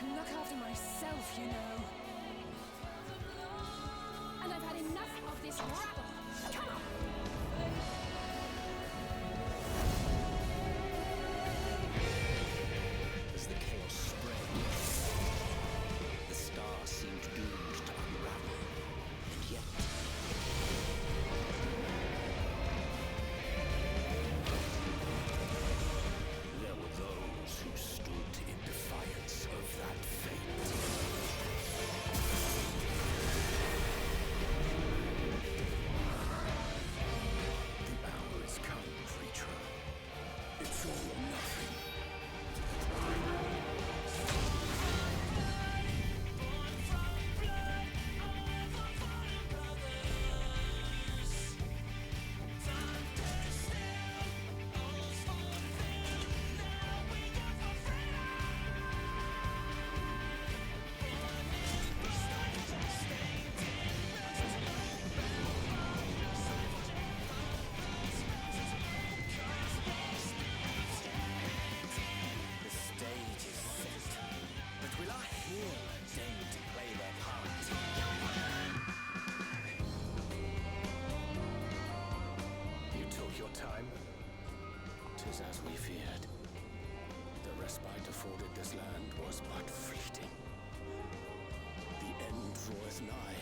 can look after myself, you know. And I've had enough of this rabble. Come on! As the chaos spread, the stars seemed doomed to unravel, and yet... there were those who stood in defiance of that fate. The hour is come, creature. It's all or nothing. Time, 'tis as we feared. The respite afforded this land was but fleeting. The end draweth nigh.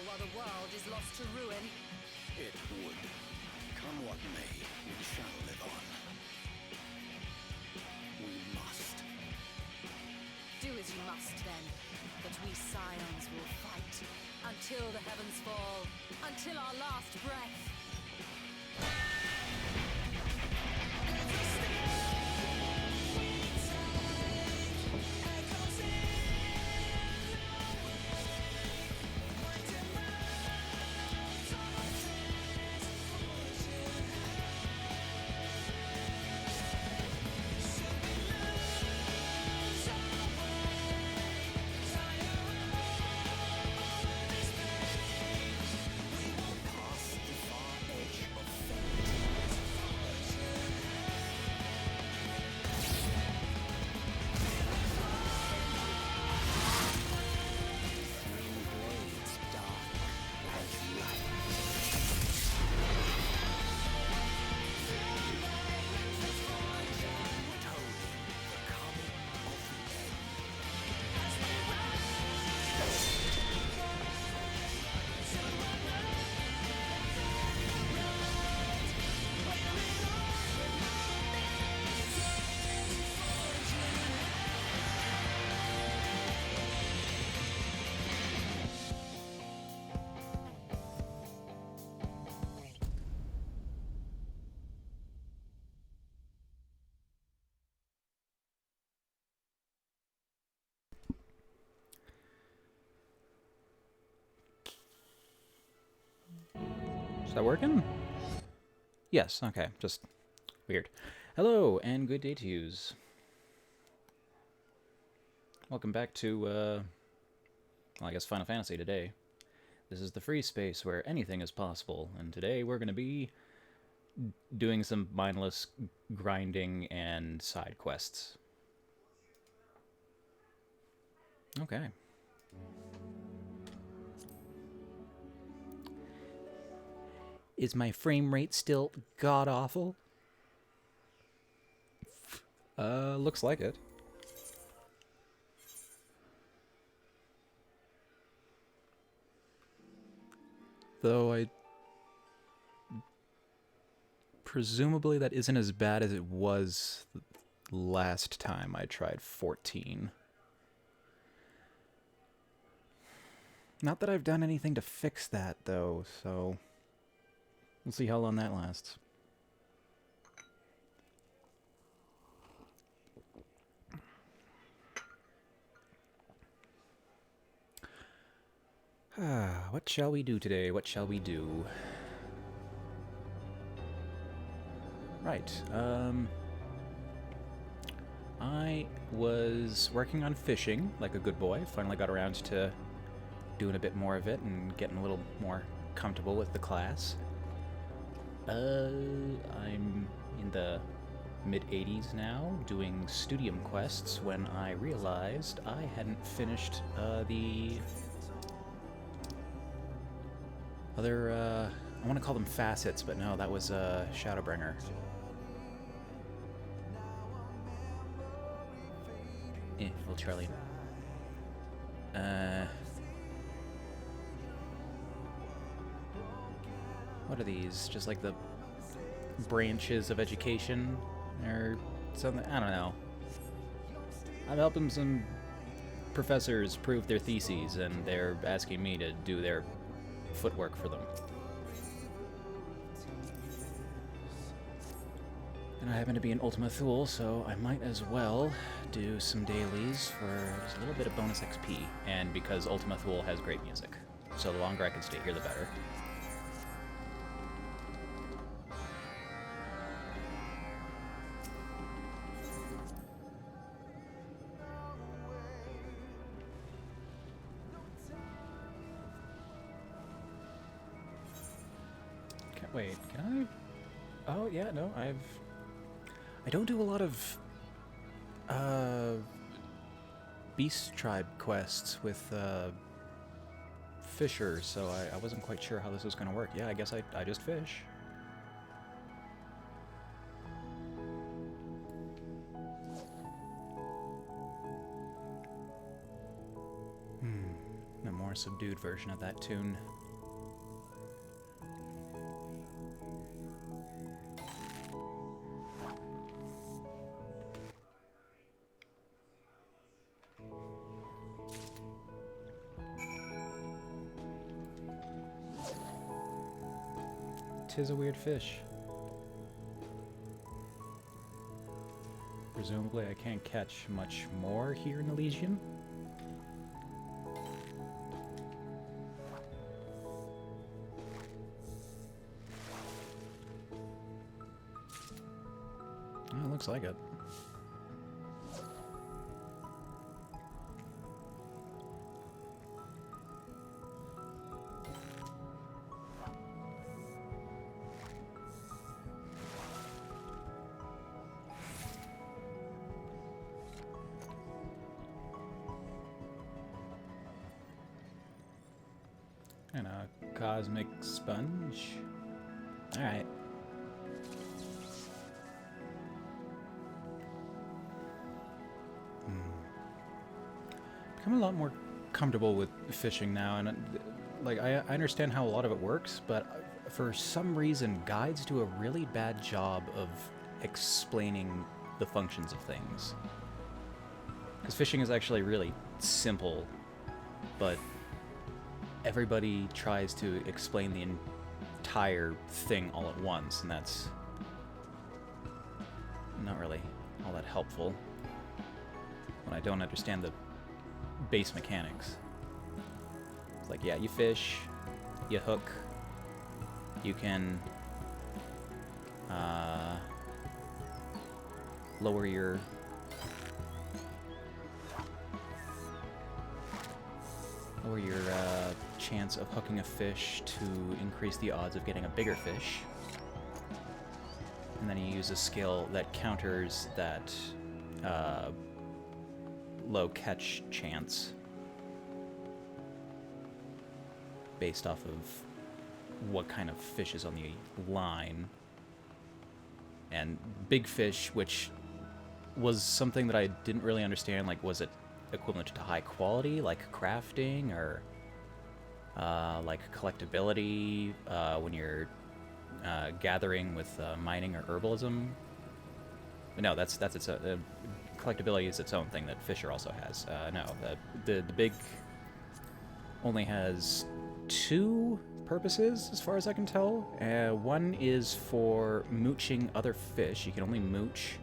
While the world is lost to ruin. It would. Come what may, we shall live on. We must. Do as you must then, but we scions will fight until the heavens fall, until our last breath. Is that working? Yes, okay, just weird. Hello, and good day to yous. Welcome back to, well, I guess Final Fantasy today. This is the free space where anything is possible, and today we're going to be doing some mindless grinding and side quests. Okay. Is my frame rate still god-awful? Looks like it. though presumably that isn't as bad as it was last time I tried 14. Not that I've done anything to fix that, though, so we'll see how long that lasts. What shall we do today? What shall we do? Right, I was working on fishing, like a good boy. Finally got around to doing a bit more of it and getting a little more comfortable with the class. I'm in the mid-80s now, doing studium quests, when I realized I hadn't finished the other, I want to call them facets, but no, that was Shadowbringer. Little Charlie. What are these? Just like the branches of education or something? I don't know. I'm helping some professors prove their theses, and they're asking me to do their footwork for them. And I happen to be an Ultima Thule, so I might as well do some dailies for just a little bit of bonus XP. And because Ultima Thule has great music. So the longer I can stay here, the better. Wait, can I? Oh, yeah, no, I don't do a lot of Beast Tribe quests with Fisher, so I wasn't quite sure how this was going to work. Yeah, I guess I just fish. A more subdued version of that tune. Tis a weird fish. Presumably I can't catch much more here in Elysian. Well, looks like it. And a cosmic sponge. Alright. Become a lot more comfortable with fishing now, and like I understand how a lot of it works, but for some reason guides do a really bad job of explaining the functions of things. Because fishing is actually really simple, but everybody tries to explain the entire thing all at once, and that's not really all that helpful when I don't understand the base mechanics. It's like, yeah, you fish, you hook, you can lower your chance of hooking a fish to increase the odds of getting a bigger fish. And then you use a skill that counters that low catch chance based off of what kind of fish is on the line. And big fish, which was something that I didn't really understand, like was it equivalent to high quality, like crafting, or like collectability when you're gathering with mining or herbalism. No, that's its collectability is its own thing that Fisher also has. No, the big only has 2 purposes, as far as I can tell. One is for mooching other fish. You can only mooch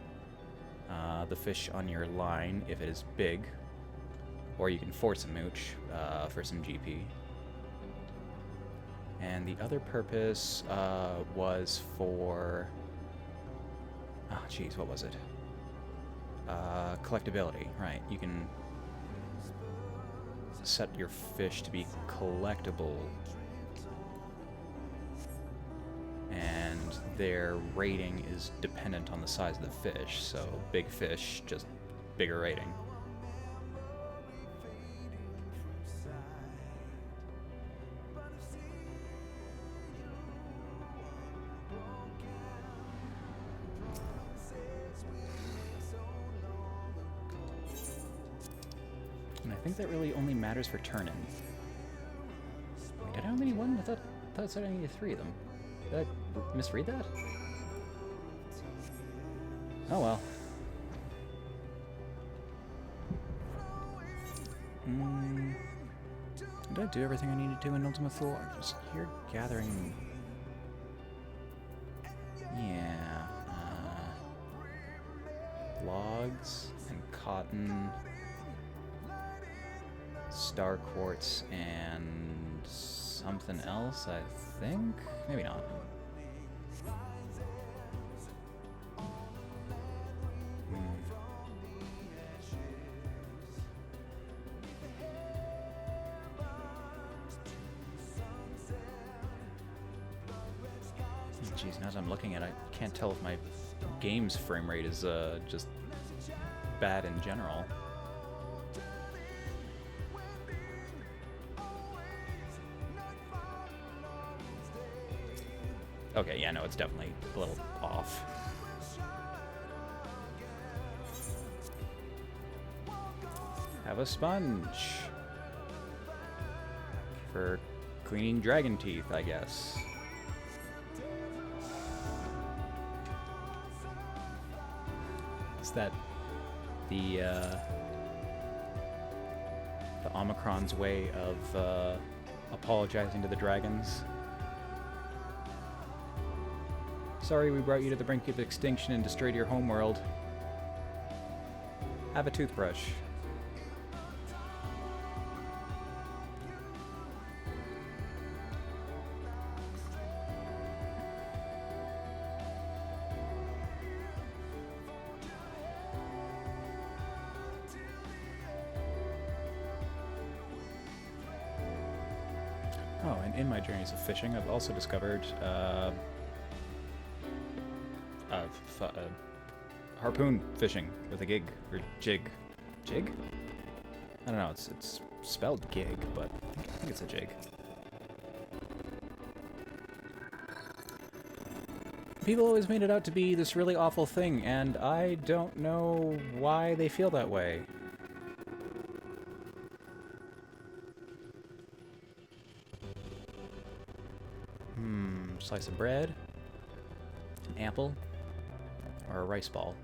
the fish on your line if it is big, or you can force a mooch for some GP. And the other purpose was for... oh, jeez, what was it? Collectability, right. You can set your fish to be collectible, and their rating is dependent on the size of the fish, so big fish, just bigger rating. And I think that really only matters for turn-in. Wait, did I only need 1? I thought it said I needed 3 of them. Did I misread that? Oh well. Did I do everything I needed to in Ultima Thule? I'm just here gathering... yeah. Logs and cotton, star quartz, and something else, I think? Maybe not. Jeez, now as I'm looking at it, I can't tell if my game's frame rate is just bad in general. Okay, yeah, no, it's definitely a little off. Have a sponge. For cleaning dragon teeth, I guess. Is that the Omicron's way of apologizing to the dragons? Sorry we brought you to the brink of extinction and destroyed your homeworld. Have a toothbrush. Oh, and in my journeys of fishing, I've also discovered harpoon fishing with a gig, or jig. Jig? I don't know, it's spelled gig, but I think it's a jig. People always made it out to be this really awful thing, and I don't know why they feel that way. Slice of bread, an apple, or a rice ball.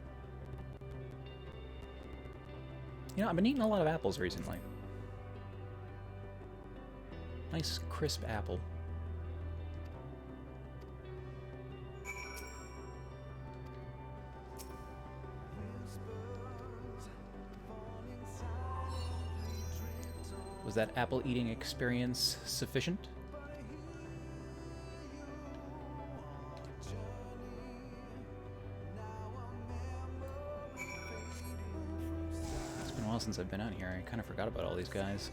You know, I've been eating a lot of apples recently. Nice, crisp apple. Was that apple eating experience sufficient? Since I've been out here, I kind of forgot about all these guys.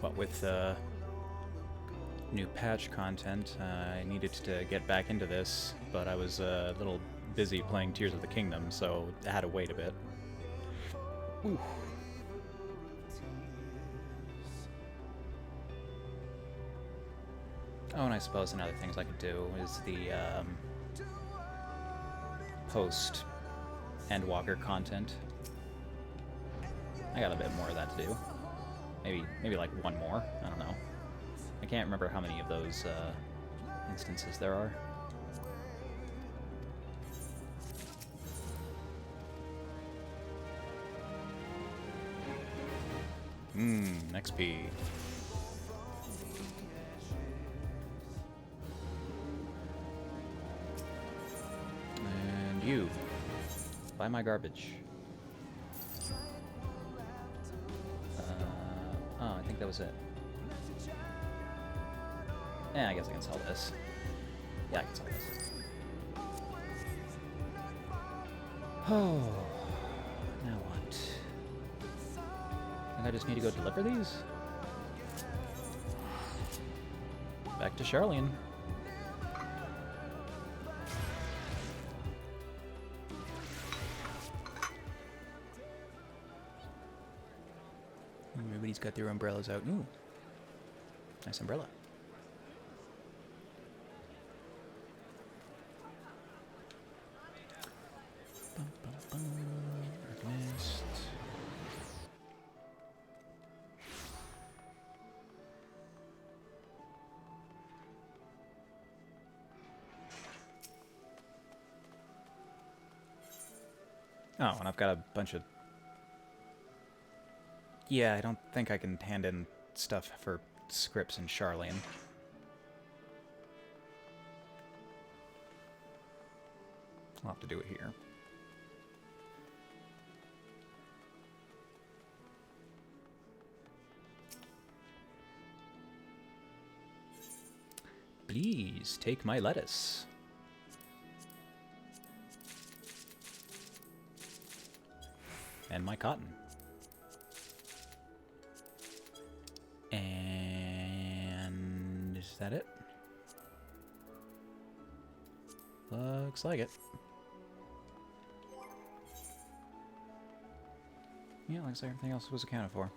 But with new patch content, I needed to get back into this, but I was a little busy playing Tears of the Kingdom, so I had to wait a bit. Ooh. Oh, and I suppose another things I could do is the post Endwalker content. I got a bit more of that to do. Maybe like one more. I don't know. I can't remember how many of those instances there are. XP. And you. Buy my garbage. Oh, I think that was it. Yeah, I guess I can sell this. Yeah, I can sell this. Oh, now what? I think I just need to go deliver these? Back to Charlene. Everybody's got their umbrellas out. Ooh, nice umbrella. Mist. Oh, and I've got a bunch of... Yeah, I don't think I can hand in stuff for scripts in Charlene. I'll have to do it here. Please take my lettuce. And my cotton. And is that it? Looks like it. Yeah, looks like everything else was accounted for.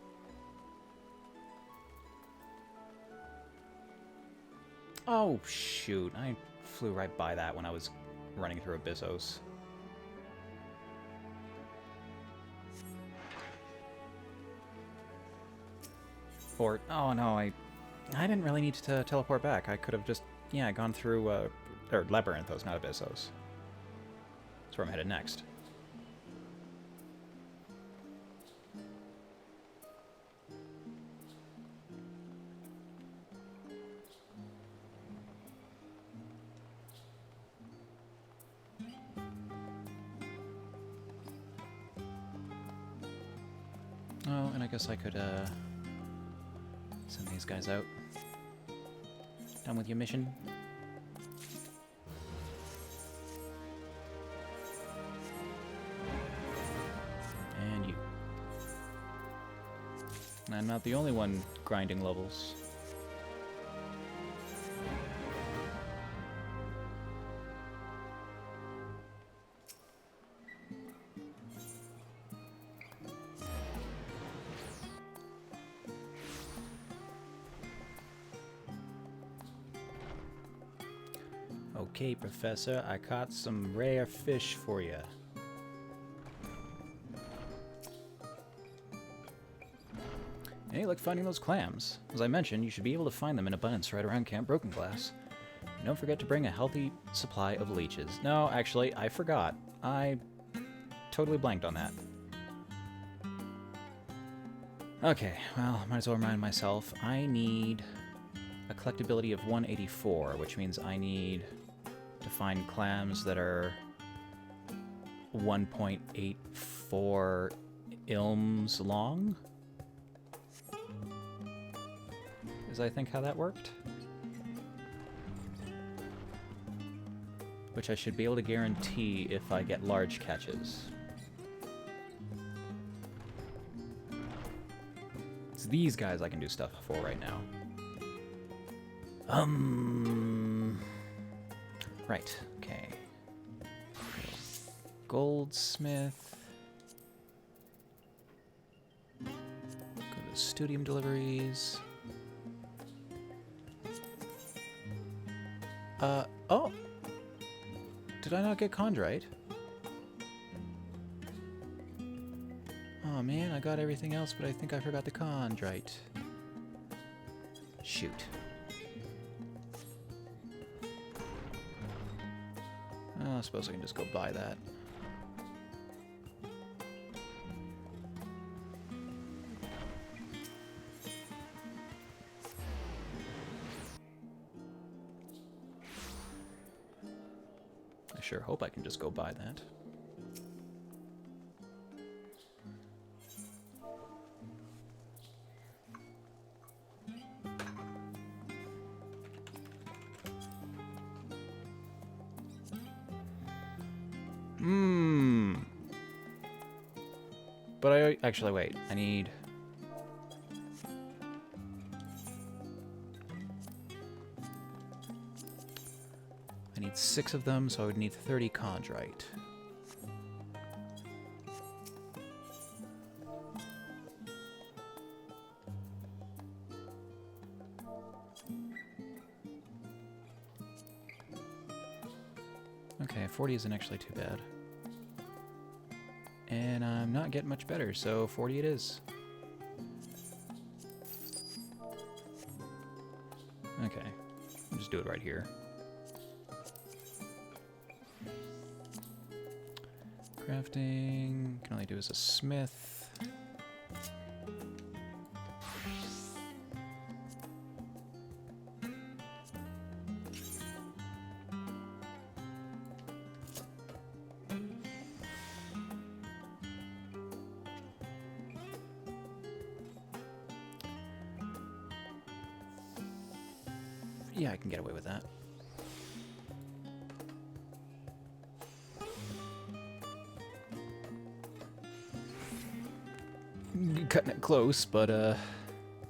Oh, shoot. I flew right by that when I was running through Abyssos. Oh no, I didn't really need to teleport back. I could have just, yeah, gone through, or Labyrinthos, not Abyssos. That's where I'm headed next. Oh, and I guess I could, send these guys out. Done with your mission? And you. I'm not the only one grinding levels. Okay, Professor, I caught some rare fish for you. Hey, like finding those clams. As I mentioned, you should be able to find them in abundance right around Camp Broken Glass. And don't forget to bring a healthy supply of leeches. No, actually, I forgot. I totally blanked on that. Okay, well, might as well remind myself. I need a collectability of 184, which means I need to find clams that are 1.84 ilms long. Is I think how that worked? Which I should be able to guarantee if I get large catches. It's these guys I can do stuff for right now. Right, okay. Goldsmith. Go to studium deliveries. Oh! Did I not get chondrite? Oh Oh man, I got everything else, but I think I forgot the chondrite. Shoot. Oh, I suppose I can just go buy that. I sure hope I can just go buy that. But I actually wait. I need I need 6 of them, so I would need 30 chondrite. Okay, 40 isn't actually too bad. And I'm not getting much better, so 40 it is. Okay, I'll just do it right here. Crafting, can only do as a smith. Yeah, I can get away with that. Cutting it close, but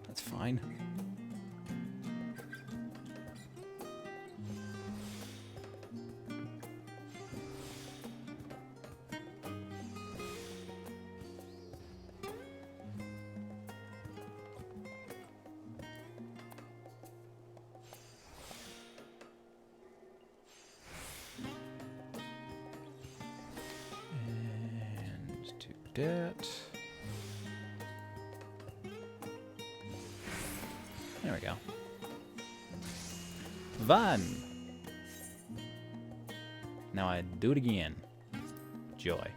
that's fine. That. There we go. Van. Now I do it again. Joy.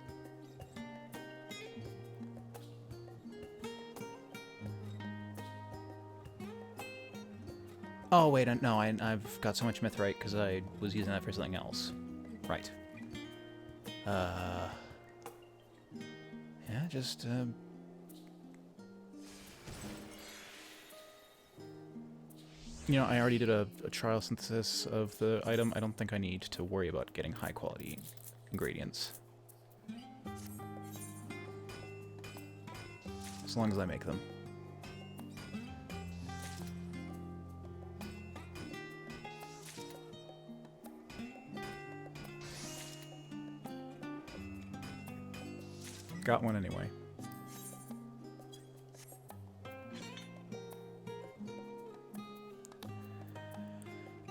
Oh wait, no, I've got so much mithrite because I was using that for something else. Right. Yeah, just, you know, I already did a trial synthesis of the item. I don't think I need to worry about getting high quality ingredients. As long as I make them. Got one anyway.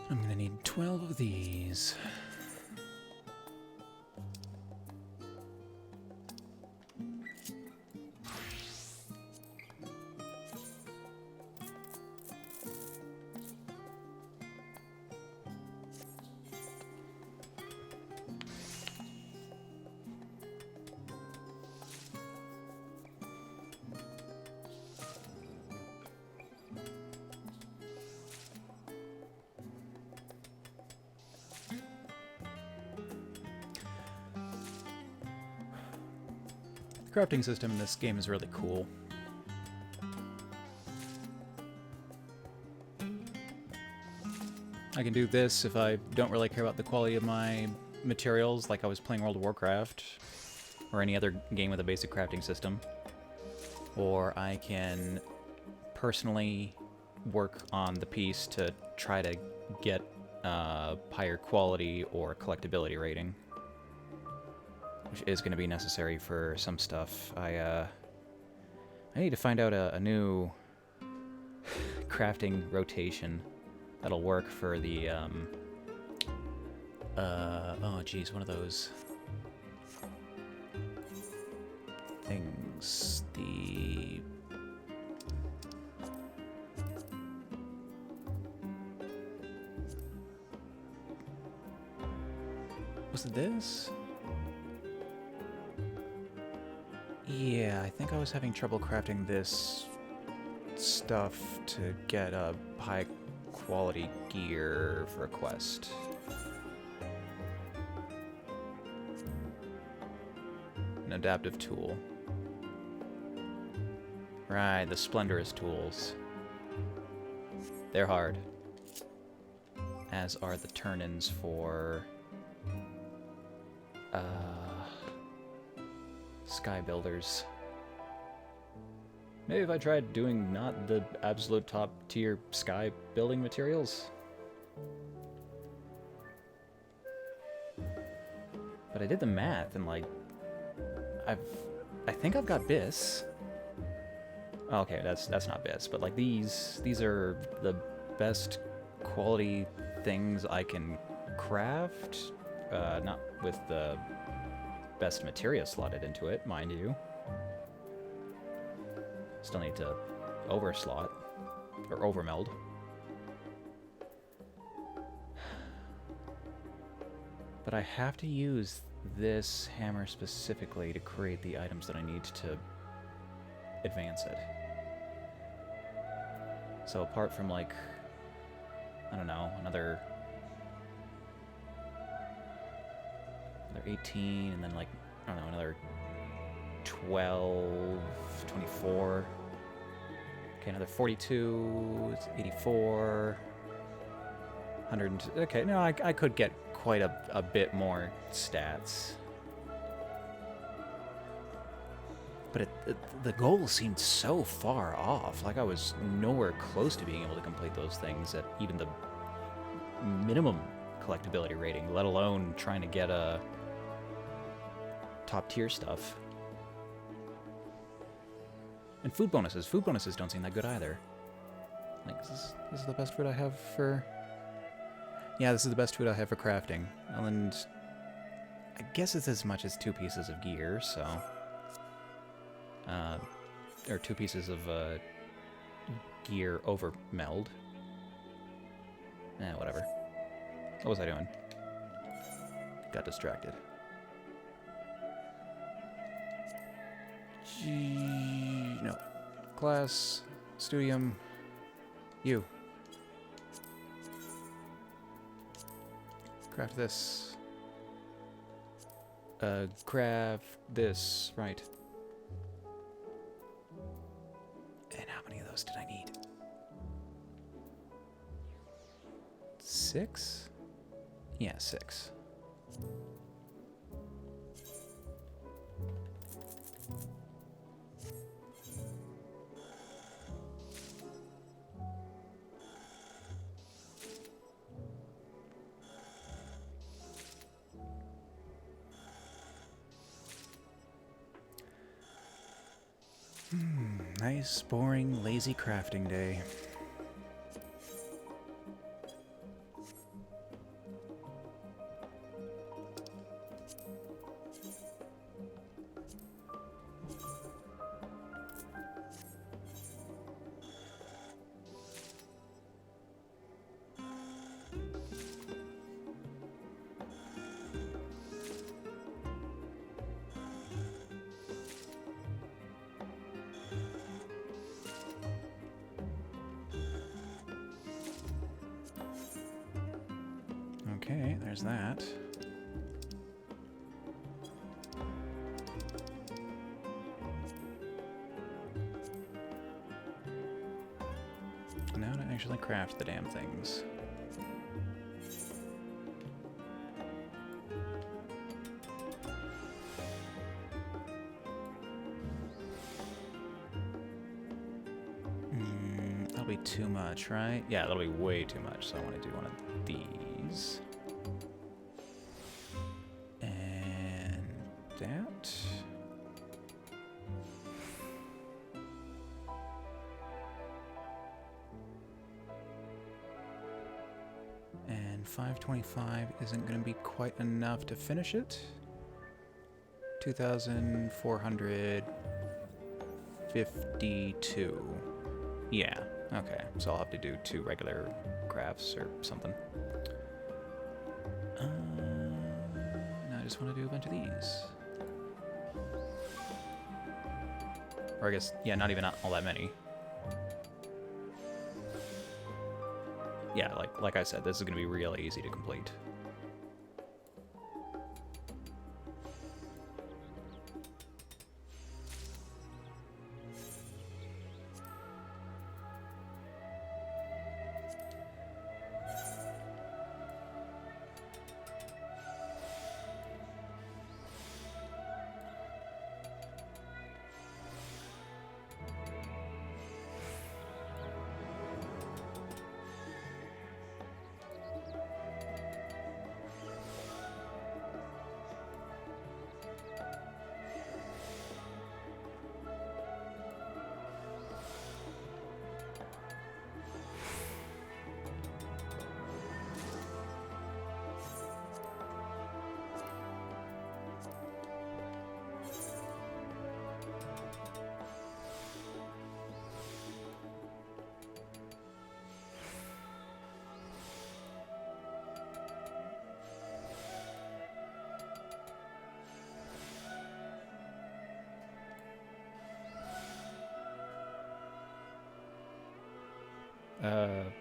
I'm gonna need 12 of these. The crafting system in this game is really cool. I can do this if I don't really care about the quality of my materials, like I was playing World of Warcraft, or any other game with a basic crafting system. Or I can personally work on the piece to try to get higher quality or collectability rating, which is going to be necessary for some stuff. I need to find out a new crafting rotation that'll work for the, oh geez, one of those things, the Was it this? Yeah, I think I was having trouble crafting this stuff to get a high quality gear for a quest. An adaptive tool. Right, the Splendorous tools. They're hard. As are the turn-ins for Sky Builders. Maybe if I tried doing not the absolute top tier sky building materials. But I did the math and like I think I've got Bis. Okay, that's not Bis, but like these are the best quality things I can craft. Not with the best materia slotted into it, mind you. Still need to overslot or overmeld. But I have to use this hammer specifically to create the items that I need to advance it. So apart from like, I don't know, another 18, and then like, I don't know, another 12, 24. Okay, another 42, it's 84, 100. Okay, no, I could get quite a bit more stats. But the goal seemed so far off. Like I was nowhere close to being able to complete those things at even the minimum collectability rating, let alone trying to get a top tier stuff. And food bonuses. Food bonuses don't seem that good either. Like, this is the best food I have for... Yeah, this is the best food I have for crafting. And I guess it's as much as 2 pieces of gear, so... or 2 pieces of gear over meld. Whatever. What was I doing? Got distracted. No. Class, studium, you. Craft this. Craft this, right. And how many of those did I need? 6? Yeah, 6. Nice, boring, lazy crafting day. Okay, there's that. Now to actually craft the damn things. That'll be too much, right? Yeah, that'll be way too much, so I want to do one of these. And that. And 525 isn't going to be quite enough to finish it. 2,452. Yeah, okay. So I'll have to do 2 regular crafts or something. I just want to do a bunch of these. Or I guess, yeah, not even all that many. Yeah, like I said, this is going to be really easy to complete.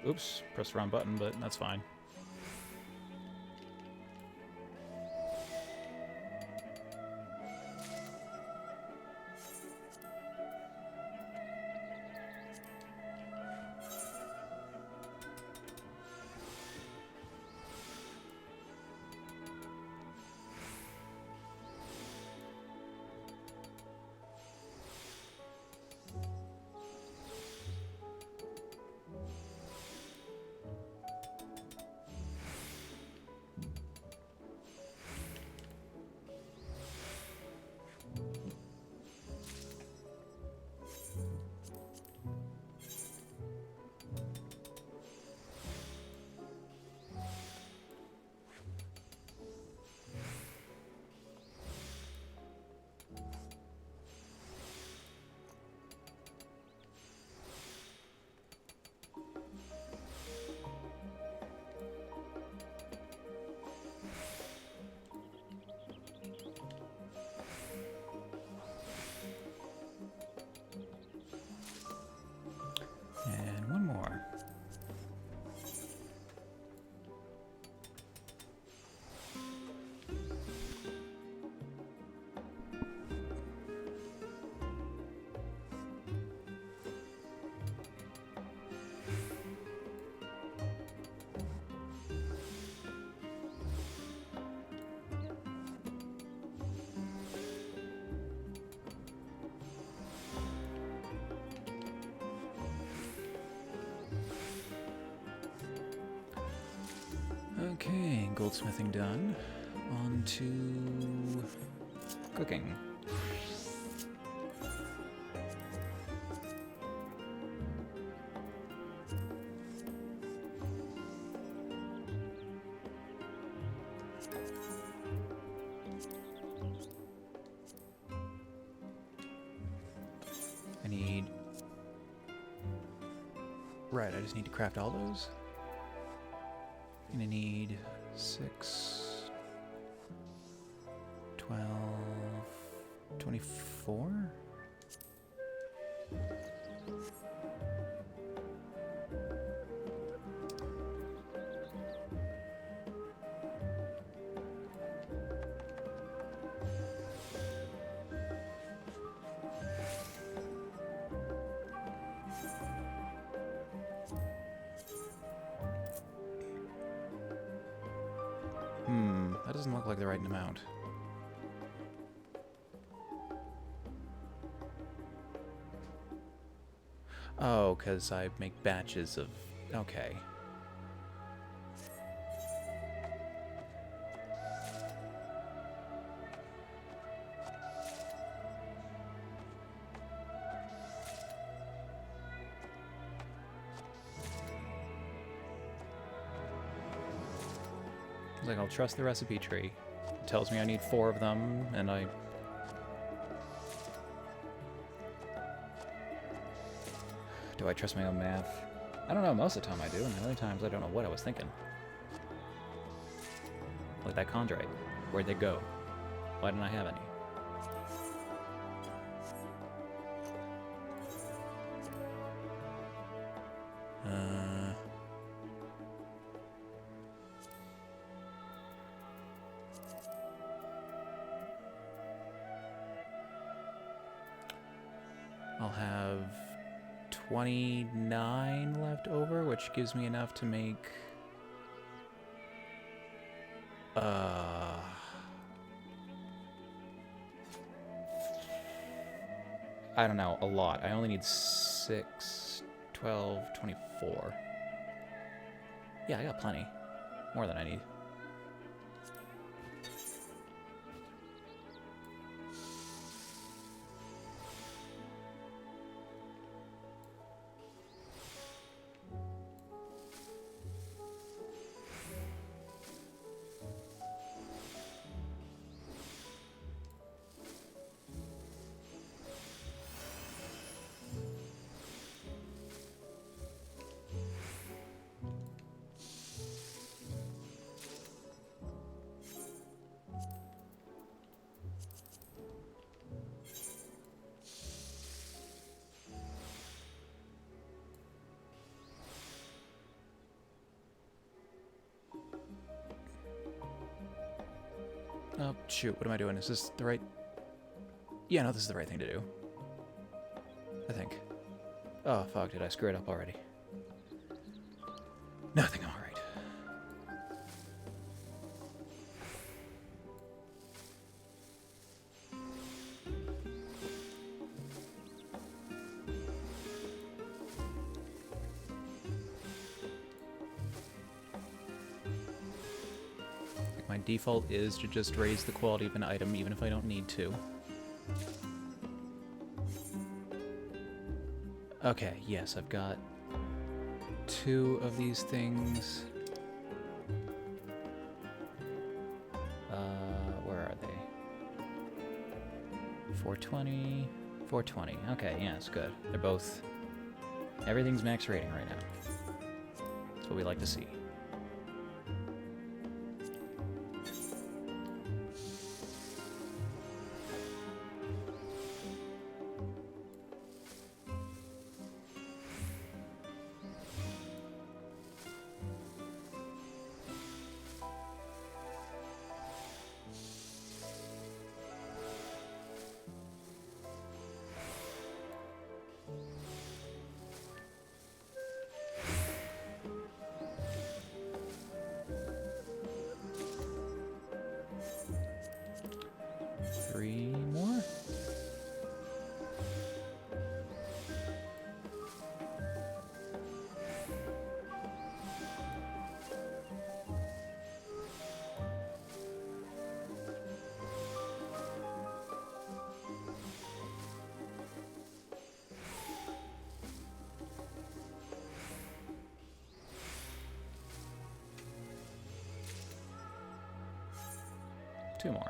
Oops, pressed the wrong button, but that's fine. And one more. Okay, goldsmithing done. On to cooking. I need... Right, I just need to craft all those. I'm gonna need 6, 12, 24? That doesn't look like the right amount. Oh, because I make batches of... Okay. Like, I'll trust the recipe tree. It tells me I need 4 of them, and I... Do I trust my own math? I don't know, most of the time I do, and the other times I don't know what I was thinking. Like that chondrite. Where'd they go? Why didn't I have any? I'll have 29 left over, which gives me enough to make... I don't know, a lot. I only need 6, 12, 24. Yeah, I got plenty. More than I need. Oh, shoot, what am I doing? Is this the right... Yeah, no, this is the right thing to do. I think. Oh, fuck, did I screw it up already? Nothing, alright. My default is to just raise the quality of an item, even if I don't need to. Okay, yes, I've got 2 of these things. Where are they? 420, 420. Okay, yeah, it's good. They're both... Everything's max rating right now. That's what we like to see. Two more.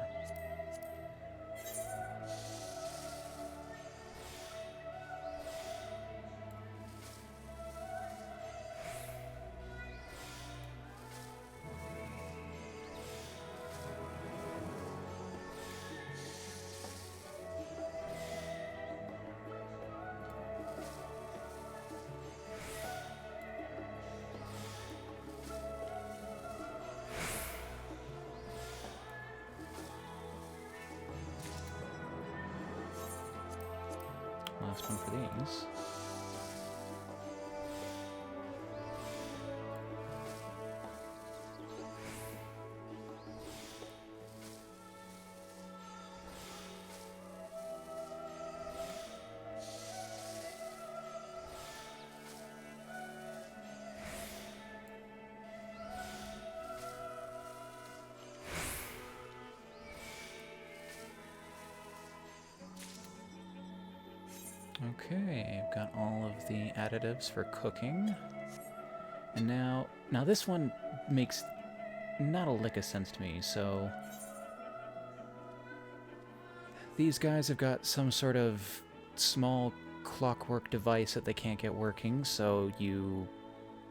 Last one for these. Okay, I've got all of the additives for cooking. And now this one makes not a lick of sense to me, so... These guys have got some sort of small clockwork device that they can't get working, so you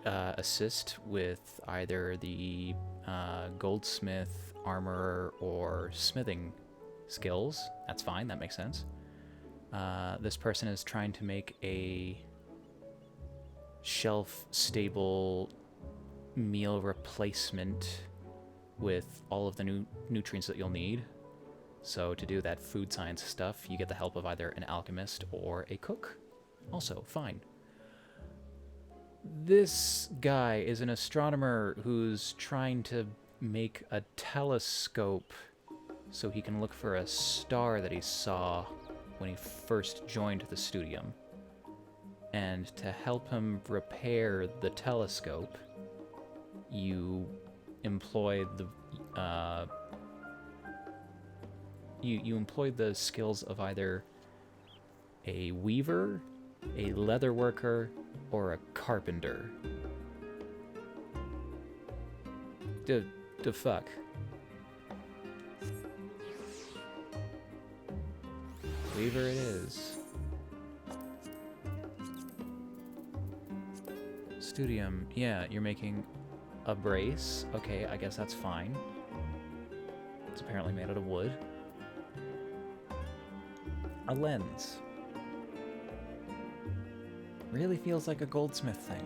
assist with either the goldsmith armorer or smithing skills. That's fine, that makes sense. This person is trying to make a shelf-stable meal replacement with all of the nutrients that you'll need. So to do that food science stuff, you get the help of either an alchemist or a cook. Also, fine. This guy is an astronomer who's trying to make a telescope so he can look for a star that he saw when he first joined the studium. And to help him repair the telescope, you employ the you employ the skills of either a weaver, a leather worker, or a carpenter. The fuck. Weaver it is. Studium. Yeah, you're making a brace. Okay, I guess that's fine. It's apparently made out of wood. A lens. Really feels like a goldsmith thing.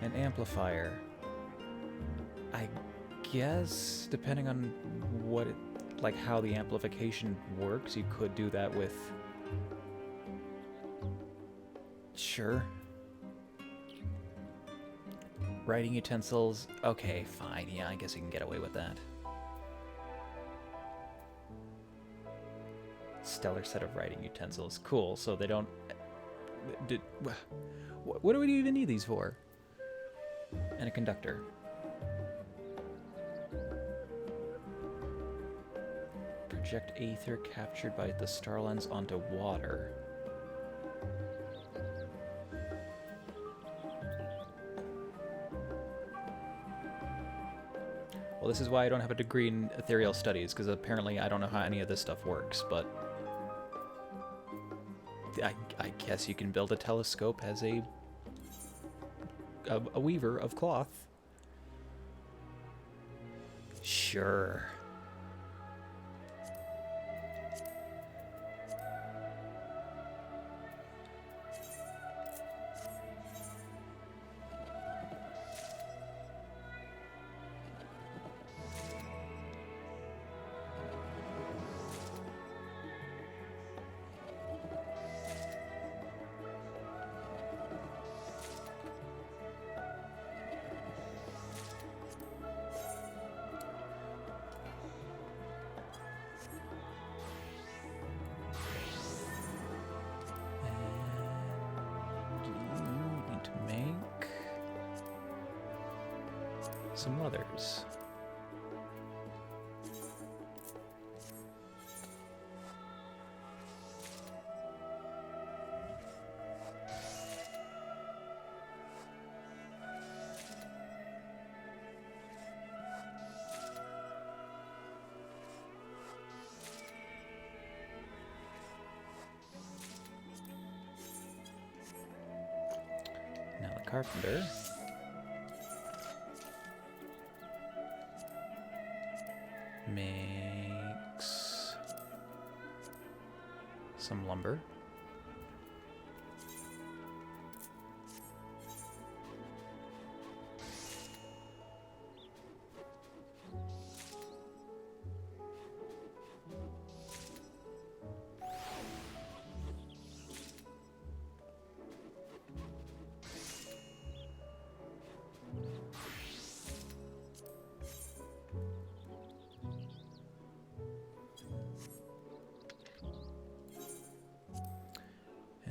An amplifier. I guess, depending on what it, like how the amplification works, you could do that with... Sure. Writing utensils. Okay, fine. Yeah, I guess you can get away with that. Stellar set of writing utensils. Cool, so they don't... What do we even need these for? And a conductor. Project aether captured by the star lens onto water. Well, this is why I don't have a degree in ethereal studies, because apparently I don't know how any of this stuff works, but... I guess you can build a telescope as a weaver of cloth. Sure. Some leathers. Now the carpenter. Makes some lumber.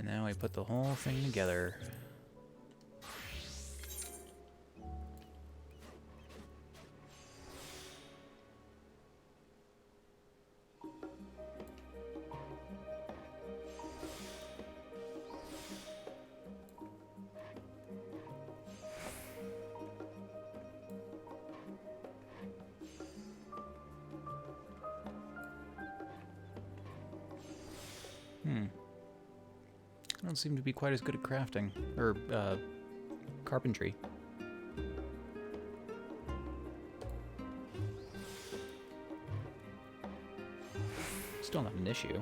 Now I put the whole thing together. I don't seem to be quite as good at crafting, or carpentry. still not an issue.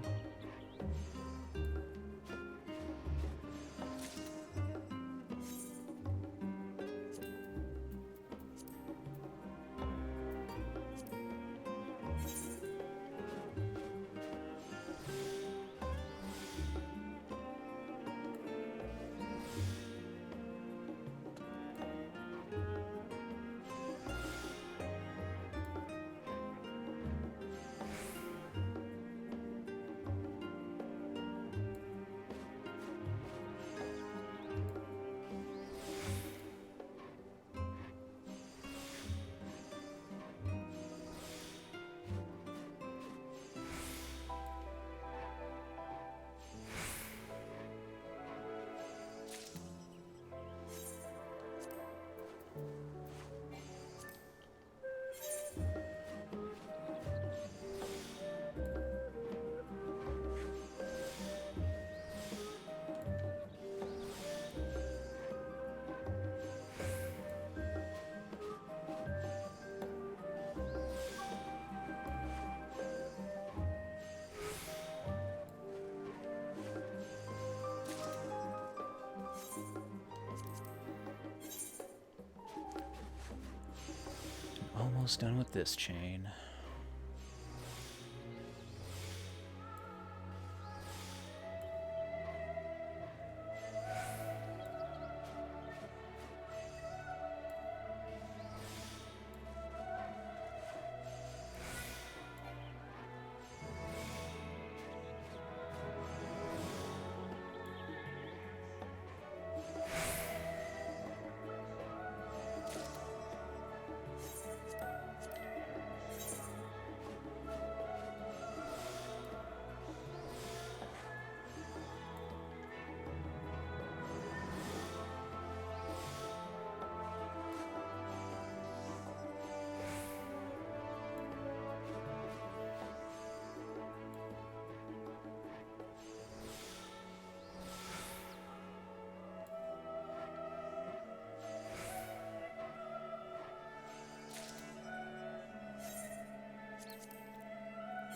Almost done with this chain.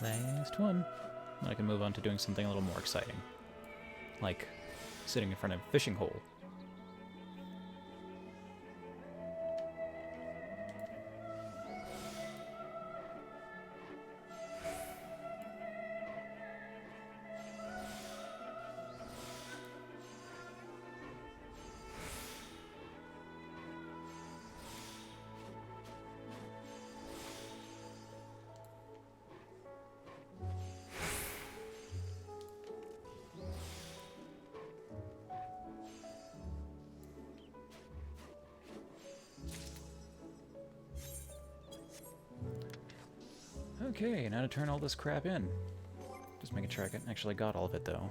Last one. Then I can move on to doing something a little more exciting. Like sitting in front of a fishing hole. Okay, now to turn all this crap in. Just making sure I actually got all of it, though.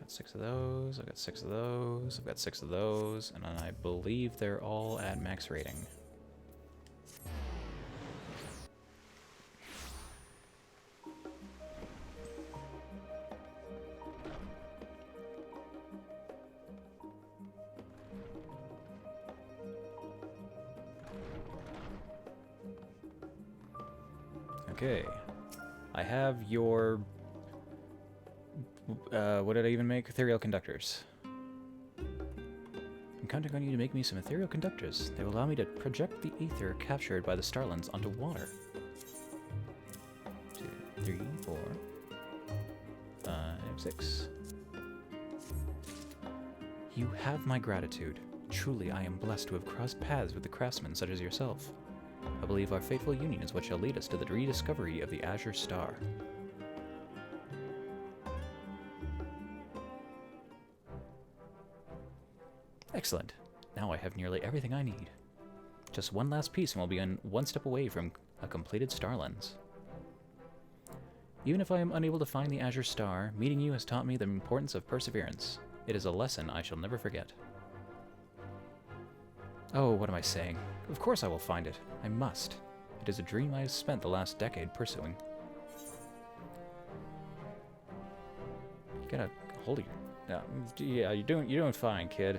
Got 6 of those, I've got 6 of those, I've got 6 of those, and I believe they're all at max rating. Okay, I have your, what did I even make? Ethereal conductors. I'm counting on you to make me some ethereal conductors. They will allow me to project the ether captured by the starlands onto water. 2, 3, 4, 5, 6. You have my gratitude. Truly, I am blessed to have crossed paths with the craftsmen such as yourself. I believe our fateful union is what shall lead us to the rediscovery of the Azure Star. Excellent. Now I have nearly everything I need. Just one last piece and we'll be one step away from a completed Starlands. Even if I am unable to find the Azure Star, meeting you has taught me the importance of perseverance. It is a lesson I shall never forget. Oh, what am I saying? Of course I will find it. I must. It is a dream I have spent the last decade pursuing. You gotta hold it. Yeah, you're doing fine, kid.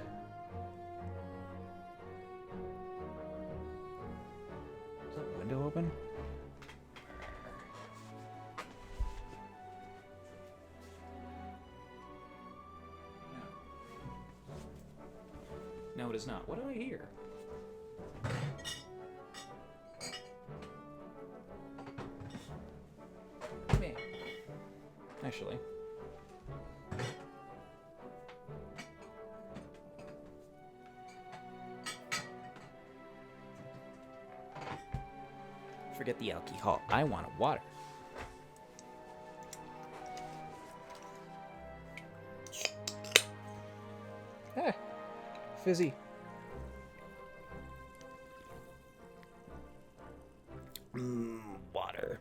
Is that window open? No, it is not. What do I hear? Me. Actually. Forget the alcohol. I want water. Ah, fizzy. Water.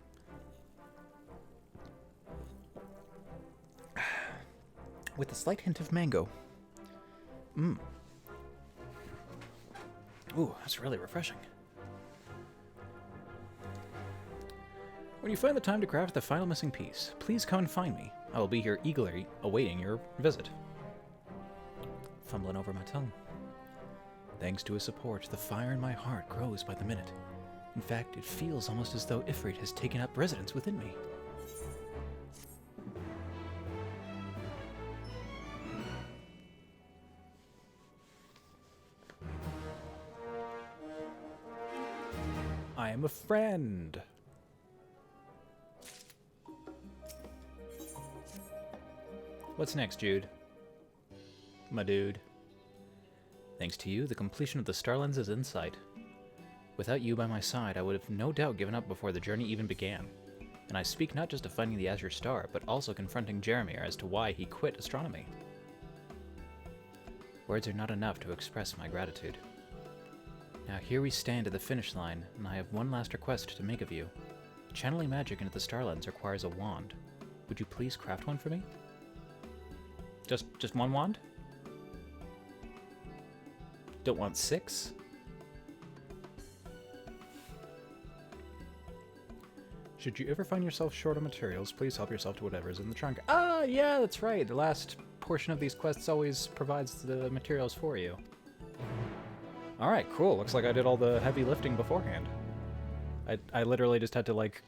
With a slight hint of mango. Ooh, that's really refreshing. When you find the time to craft the final missing piece, please come and find me. I will be here eagerly awaiting your visit. Fumbling over my tongue. Thanks to his support, the fire in my heart grows by the minute. In fact, it feels almost as though Ifrit has taken up residence within me. I am a friend. What's next, Jude? My dude. Thanks to you, the completion of the Starlands is in sight. Without you by my side, I would have no doubt given up before the journey even began. And I speak not just of finding the Azure Star, but also confronting Jeremiah as to why he quit astronomy. Words are not enough to express my gratitude. Now here we stand at the finish line, and I have one last request to make of you. Channeling magic into the Starlands requires a wand. Would you please craft one for me? Just one wand? Don't want 6? Should you ever find yourself short on materials, please help yourself to whatever is in the trunk. Ah, yeah, that's right. The last portion of these quests always provides the materials for you. Alright, cool. Looks like I did all the heavy lifting beforehand. I literally just had to, like,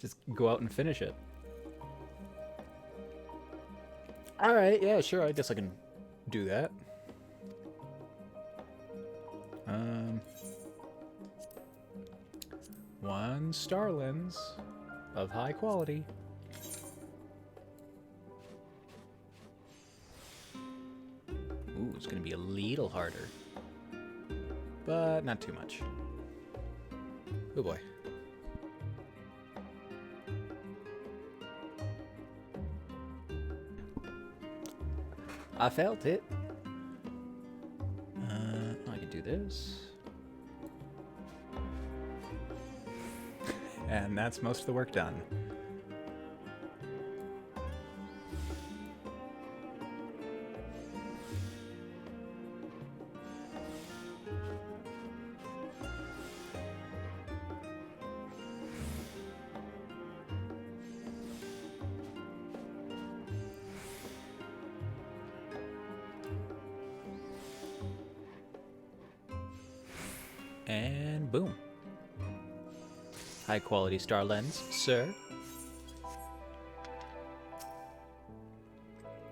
just go out and finish it. Alright, yeah, sure, I guess I can do that. One star lens of high quality. Ooh, it's gonna be a little harder. But not too much. Oh boy. I felt it. I can do this. And that's most of the work done. And boom. High quality star lens, sir.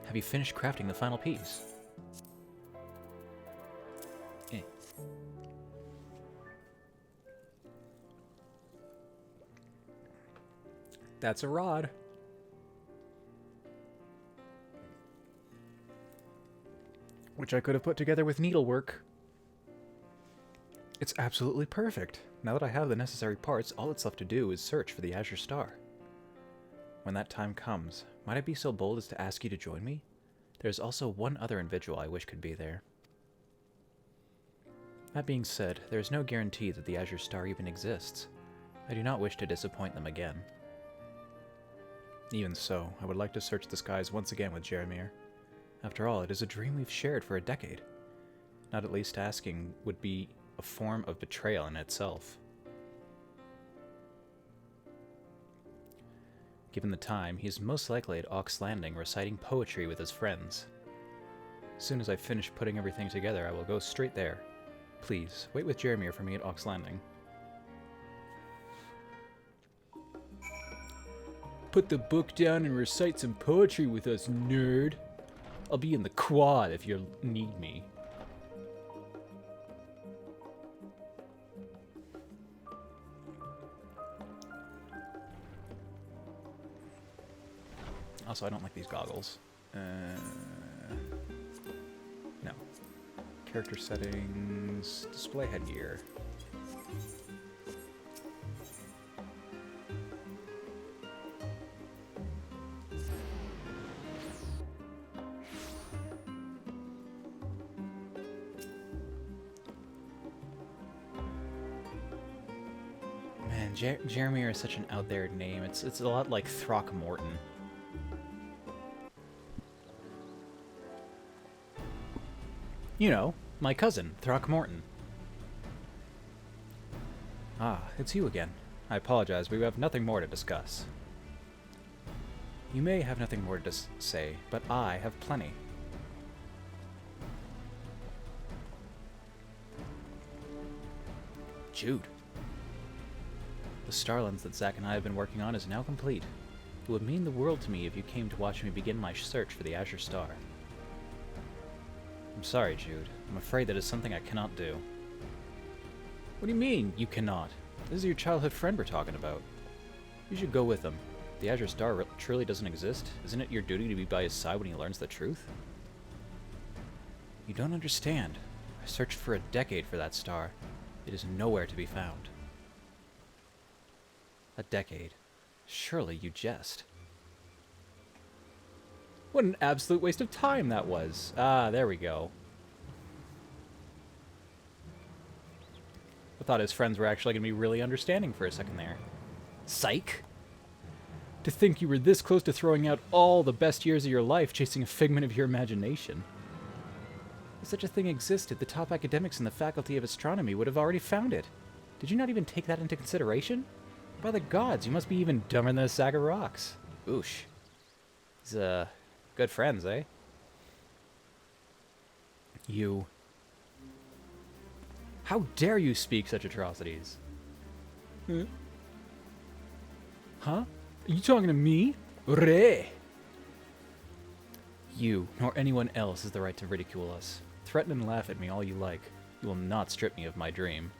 Have you finished crafting the final piece? That's a rod. Which I could have put together with needlework. It's absolutely perfect. Now that I have the necessary parts, all that's left to do is search for the Azure Star. When that time comes, might I be so bold as to ask you to join me? There's also one other individual I wish could be there. That being said, there is no guarantee that the Azure Star even exists. I do not wish to disappoint them again. Even so, I would like to search the skies once again with Jeremiah. After all, it is a dream we've shared for a decade. Not at least asking would be a form of betrayal in itself. Given the time, he is most likely at Ox Landing reciting poetry with his friends. As soon as I finish putting everything together, I will go straight there. Please, wait with Jeremiah for me at Ox Landing. Put the book down and recite some poetry with us, nerd. I'll be in the quad if you need me. Also, I don't like these goggles. No. Character settings, display headgear. Man, Jeremy is such an out there name. It's a lot like Throckmorton. You know, my cousin, Throckmorton. Ah, it's you again. I apologize, but we have nothing more to discuss. You may have nothing more to say, but I have plenty. Jude. The Starlands that Zack and I have been working on is now complete. It would mean the world to me if you came to watch me begin my search for the Azure Star. I'm sorry, Jude. I'm afraid that is something I cannot do. What do you mean, you cannot? This is your childhood friend we're talking about. You should go with him. The Azure Star truly doesn't exist. Isn't it your duty to be by his side when he learns the truth? You don't understand. I searched for a decade for that star. It is nowhere to be found. A decade. Surely you jest. What an absolute waste of time that was. Ah, there we go. I thought his friends were actually going to be really understanding for a second there. Psych! To think you were this close to throwing out all the best years of your life chasing a figment of your imagination. If such a thing existed, the top academics in the Faculty of Astronomy would have already found it. Did you not even take that into consideration? By the gods, you must be even dumber than a sack of rocks. Oosh. He's, good friends, eh? You. How dare you speak such atrocities? Huh? Are you talking to me? Re! You, nor anyone else, has the right to ridicule us. Threaten and laugh at me all you like. You will not strip me of my dream.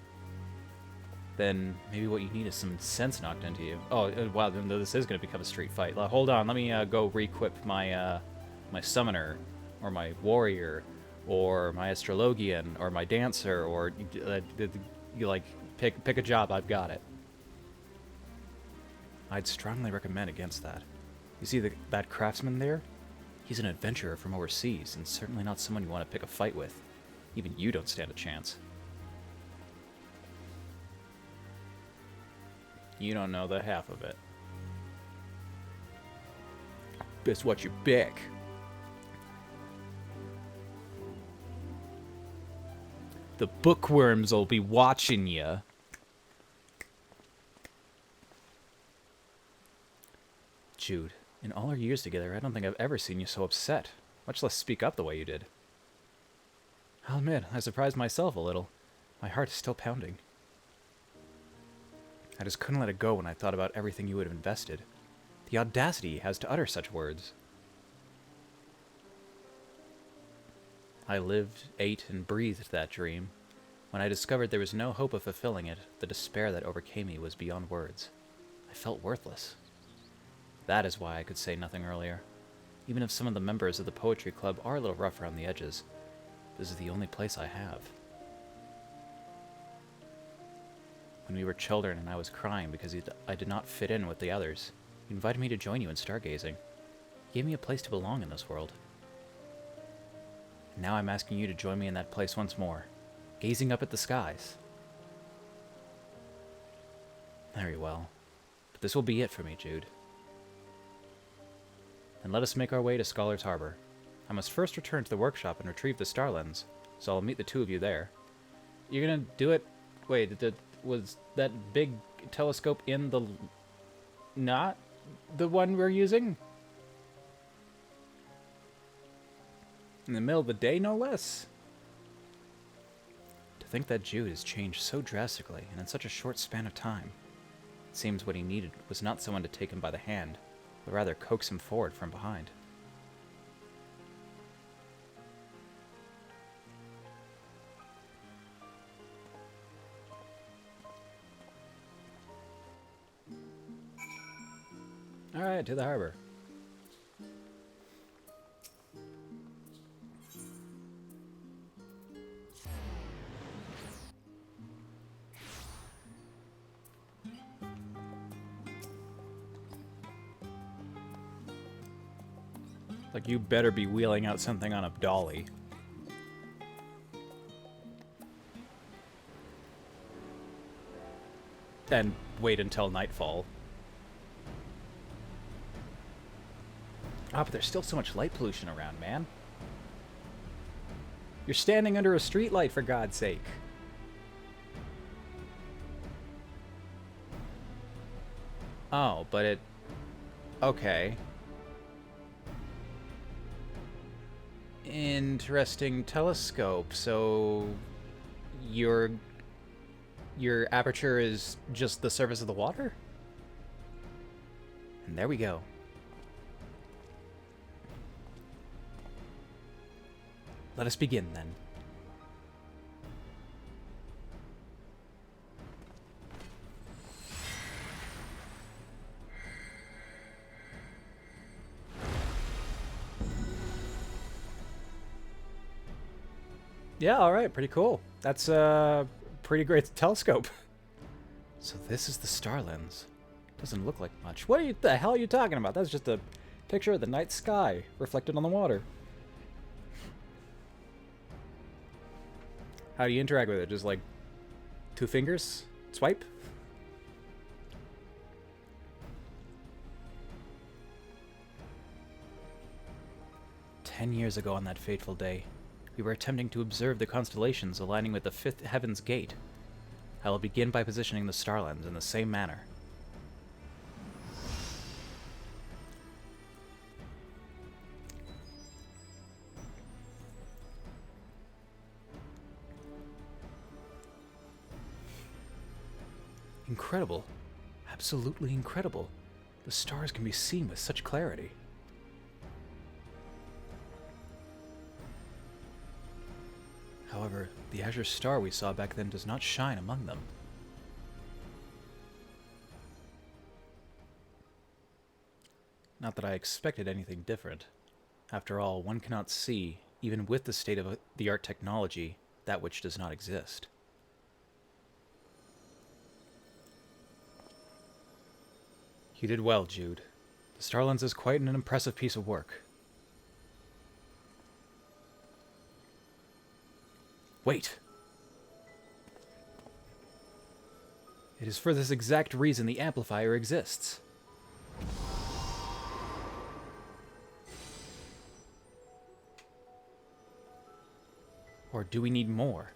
Then maybe what you need is some sense knocked into you. Oh, wow, then this is going to become a street fight. Hold on, let me go re-equip my, my summoner, or my warrior, or my astrologian, or my dancer, or you like, pick a job, I've got it. I'd strongly recommend against that. You see that craftsman there? He's an adventurer from overseas, and certainly not someone you want to pick a fight with. Even you don't stand a chance. You don't know the half of it. Best watch your back. The bookworms will be watching ya. Jude, in all our years together, I don't think I've ever seen you so upset, much less speak up the way you did. I'll admit, I surprised myself a little. My heart is still pounding. I just couldn't let it go when I thought about everything you would have invested. The audacity he has to utter such words. I lived, ate, and breathed that dream. When I discovered there was no hope of fulfilling it, the despair that overcame me was beyond words. I felt worthless. That is why I could say nothing earlier. Even if some of the members of the poetry club are a little rough around the edges, this is the only place I have. When we were children and I was crying because I did not fit in with the others, you invited me to join you in stargazing. You gave me a place to belong in this world. And now I'm asking you to join me in that place once more, gazing up at the skies. Very well. But this will be it for me, Jude. And let us make our way to Scholar's Harbor. I must first return to the workshop and retrieve the star lens, so I'll meet the two of you there. You're gonna do it? Wait, was that big telescope in the... not the one we're using? In the middle of the day, no less. To think that Jude has changed so drastically and in such a short span of time. It seems what he needed was not someone to take him by the hand, but rather coax him forward from behind. Alright, to the harbor. Like, you better be wheeling out something on a dolly. And wait until nightfall. Ah, but there's still so much light pollution around, man. You're standing under a street light, for God's sake. Oh, but it... Okay. Interesting telescope. So... Your aperture is just the surface of the water? And there we go. Let us begin, then. Yeah, alright, pretty cool. That's a pretty great telescope. So this is the star lens. Doesn't look like much. What the hell are you talking about? That's just a picture of the night sky reflected on the water. How do you interact with it? Just like 2 fingers? Swipe? "10 years ago on that fateful day, we were attempting to observe the constellations aligning with the 5th heaven's gate. I will begin by positioning the star lens in the same manner." Incredible. Absolutely incredible. The stars can be seen with such clarity. However, the azure star we saw back then does not shine among them. Not that I expected anything different. After all, one cannot see, even with the state-of-the-art technology, that which does not exist. You did well, Jude. The star lens is quite an impressive piece of work. Wait! It is for this exact reason the amplifier exists. Or do we need more?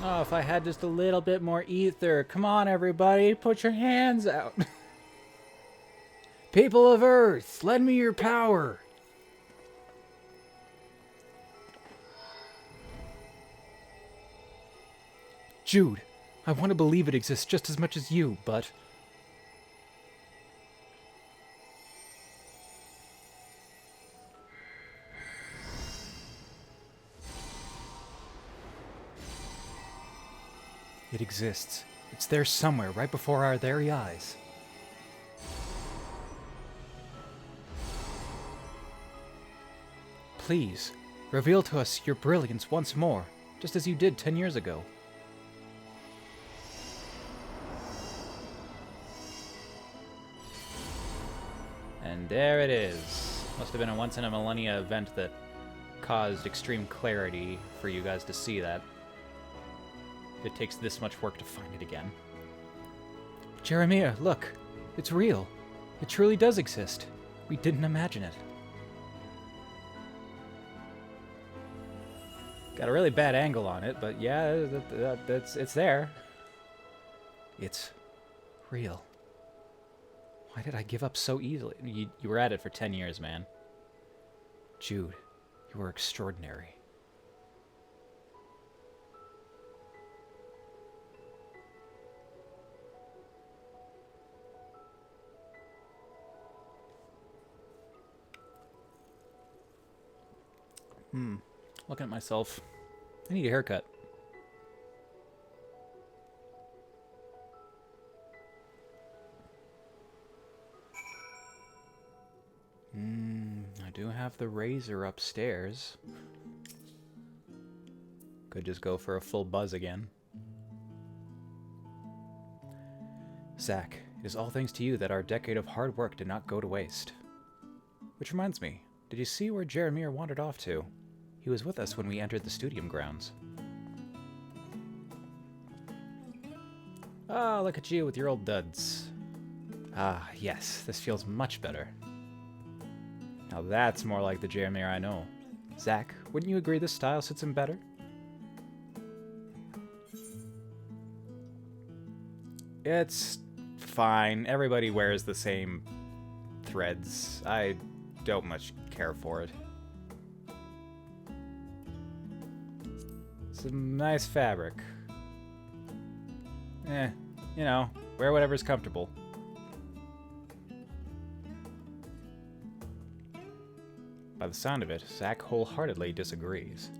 Oh, if I had just a little bit more ether. Come on, everybody, put your hands out. People of Earth, lend me your power. Jude, I want to believe it exists just as much as you, but... It exists. It's there somewhere, right before our very eyes. Please, reveal to us your brilliance once more, just as you did 10 years ago. And there it is. Must have been a once-in-a-millennia event that caused extreme clarity for you guys to see that. It takes this much work to find it again. Jeremiah, look. It's real. It truly does exist. We didn't imagine it. Got a really bad angle on it, but yeah, it's there. It's real. Why did I give up so easily? You were at it for 10 years, man. Jude, you were extraordinary. Looking at myself. I need a haircut. I do have the razor upstairs. Could just go for a full buzz again. Zach, it is all thanks to you that our decade of hard work did not go to waste. Which reminds me, did you see where Jeremiah wandered off to? He was with us when we entered the stadium grounds. Ah, look at you with your old duds. Ah, yes, this feels much better. Now that's more like the Jeremiah I know. Zach, wouldn't you agree this style suits him better? It's fine. Everybody wears the same threads. I don't much care for it. Some nice fabric. You know, wear whatever's comfortable. By the sound of it, Zach wholeheartedly disagrees.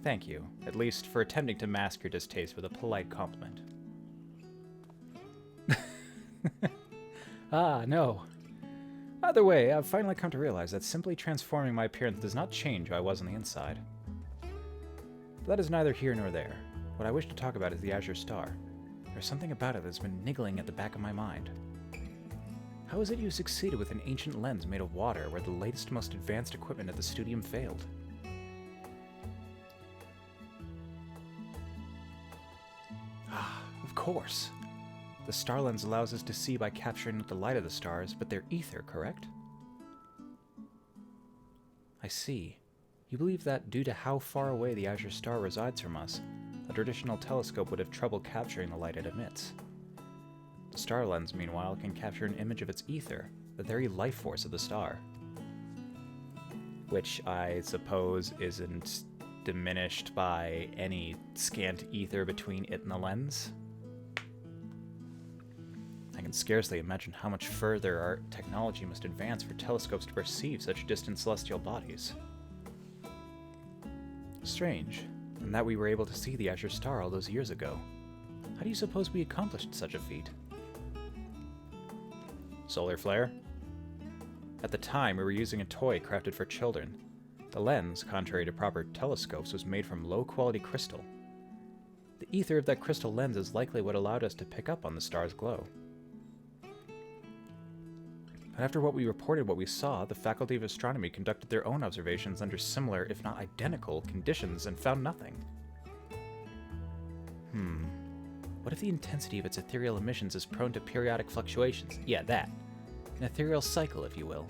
Thank you, at least for attempting to mask your distaste with a polite compliment. Ah, no. Either way, I've finally come to realize that simply transforming my appearance does not change who I was on the inside. But that is neither here nor there. What I wish to talk about is the Azure Star. There's something about it that's been niggling at the back of my mind. How is it you succeeded with an ancient lens made of water where the latest, most advanced equipment at the studium failed? Ah, of course. The star lens allows us to see by capturing not the light of the stars, but their ether, correct? I see. You believe that due to how far away the Azure Star resides from us, a traditional telescope would have trouble capturing the light it emits. The star lens, meanwhile, can capture an image of its ether, the very life force of the star. Which I suppose isn't diminished by any scant ether between it and the lens. I can scarcely imagine how much further our technology must advance for telescopes to perceive such distant celestial bodies. Strange, and that we were able to see the Azure Star all those years ago. How do you suppose we accomplished such a feat? Solar flare? At the time, we were using a toy crafted for children. The lens, contrary to proper telescopes, was made from low-quality crystal. The ether of that crystal lens is likely what allowed us to pick up on the star's glow. But after what we reported what we saw, the Faculty of Astronomy conducted their own observations under similar, if not identical, conditions and found nothing. What if the intensity of its ethereal emissions is prone to periodic fluctuations? Yeah, that. An ethereal cycle, if you will.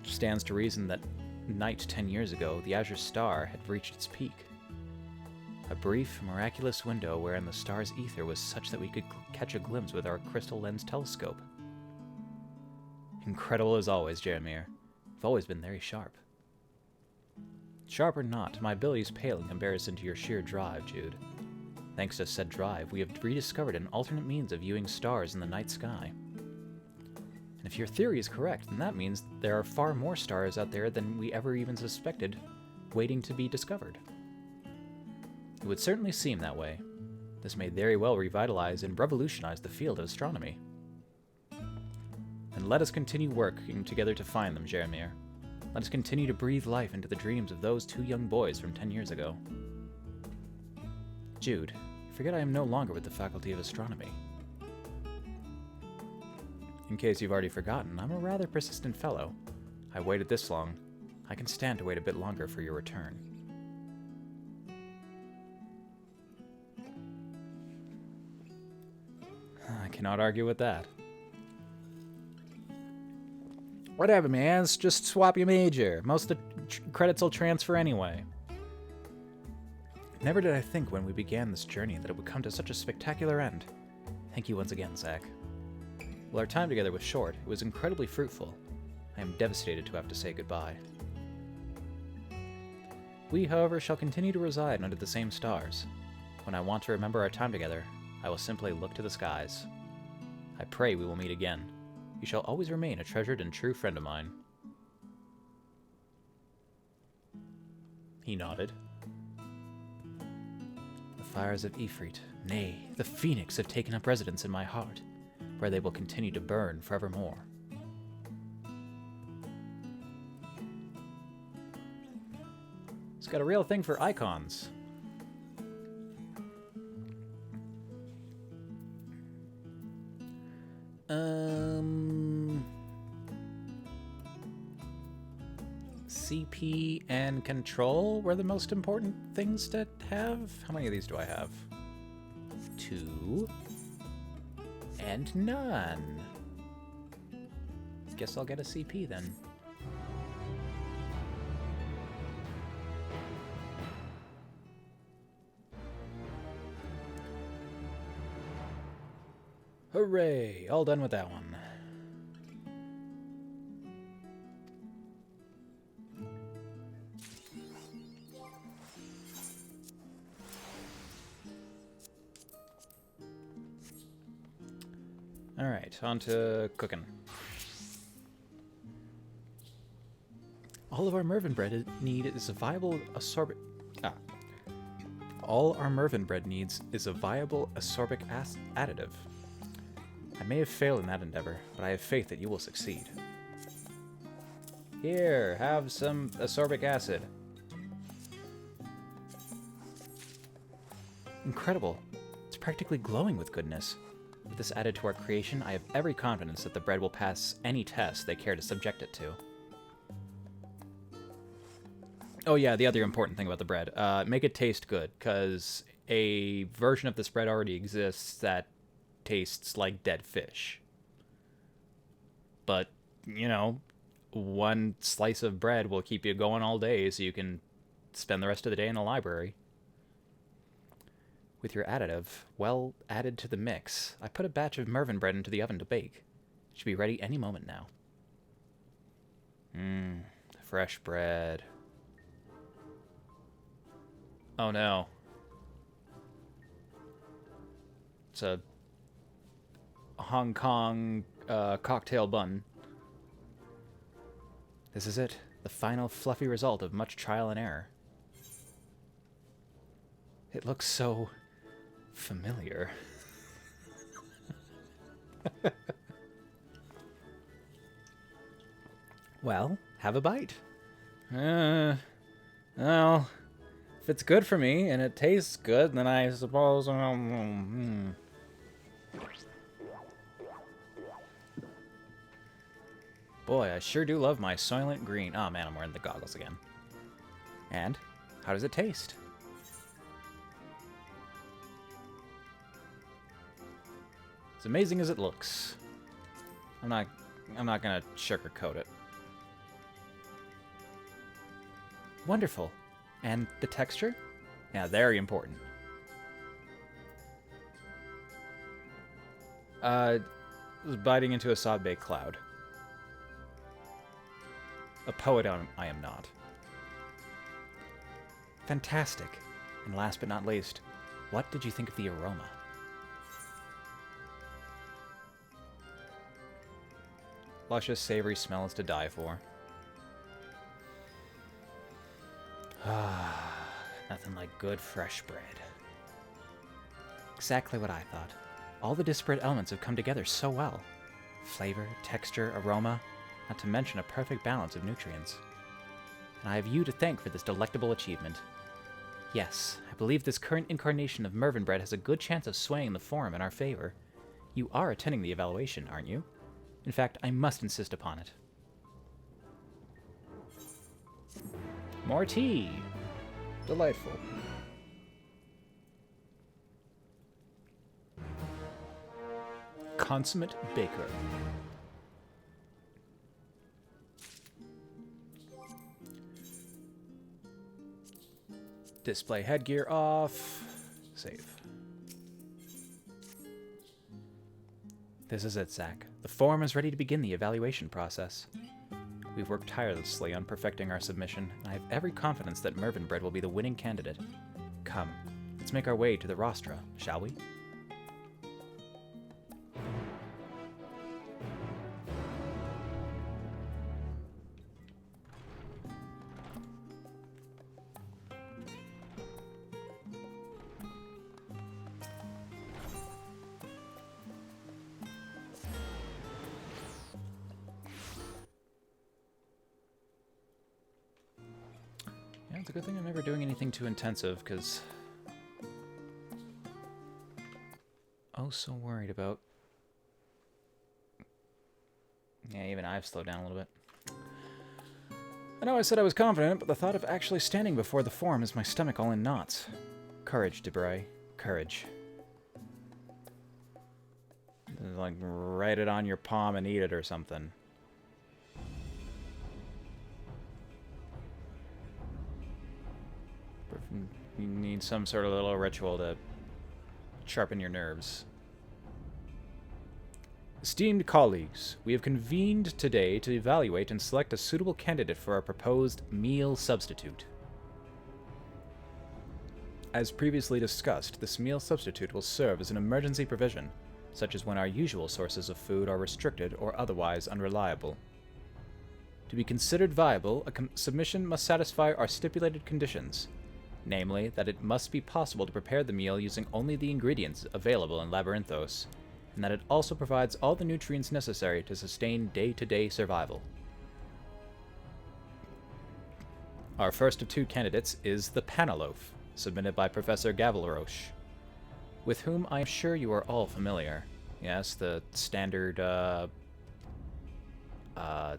Stands to reason that night 10 years ago, the Azure Star had reached its peak. A brief, miraculous window wherein the star's ether was such that we could catch a glimpse with our crystal lens telescope. Incredible as always, Jeremiah. You've always been very sharp. Sharp or not, my abilities pale in comparison to your sheer drive, Jude. Thanks to said drive, we have rediscovered an alternate means of viewing stars in the night sky. And if your theory is correct, then that means there are far more stars out there than we ever even suspected, waiting to be discovered. It would certainly seem that way. This may very well revitalize and revolutionize the field of astronomy. And let us continue working together to find them, Jeremiah. Let us continue to breathe life into the dreams of those two young boys from 10 years ago. Jude, you forget I am no longer with the Faculty of Astronomy. In case you've already forgotten, I'm a rather persistent fellow. I waited this long. I can stand to wait a bit longer for your return. I cannot argue with that. Whatever, man. Just swap your major. Most of the credits will transfer anyway. Never did I think when we began this journey that it would come to such a spectacular end. Thank you once again, Zach. While our time together was short, it was incredibly fruitful. I am devastated to have to say goodbye. We, however, shall continue to reside under the same stars. When I want to remember our time together, I will simply look to the skies. I pray we will meet again. You shall always remain a treasured and true friend of mine. He nodded. The fires of Ifrit, nay, the Phoenix have taken up residence in my heart, where they will continue to burn forevermore. It's got a real thing for icons. CP and control were the most important things to have. How many of these do I have? 2 and none. Guess I'll get a CP then. Hooray! All done with that one. Alright, on to cooking. All of our Mervyn bread need is a viable ascorbic... All our Mervyn bread needs is a viable ascorbic additive. I may have failed in that endeavor, but I have faith that you will succeed. Here, have some ascorbic acid. Incredible. It's practically glowing with goodness. With this added to our creation, I have every confidence that the bread will pass any test they care to subject it to. Oh yeah, the other important thing about the bread. Make it taste good, because a version of this bread already exists that tastes like dead fish. But, you know, one slice of bread will keep you going all day, so you can spend the rest of the day in the library. With your additive well added to the mix, I put a batch of Mervyn bread into the oven to bake. It should be ready any moment now. Fresh bread. Oh no. It's a Hong Kong cocktail bun. This is it. The final fluffy result of much trial and error. It looks so familiar. Well, have a bite. Well, if it's good for me and it tastes good, then I suppose... Boy, I sure do love my Soylent Green. Oh man, I'm wearing the goggles again. And how does it taste? As amazing as it looks. I'm not gonna sugarcoat it. Wonderful. And the texture? Yeah, very important. It was biting into a sod-baked cloud. A poet I am not. Fantastic. And last but not least, what did you think of the aroma? Luscious, savory smell is to die for. Nothing like good, fresh bread. Exactly what I thought. All the disparate elements have come together so well. Flavor, texture, aroma, not to mention a perfect balance of nutrients. And I have you to thank for this delectable achievement. Yes, I believe this current incarnation of Mervyn bread has a good chance of swaying the forum in our favor. You are attending the evaluation, aren't you? In fact, I must insist upon it. More tea! Delightful. Consummate baker. Display headgear off. Save. This is it, Zach. The forum is ready to begin the evaluation process. We've worked tirelessly on perfecting our submission, and I have every confidence that Mervyn bread will be the winning candidate. Come, let's make our way to the rostra, shall we? It's a good thing I'm never doing anything too intensive, because... Oh, so worried about... Yeah, even I've slowed down a little bit. I know I said I was confident, but the thought of actually standing before the form has my stomach all in knots. Courage, Debray. Courage. Like, write it on your palm and eat it or something. You need some sort of little ritual to sharpen your nerves. Esteemed colleagues, we have convened today to evaluate and select a suitable candidate for our proposed meal substitute. As previously discussed, this meal substitute will serve as an emergency provision, such as when our usual sources of food are restricted or otherwise unreliable. To be considered viable, a submission must satisfy our stipulated conditions, namely, that it must be possible to prepare the meal using only the ingredients available in Labyrinthos, and that it also provides all the nutrients necessary to sustain day-to-day survival. Our first of two candidates is the Panaloaf, submitted by Professor Gaveleroche, with whom I am sure you are all familiar. Yes, the standard,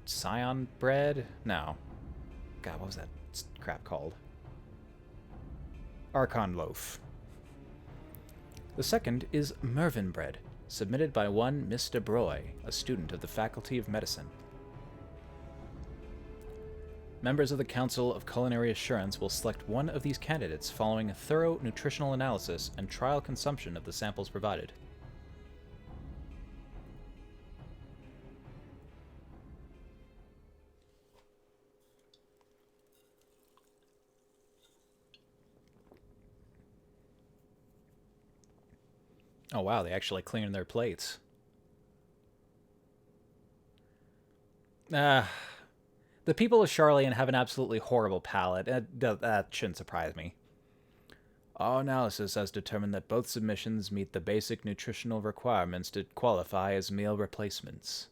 Scion bread? No. God, what was that crap called? Archon loaf. The second is Mervyn bread, submitted by one Miss de Broy, a student of the Faculty of Medicine. Members of the Council of Culinary Assurance will select one of these candidates following a thorough nutritional analysis and trial consumption of the samples provided. Oh wow, they actually cleaned their plates. The people of Charlian have an absolutely horrible palate. That shouldn't surprise me. Our analysis has determined that both submissions meet the basic nutritional requirements to qualify as meal replacements.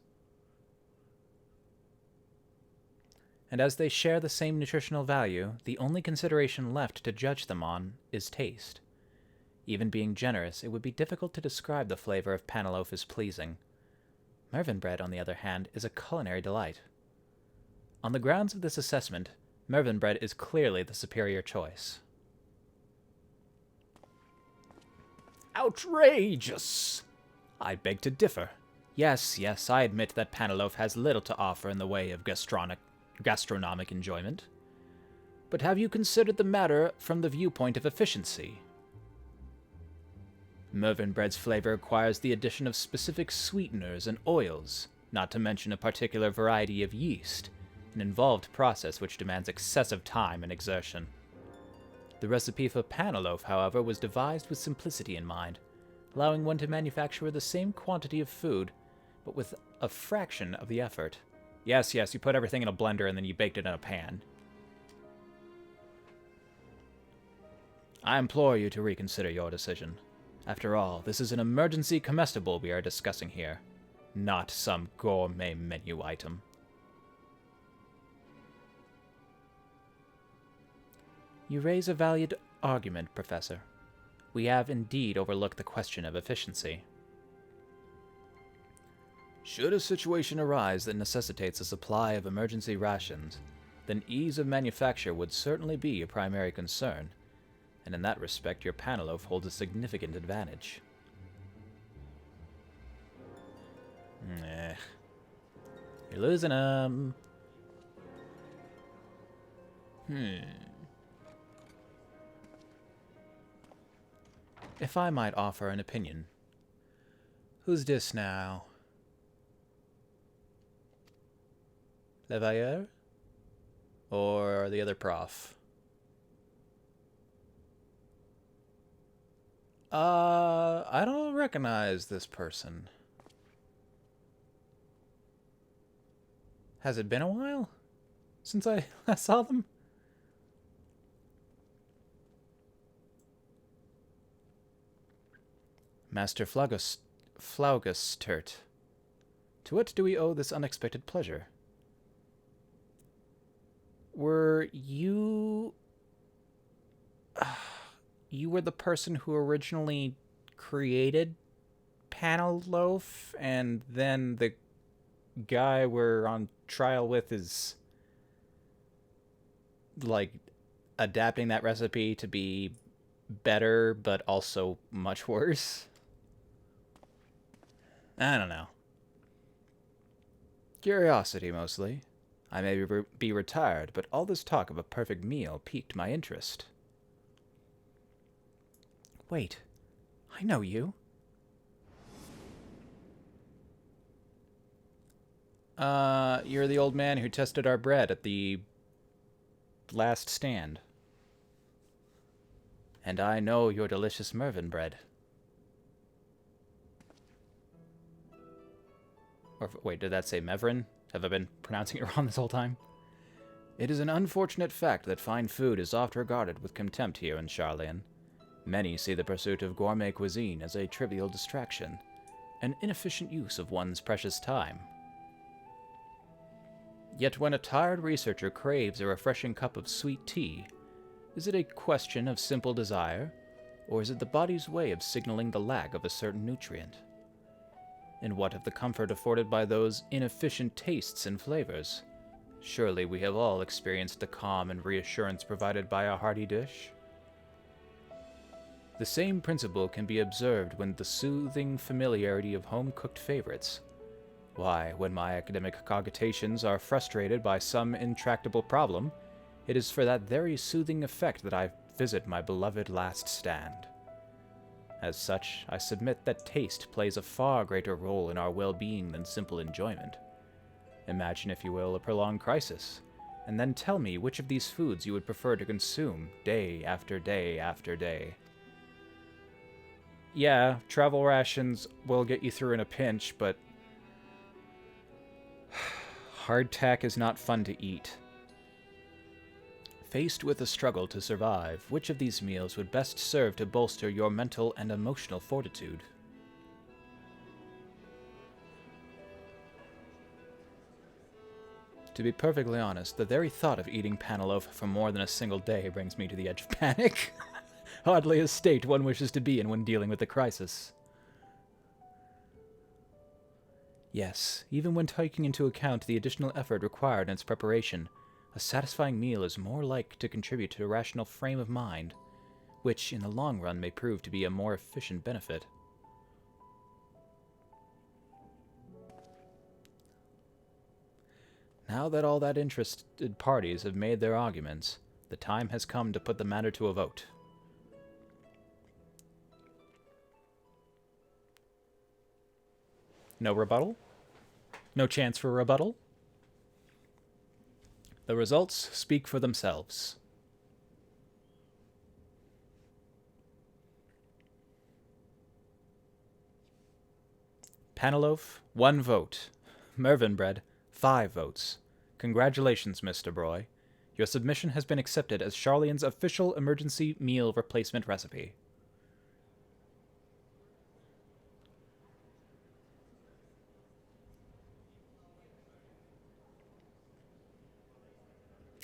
And as they share the same nutritional value, the only consideration left to judge them on is taste. Even being generous, it would be difficult to describe the flavor of Panaloaf as pleasing. Mervyn bread, on the other hand, is a culinary delight. On the grounds of this assessment, Mervyn bread is clearly the superior choice. Outrageous! I beg to differ. Yes, I admit that Panaloaf has little to offer in the way of gastronomic enjoyment. But have you considered the matter from the viewpoint of efficiency? Mervyn bread's flavor requires the addition of specific sweeteners and oils, not to mention a particular variety of yeast, an involved process which demands excessive time and exertion. The recipe for Panaloaf, however, was devised with simplicity in mind, allowing one to manufacture the same quantity of food, but with a fraction of the effort. Yes, you put everything in a blender and then you baked it in a pan. I implore you to reconsider your decision. After all, this is an emergency comestible we are discussing here, not some gourmet menu item. You raise a valid argument, Professor. We have indeed overlooked the question of efficiency. Should a situation arise that necessitates a supply of emergency rations, then ease of manufacture would certainly be a primary concern, and in that respect your Panaloaf holds a significant advantage. You're losing them. If I might offer an opinion. Who's this now? Levailleur? Or the other prof? I don't recognize this person. Has it been a while since I last saw them? Master Flaugustert. To what do we owe this unexpected pleasure? Were you you were the person who originally created Panel Loaf, and then the guy we're on trial with is, like, adapting that recipe to be better, but also much worse? I don't know. Curiosity, mostly. I may be retired, but all this talk of a perfect meal piqued my interest. Wait, I know you. You're the old man who tested our bread at the last stand. And I know your delicious Mervyn bread. Or, wait, did that say Mevrin? Have I been pronouncing it wrong this whole time? It is an unfortunate fact that fine food is oft regarded with contempt here in Charlian. Many see the pursuit of gourmet cuisine as a trivial distraction, an inefficient use of one's precious time. Yet when a tired researcher craves a refreshing cup of sweet tea, is it a question of simple desire, or is it the body's way of signaling the lack of a certain nutrient? And what of the comfort afforded by those inefficient tastes and flavors? Surely we have all experienced the calm and reassurance provided by a hearty dish? The same principle can be observed when the soothing familiarity of home-cooked favorites. Why, when my academic cogitations are frustrated by some intractable problem, it is for that very soothing effect that I visit my beloved last stand. As such, I submit that taste plays a far greater role in our well-being than simple enjoyment. Imagine, if you will, a prolonged crisis, and then tell me which of these foods you would prefer to consume day after day after day. Yeah, travel rations will get you through in a pinch, but hardtack is not fun to eat. Faced with a struggle to survive, which of these meals would best serve to bolster your mental and emotional fortitude? To be perfectly honest, the very thought of eating Panaloaf for more than a single day brings me to the edge of panic. Hardly a state one wishes to be in when dealing with a crisis. Yes, even when taking into account the additional effort required in its preparation, a satisfying meal is more like to contribute to a rational frame of mind, which in the long run may prove to be a more efficient benefit. Now that all that interested parties have made their arguments, the time has come to put the matter to a vote. No rebuttal? No chance for rebuttal? The results speak for themselves. Panaloaf, 1 vote. Mervyn bread, 5 votes. Congratulations, Mr. Broy. Your submission has been accepted as Charlian's official emergency meal replacement recipe.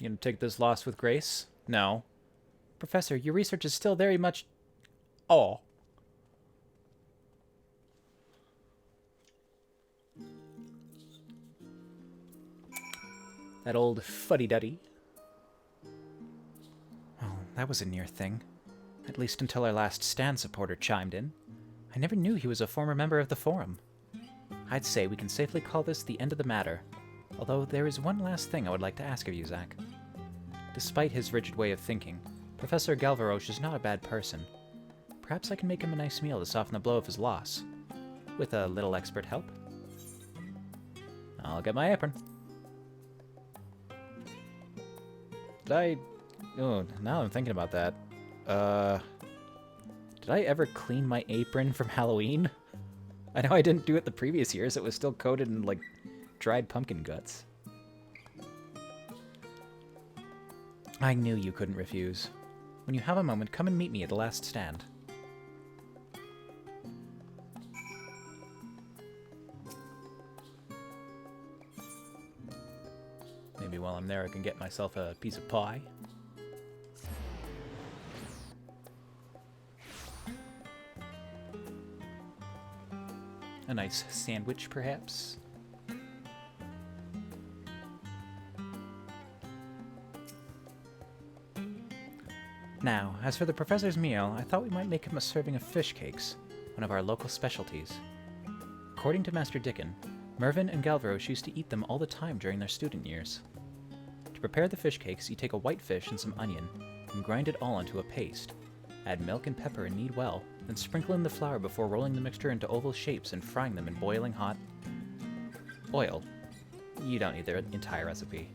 You gonna take this loss with grace? No. Professor, your research is still very much... Oh. That old fuddy-duddy. Oh, that was a near thing. At least until our last stand supporter chimed in. I never knew he was a former member of the Forum. I'd say we can safely call this the end of the matter. Although there is one last thing I would like to ask of you, Zach. Despite his rigid way of thinking, Professor Galvaroche is not a bad person. Perhaps I can make him a nice meal to soften the blow of his loss. With a little expert help. I'll get my apron. Oh, now I'm thinking about that. Did I ever clean my apron from Halloween? I know I didn't do it the previous years. It was still coated in, like, dried pumpkin guts. I knew you couldn't refuse. When you have a moment, come and meet me at the last stand. Maybe while I'm there I can get myself a piece of pie. A nice sandwich, perhaps? Now, as for the professor's meal, I thought we might make him a serving of fish cakes, one of our local specialties. According to Master Dickon, Mervyn and Galvaroche used to eat them all the time during their student years. To prepare the fish cakes, you take a white fish and some onion, and grind it all into a paste. Add milk and pepper and knead well, then sprinkle in the flour before rolling the mixture into oval shapes and frying them in boiling hot oil. You don't need the entire recipe.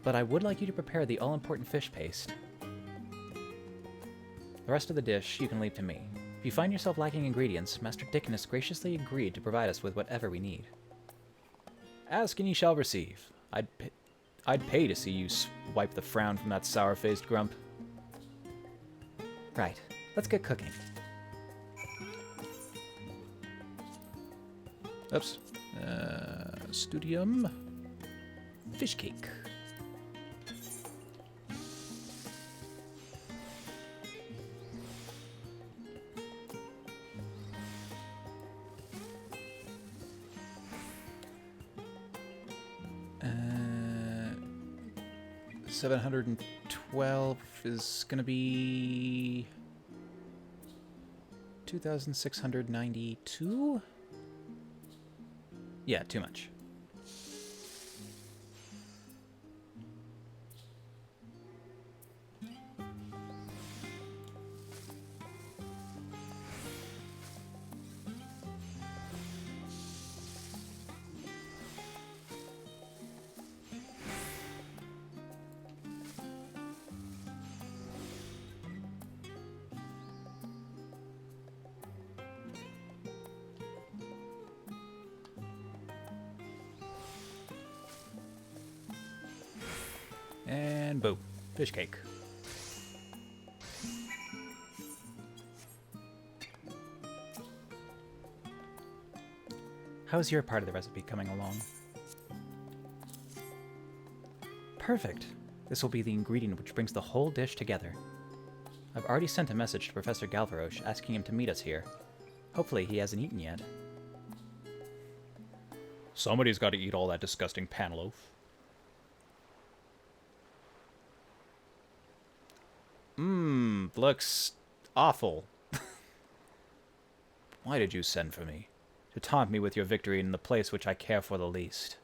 But I would like you to prepare the all-important fish paste. The rest of the dish you can leave to me. If you find yourself lacking ingredients, Master Dickon has graciously agreed to provide us with whatever we need. Ask and ye shall receive. I'd pay to see you wipe the frown from that sour-faced grump. Right. Let's get cooking. Oops. Studium. Fish cake. Uh, 712 is gonna be 2,692? Yeah, too much. And boom, fish cake. How's your part of the recipe coming along? Perfect. This will be the ingredient which brings the whole dish together. I've already sent a message to Professor Galvaroche asking him to meet us here. Hopefully he hasn't eaten yet. Somebody's got to eat all that disgusting panloaf. Looks awful. Why did you send for me? To taunt me with your victory in the place which I care for the least.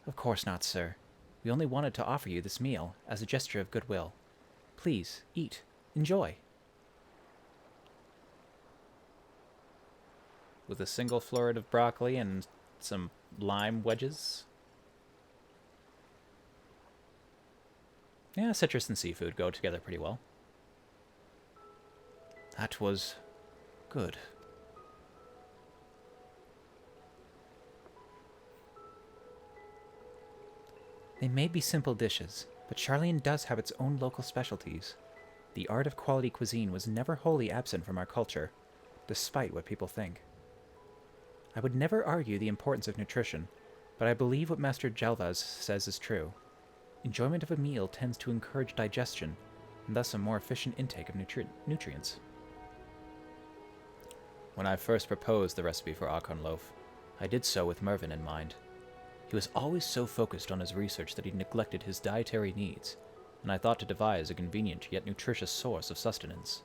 Of course not, sir. We only wanted to offer you this meal as a gesture of goodwill. Please, eat. Enjoy. With a single floret of broccoli and some lime wedges. Yeah, citrus and seafood go together pretty well. That was good. They may be simple dishes, but Charlene does have its own local specialties. The art of quality cuisine was never wholly absent from our culture, despite what people think. I would never argue the importance of nutrition, but I believe what Master Jalvaz says is true. Enjoyment of a meal tends to encourage digestion, and thus a more efficient intake of nutrients. When I first proposed the recipe for Archon loaf, I did so with Mervyn in mind. He was always so focused on his research that he neglected his dietary needs, and I thought to devise a convenient yet nutritious source of sustenance.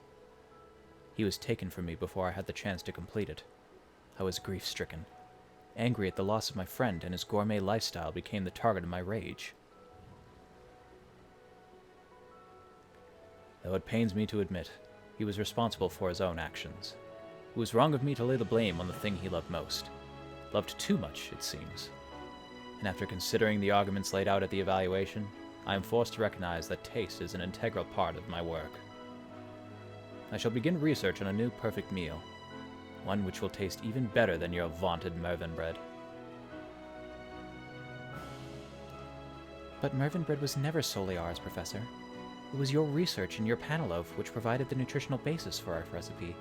He was taken from me before I had the chance to complete it. I was grief-stricken. Angry at the loss of my friend, and his gourmet lifestyle became the target of my rage. Though it pains me to admit, he was responsible for his own actions. It was wrong of me to lay the blame on the thing he loved most. Loved too much, it seems. And after considering the arguments laid out at the evaluation, I am forced to recognize that taste is an integral part of my work. I shall begin research on a new perfect meal, one which will taste even better than your vaunted Mervyn bread. But Mervyn bread was never solely ours, Professor. It was your research and your panaloaf which provided the nutritional basis for our recipe.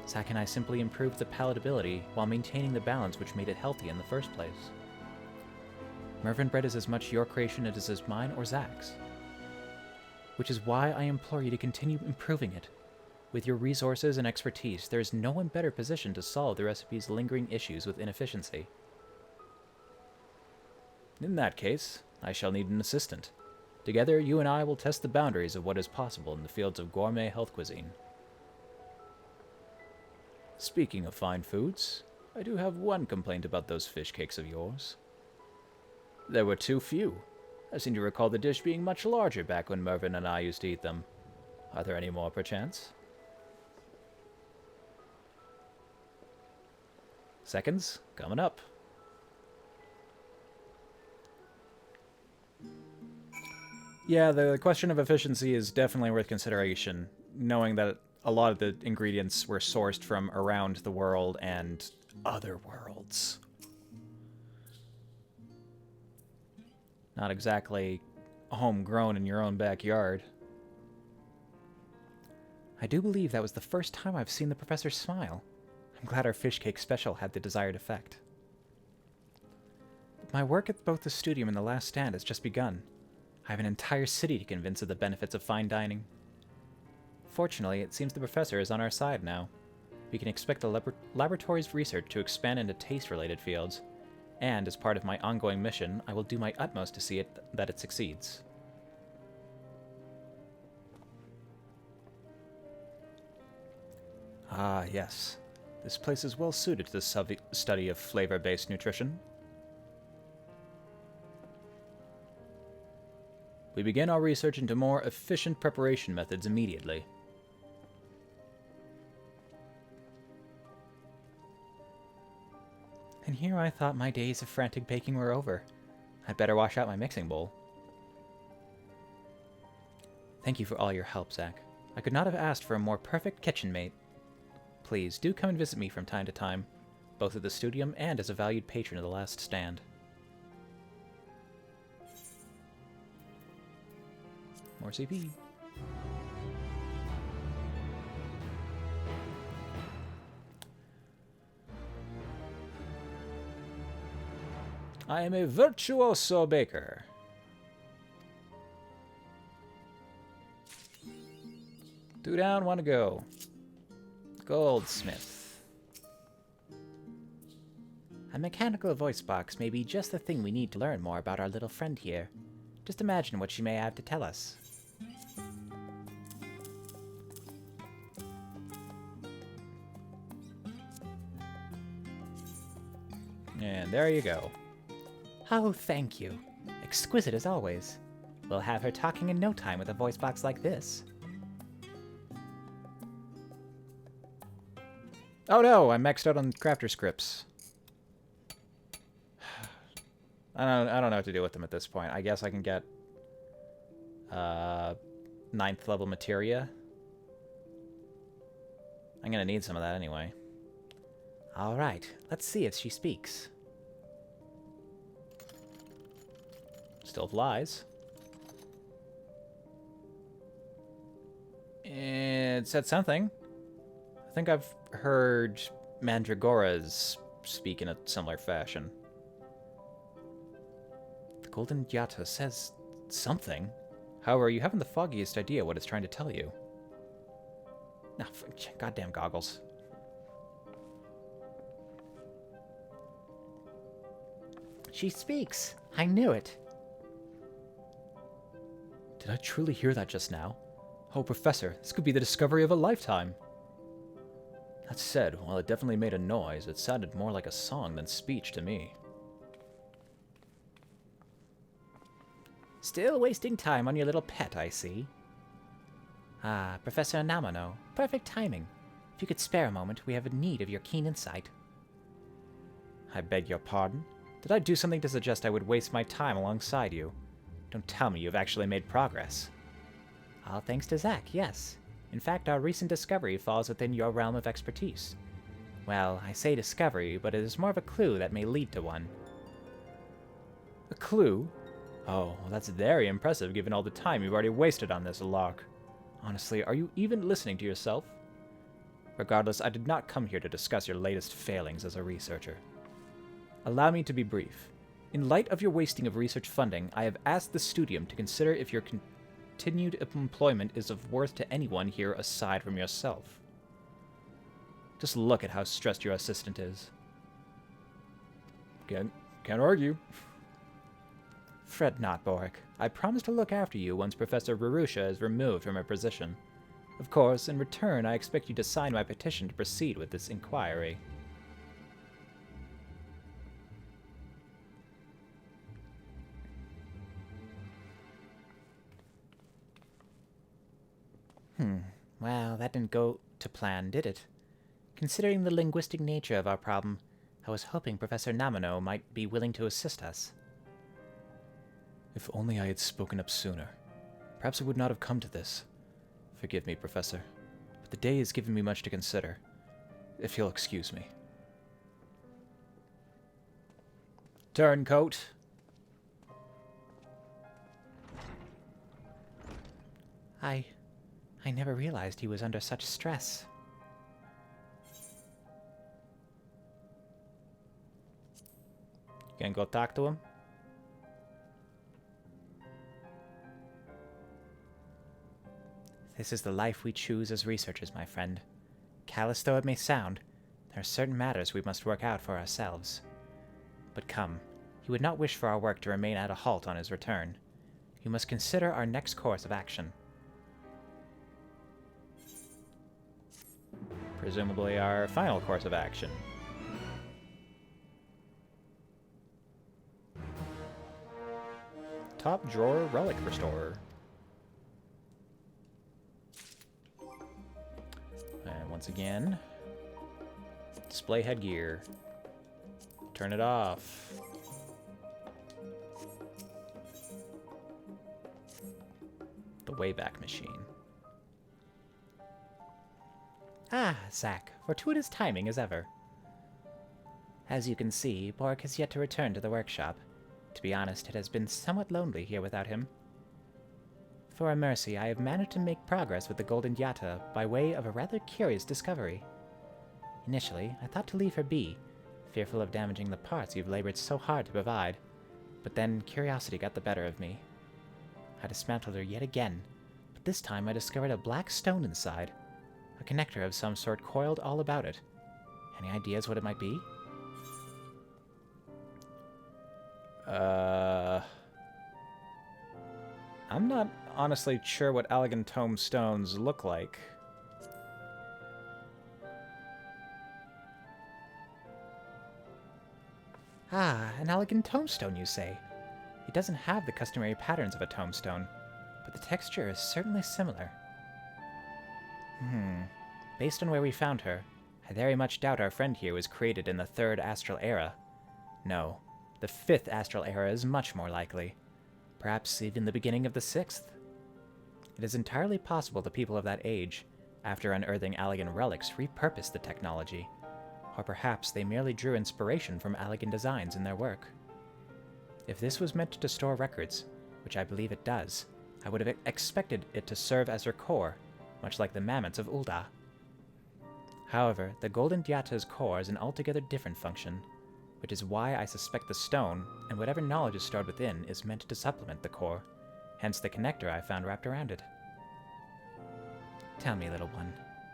Zack and I simply improved the palatability while maintaining the balance which made it healthy in the first place. Mervyn bread is as much your creation as it is mine or Zack's. Which is why I implore you to continue improving it. With your resources and expertise, there is no one better positioned to solve the recipe's lingering issues with inefficiency. In that case, I shall need an assistant. Together, you and I will test the boundaries of what is possible in the fields of gourmet health cuisine. Speaking of fine foods, I do have one complaint about those fish cakes of yours. There were too few. I seem to recall the dish being much larger back when Mervyn and I used to eat them. Are there any more, perchance? Seconds, coming up. Yeah, the question of efficiency is definitely worth consideration, knowing that a lot of the ingredients were sourced from around the world and other worlds. Not exactly homegrown in your own backyard. I do believe that was the first time I've seen the professor smile. I'm glad our fish cake special had the desired effect. My work at both the studium and the last stand has just begun. I have an entire city to convince of the benefits of fine dining. Fortunately, it seems the professor is on our side now. We can expect the laboratory's research to expand into taste-related fields, and as part of my ongoing mission, I will do my utmost to see that it succeeds. Ah, yes. This place is well suited to the study of flavor-based nutrition. We begin our research into more efficient preparation methods immediately. And here I thought my days of frantic baking were over. I'd better wash out my mixing bowl. Thank you for all your help, Zach. I could not have asked for a more perfect kitchen mate. Please, do come and visit me from time to time, both at the studium and as a valued patron of the last stand. More CP. I am a virtuoso baker. Two down, one to go. Goldsmith. A mechanical voice box may be just the thing we need to learn more about our little friend here. Just imagine what she may have to tell us. And there you go. Oh, thank you. Exquisite as always. We'll have her talking in no time with a voice box like this. Oh no, I'm maxed out on crafter scripts. I don't know what to do with them at this point. I guess I can get 9th level materia. I'm gonna need some of that anyway. Alright, let's see if she speaks. Still flies. It said something. I think I've heard Mandragoras speak in a similar fashion. The Golden Yata says something. However, you haven't the foggiest idea what it's trying to tell you. Nah, goddamn goggles. She speaks. I knew it. Did I truly hear that just now? Oh, Professor, this could be the discovery of a lifetime. That said, while it definitely made a noise, it sounded more like a song than speech to me. Still wasting time on your little pet, I see. Ah, Professor Namano. Perfect timing. If you could spare a moment, we have a need of your keen insight. I beg your pardon? Did I do something to suggest I would waste my time alongside you? Don't tell me you've actually made progress. All thanks to Zach, yes. In fact, our recent discovery falls within your realm of expertise. Well, I say discovery, but it is more of a clue that may lead to one. A clue? Oh, well, that's very impressive given all the time you've already wasted on this lark. Honestly, are you even listening to yourself? Regardless, I did not come here to discuss your latest failings as a researcher. Allow me to be brief. In light of your wasting of research funding, I have asked the Studium to consider if continued employment is of worth to anyone here aside from yourself. Just look at how stressed your assistant is. Can't argue. Fret not, Boric. I promise to look after you once Professor Verusha is removed from her position. Of course, in return, I expect you to sign my petition to proceed with this inquiry. Well, that didn't go to plan, did it? Considering the linguistic nature of our problem, I was hoping Professor Namino might be willing to assist us. If only I had spoken up sooner. Perhaps it would not have come to this. Forgive me, Professor, but the day has given me much to consider. If you'll excuse me. Turncoat. I never realized he was under such stress. You gonna go talk to him? This is the life we choose as researchers, my friend. Callous though it may sound, there are certain matters we must work out for ourselves. But come, he would not wish for our work to remain at a halt on his return. We must consider our next course of action. Presumably our final course of action. Top drawer relic restorer. And once again, display headgear. Turn it off. The Wayback Machine. Ah, Zack, fortuitous timing as ever. As you can see, Bork has yet to return to the workshop. To be honest, it has been somewhat lonely here without him. For a mercy, I have managed to make progress with the Golden Yatta by way of a rather curious discovery. Initially, I thought to leave her be, fearful of damaging the parts you've labored so hard to provide, but then curiosity got the better of me. I dismantled her yet again, but this time I discovered a black stone inside. A connector of some sort coiled all about it. Any ideas what it might be? I'm not honestly sure what Allegan Tome stones look like. Ah, an Allegan Tomestone, you say? It doesn't have the customary patterns of a tomestone, but the texture is certainly similar. Based on where we found her, I very much doubt our friend here was created in the 3rd Astral Era. No, the 5th Astral Era is much more likely. Perhaps even the beginning of the 6th. It is entirely possible the people of that age, after unearthing Allegan relics, repurposed the technology. Or perhaps they merely drew inspiration from Allegan designs in their work. If this was meant to store records, which I believe it does, I would have expected it to serve as her core, much like the mammoths of Ul'dah. However, the Golden Yatta's core is an altogether different function, which is why I suspect the stone, and whatever knowledge is stored within, is meant to supplement the core, hence the connector I found wrapped around it. Tell me, little one,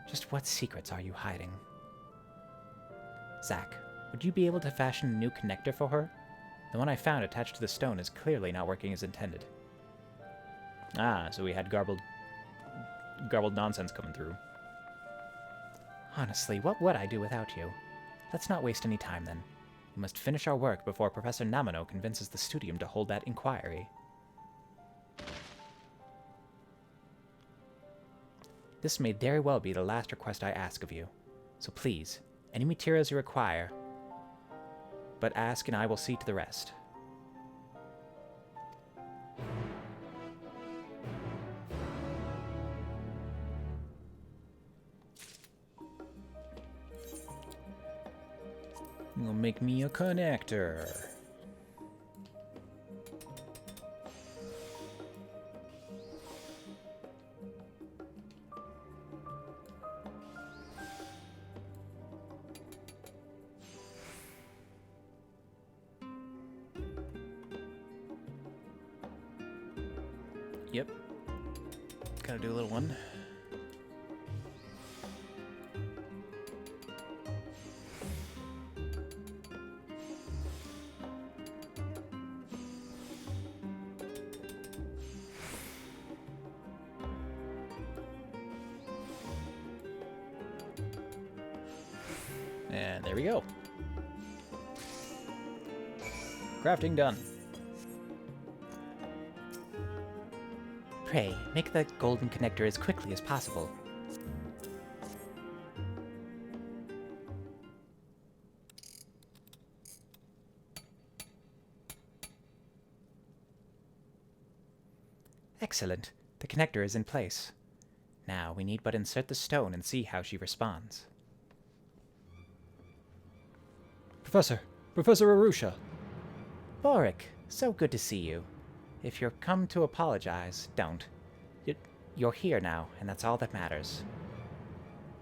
just what secrets are you hiding? Zack, would you be able to fashion a new connector for her? The one I found attached to the stone is clearly not working as intended. Ah, so we had garbled nonsense coming through. Honestly, what would I do without you? Let's not waste any time, then. We must finish our work before Professor Namino convinces the Studium to hold that inquiry. This may very well be the last request I ask of you. So please, any materials you require, but ask and I will see to the rest. You'll make me a connector. Yep. Gotta do a little one. And there we go. Crafting done. Pray, make the golden connector as quickly as possible. Excellent. The connector is in place. Now we need but insert the stone and see how she responds. Professor Arusha. Boric, so good to see you. If you're come to apologize, don't. You're here now, and that's all that matters.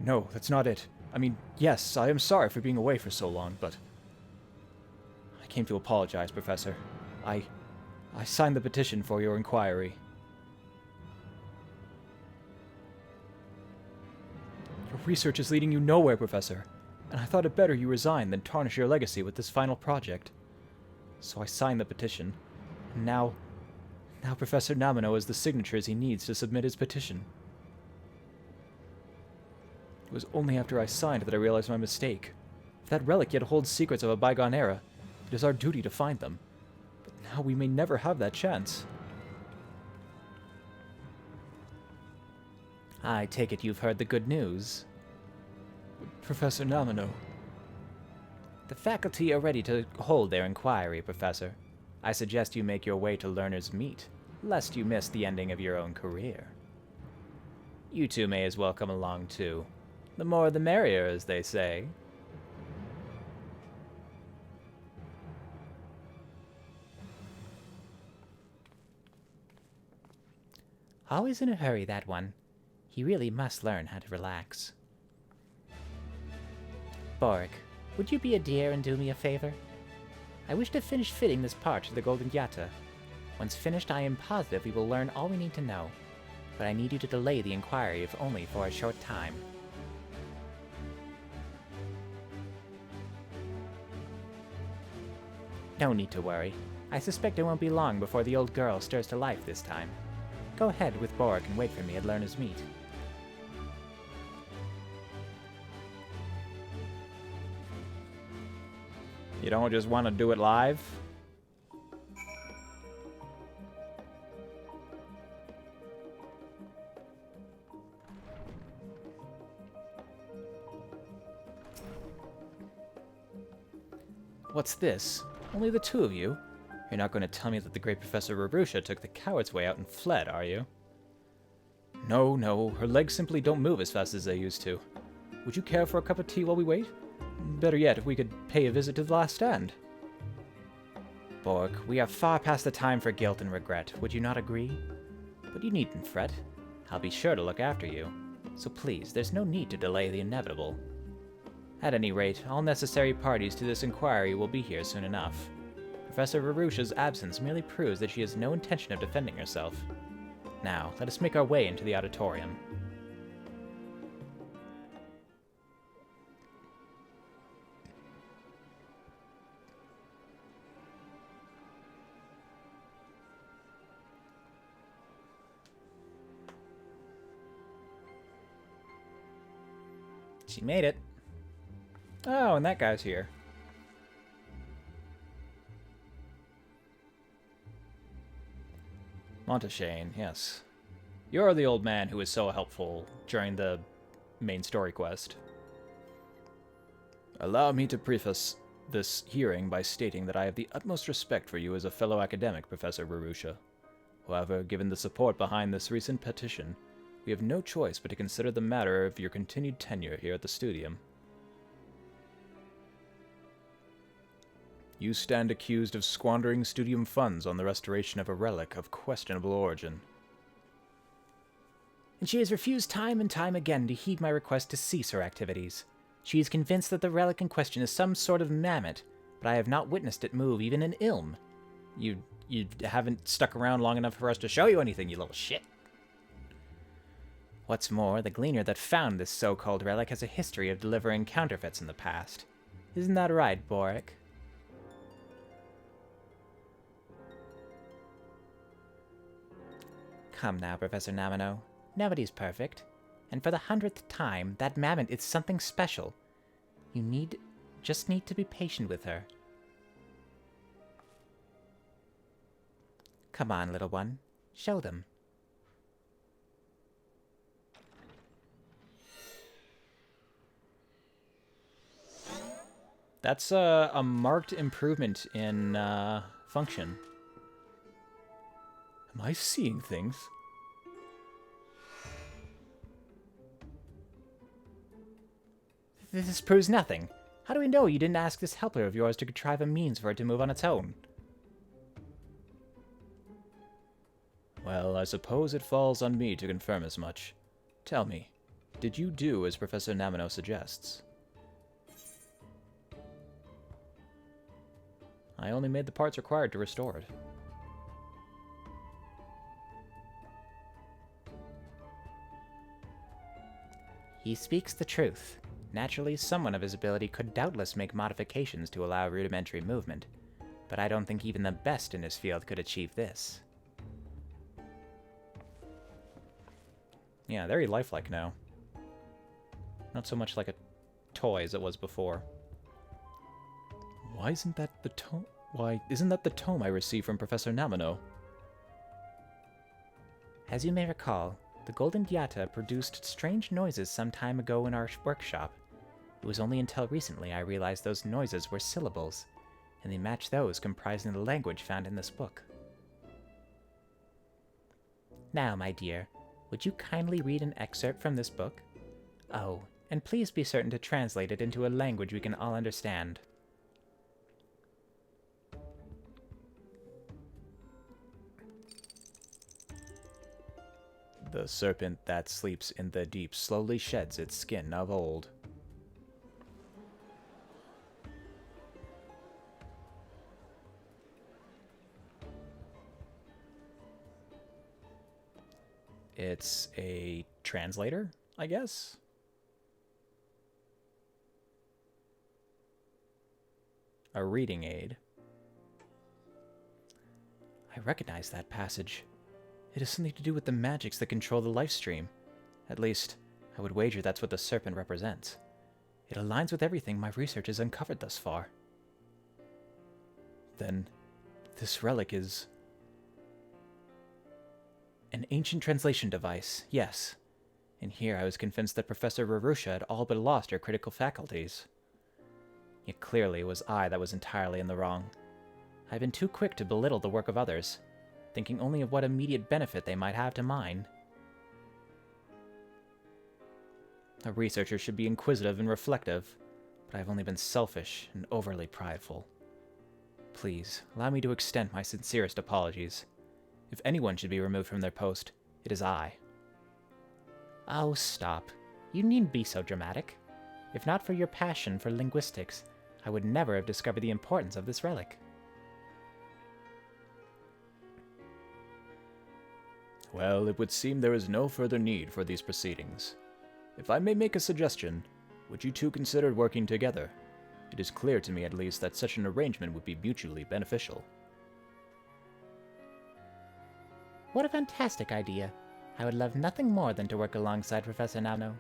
No, that's not it. I mean, yes, I am sorry for being away for so long, but... I came to apologize, Professor. I signed the petition for your inquiry. Your research is leading you nowhere, Professor, and I thought it better you resign than tarnish your legacy with this final project. So I signed the petition, and now Professor Namino has the signatures he needs to submit his petition. It was only after I signed that I realized my mistake. If that relic yet holds secrets of a bygone era, it is our duty to find them. But now we may never have that chance. I take it you've heard the good news. Professor Namino. The faculty are ready to hold their inquiry, Professor. I suggest you make your way to Learner's Meet, lest you miss the ending of your own career. You two may as well come along, too. The more the merrier, as they say. Always in a hurry, that one. He really must learn how to relax. Boric, would you be a dear and do me a favor? I wish to finish fitting this part to the Golden Yatta. Once finished, I am positive we will learn all we need to know, but I need you to delay the inquiry if only for a short time. No need to worry. I suspect it won't be long before the old girl stirs to life this time. Go ahead with Boric and wait for me at Learner's Meet. You don't just want to do it live? What's this? Only the two of you? You're not going to tell me that the great Professor Arusha took the coward's way out and fled, are you? No, her legs simply don't move as fast as they used to. Would you care for a cup of tea while we wait? Better yet, if we could pay a visit to the last stand. Borg, we are far past the time for guilt and regret, would you not agree? But you needn't fret. I'll be sure to look after you. So please, there's no need to delay the inevitable. At any rate, all necessary parties to this inquiry will be here soon enough. Professor Arusha's absence merely proves that she has no intention of defending herself. Now, let us make our way into the auditorium. She made it. Oh, and that guy's here. Monteshane, yes. You're the old man who was so helpful during the main story quest. Allow me to preface this hearing by stating that I have the utmost respect for you as a fellow academic, Professor Arusha. However, given the support behind this recent petition, we have no choice but to consider the matter of your continued tenure here at the Studium. You stand accused of squandering Studium funds on the restoration of a relic of questionable origin. And she has refused time and time again to heed my request to cease her activities. She is convinced that the relic in question is some sort of mammoth, but I have not witnessed it move even in Ilm. You haven't stuck around long enough for us to show you anything, you little shit. What's more, the gleaner that found this so-called relic has a history of delivering counterfeits in the past. Isn't that right, Boric? Come now, Professor Namino. Nobody's perfect. And for the 100th time, that mammoth is something special. You just need to be patient with her. Come on, little one. Show them. That's a marked improvement in function. Am I seeing things? This proves nothing. How do we know you didn't ask this helper of yours to contrive a means for it to move on its own? Well, I suppose it falls on me to confirm as much. Tell me, did you do as Professor Namino suggests? I only made the parts required to restore it. He speaks the truth. Naturally, someone of his ability could doubtless make modifications to allow rudimentary movement, but I don't think even the best in his field could achieve this. Yeah, very lifelike now. Not so much like a toy as it was before. Why isn't that the tome? Why isn't that the tome I received from Professor Namino? As you may recall, the Golden Diata produced strange noises some time ago in our workshop. It was only until recently I realized those noises were syllables, and they match those comprising the language found in this book. Now, my dear, would you kindly read an excerpt from this book? Oh, and please be certain to translate it into a language we can all understand. The serpent that sleeps in the deep slowly sheds its skin of old. It's a translator, I guess? A reading aid. I recognize that passage. It has something to do with the magics that control the life stream. At least, I would wager that's what the serpent represents. It aligns with everything my research has uncovered thus far. Then, this relic is... an ancient translation device, yes. In here I was convinced that Professor Rarusha had all but lost her critical faculties. Yet clearly it was I that was entirely in the wrong. I've been too quick to belittle the work of others, thinking only of what immediate benefit they might have to mine. A researcher should be inquisitive and reflective, but I've only been selfish and overly prideful. Please, allow me to extend my sincerest apologies. If anyone should be removed from their post, it is I. Oh, stop. You needn't be so dramatic. If not for your passion for linguistics, I would never have discovered the importance of this relic. Well, it would seem there is no further need for these proceedings. If I may make a suggestion, would you two consider working together? It is clear to me at least that such an arrangement would be mutually beneficial. What a fantastic idea. I would love nothing more than to work alongside Professor Namino.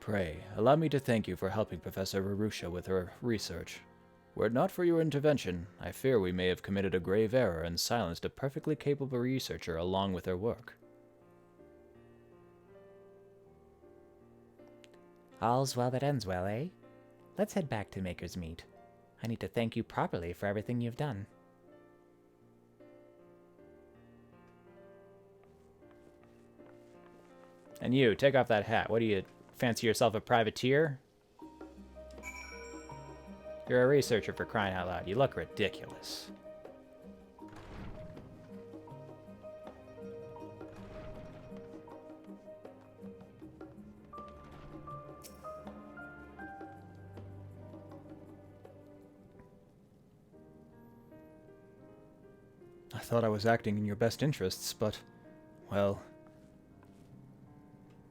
Pray, allow me to thank you for helping Professor Rarusha with her research. Were it not for your intervention, I fear we may have committed a grave error and silenced a perfectly capable researcher along with her work. All's well that ends well, eh? Let's head back to Maker's Meet. I need to thank you properly for everything you've done. And you, take off that hat. What do you fancy yourself, a privateer? You're a researcher, for crying out loud. You look ridiculous. I thought I was acting in your best interests, but, well...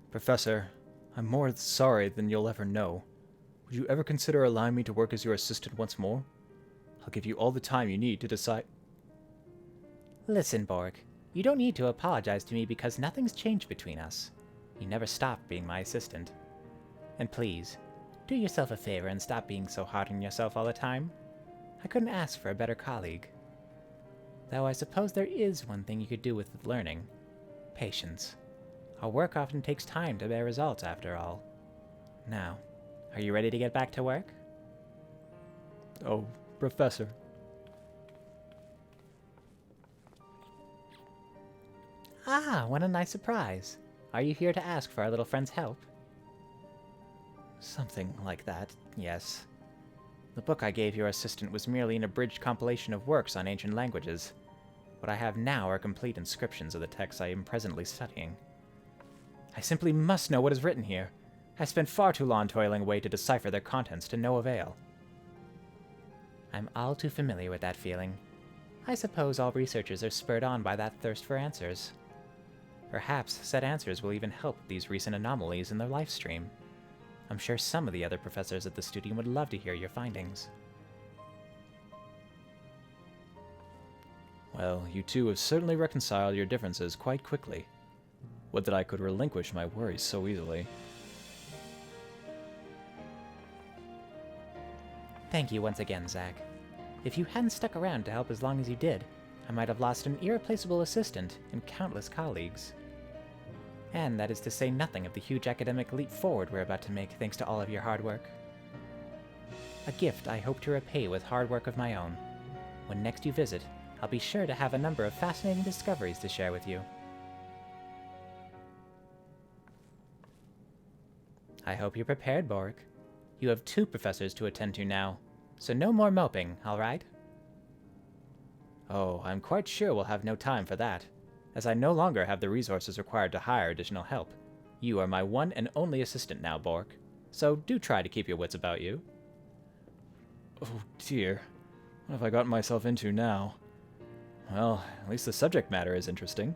Professor, I'm more sorry than you'll ever know. Would you ever consider allowing me to work as your assistant once more? I'll give you all the time you need to decide... Listen, Borg. You don't need to apologize to me because nothing's changed between us. You never stopped being my assistant. And please, do yourself a favor and stop being so hard on yourself all the time. I couldn't ask for a better colleague. Though I suppose there is one thing you could do with learning. Patience. Our work often takes time to bear results, after all. Now, are you ready to get back to work? Oh, Professor. Ah, what a nice surprise. Are you here to ask for our little friend's help? Something like that, yes. The book I gave your assistant was merely an abridged compilation of works on ancient languages. What I have now are complete inscriptions of the texts I am presently studying. I simply must know what is written here. I spent far too long toiling away to decipher their contents to no avail. I'm all too familiar with that feeling. I suppose all researchers are spurred on by that thirst for answers. Perhaps said answers will even help these recent anomalies in their life stream. I'm sure some of the other professors at the studio would love to hear your findings. Well, you two have certainly reconciled your differences quite quickly. Would that I could relinquish my worries so easily. Thank you once again, Zach. If you hadn't stuck around to help as long as you did, I might have lost an irreplaceable assistant and countless colleagues. And that is to say nothing of the huge academic leap forward we're about to make thanks to all of your hard work. A gift I hope to repay with hard work of my own. When next you visit, I'll be sure to have a number of fascinating discoveries to share with you. I hope you're prepared, Borg. You have 2 professors to attend to now, so no more moping, all right? Oh, I'm quite sure we'll have no time for that, as I no longer have the resources required to hire additional help. You are my one and only assistant now, Borg, so do try to keep your wits about you. Oh dear, what have I gotten myself into now? Well, at least the subject matter is interesting.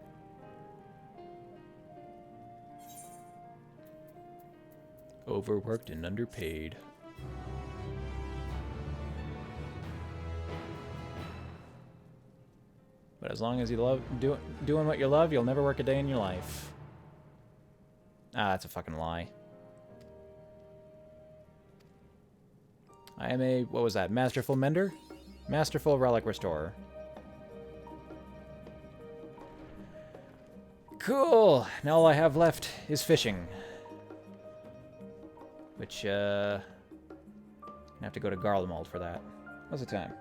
Overworked and underpaid. But as long as you love doing what you love, you'll never work a day in your life. Ah, that's a fucking lie. I am a, what was that, Masterful Mender? Masterful Relic Restorer. Cool! Now all I have left is fishing. Which, I have to go to Garlemald for that. What's the time?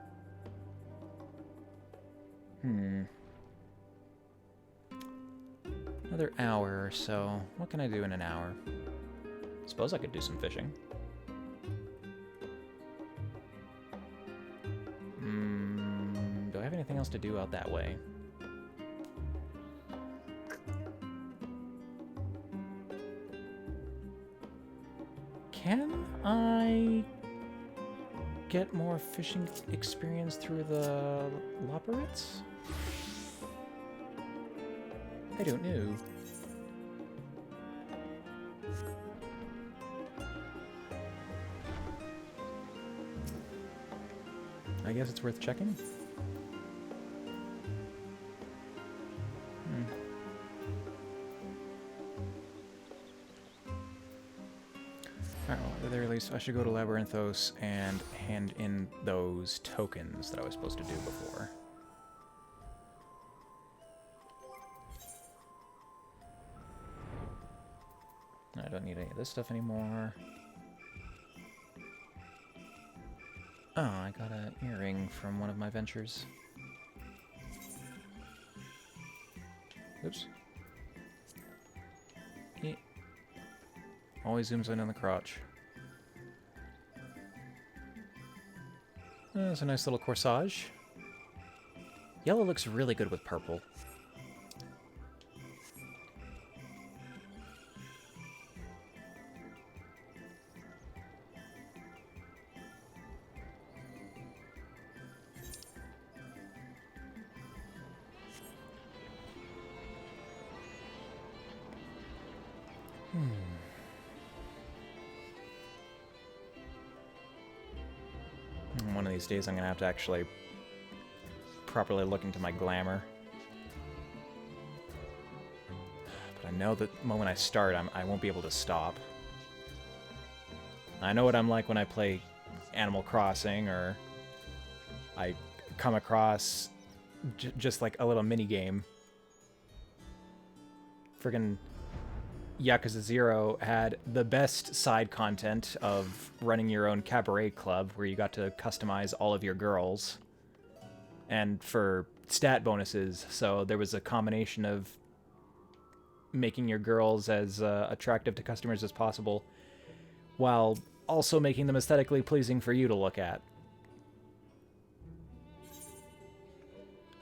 Another hour or so. What can I do in an hour? Suppose I could do some fishing. Do I have anything else to do out that way? Can I get more fishing experience through the Loporrits? I don't know. I guess it's worth checking. Alright, well, at the very least, I should go to Labyrinthos and hand in those tokens that I was supposed to do before. I don't need any of this stuff anymore. Oh, I got an earring from one of my ventures. Oops. Always zooms in on the crotch. That's a nice little corsage. Yellow looks really good with purple. these days I'm gonna have to actually properly look into my glamour. But I know that the moment I start, I won't be able to stop. I know what I'm like when I play Animal Crossing, or I come across just like a little mini game. Friggin' Yakuza 0 had the best side content of running your own cabaret club where you got to customize all of your girls. And for stat bonuses, so there was a combination of making your girls as attractive to customers as possible while also making them aesthetically pleasing for you to look at.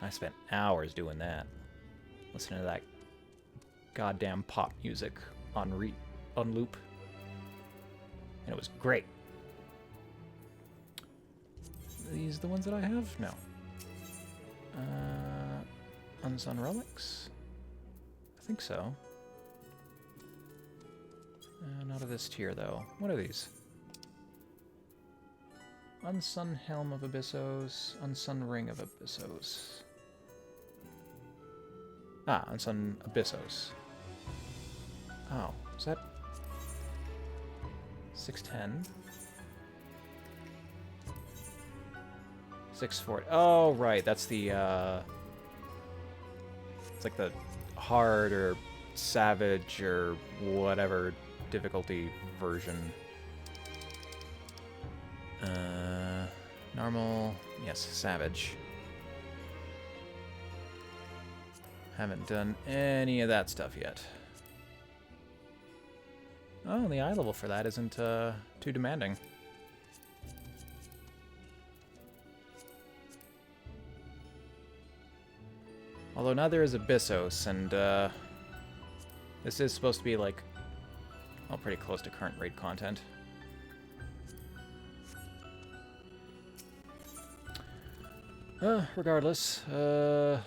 I spent hours doing that. Listening to that goddamn pop music on loop. And it was great. Are these the ones that I have? No. Unsung Relics? I think so. Not of this tier, though. What are these? Unsung Helm of Abyssos, Unsung Ring of Abyssos. Ah, Unsung Abyssos. Oh, is that 610? 640. Oh, right, that's the, it's like the hard or savage or whatever difficulty version. Normal, yes, savage. Haven't done any of that stuff yet. Oh, the eye level for that isn't too demanding. Although neither is Abyssos, and this is supposed to be like, well, pretty close to current raid content. Regardless, Unsung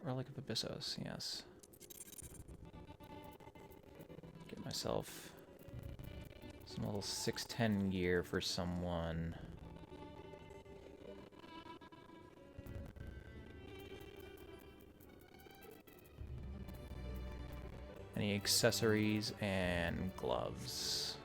Relic of Abyssos, yes. Get myself some little 610 gear for someone. Any accessories and gloves.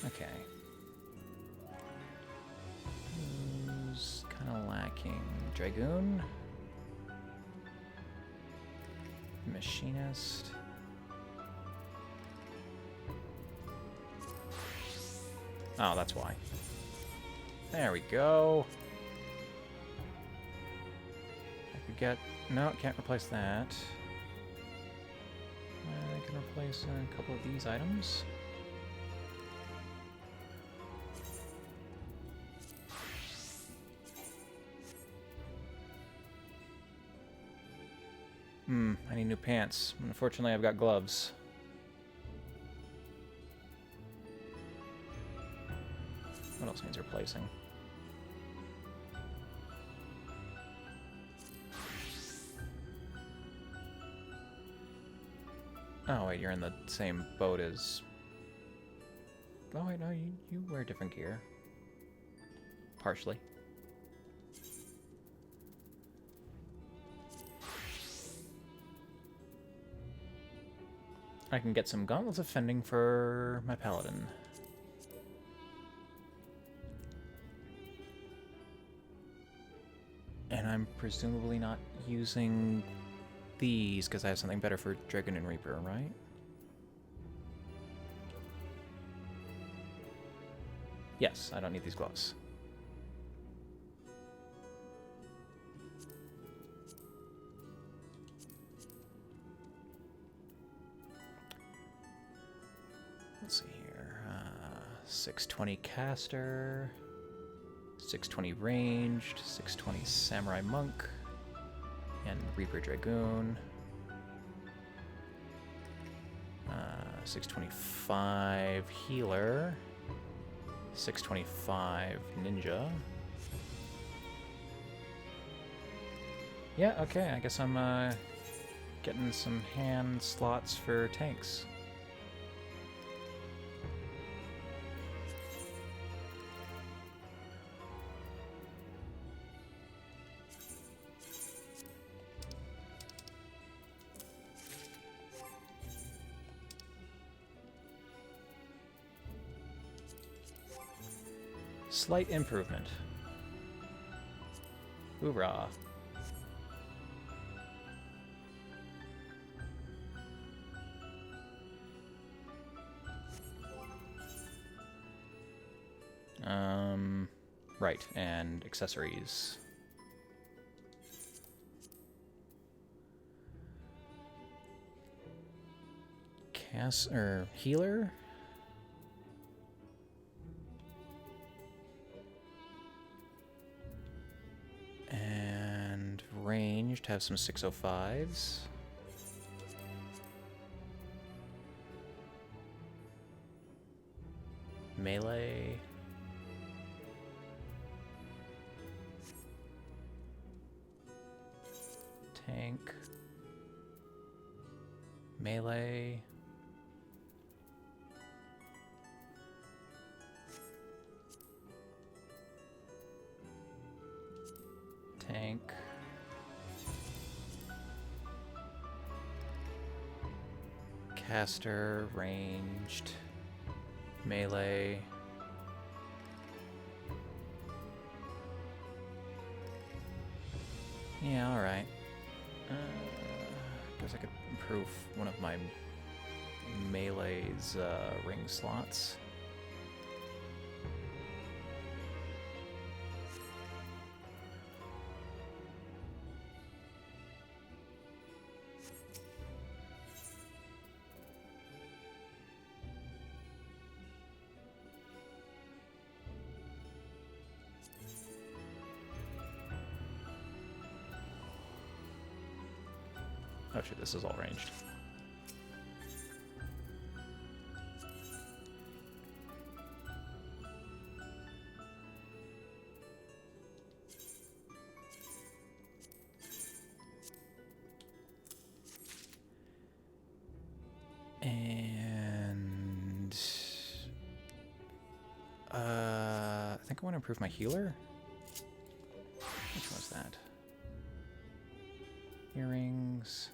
Okay. Who's kind of lacking? Dragoon? Machinist? Oh, that's why. There we go. I could get... No, can't replace that. I can replace a couple of these items. I need new pants. Unfortunately, I've got gloves. What else needs replacing? Oh, wait, you're in the same boat as... Oh, wait, no, you wear different gear. Partially. I can get some Gauntlets of Fending for my Paladin. And I'm presumably not using these because I have something better for Dragon and Reaper, right? Yes, I don't need these gloves. Let's see here. 620 caster, 620 ranged, 620 samurai monk. And Reaper Dragoon. 625 Healer. 625 Ninja. Yeah, okay, I guess I'm getting some hand slots for tanks. Slight improvement. Hoorah. Right, and accessories. Healer? And ranged, have some 605s. Melee. Tank. Melee. Tank. Caster, ranged. Melee. Yeah, alright. Guess I could improve one of my melee's ring slots. Oh shit, this is all ranged. And I think I want to improve my healer. Which was that? Earrings.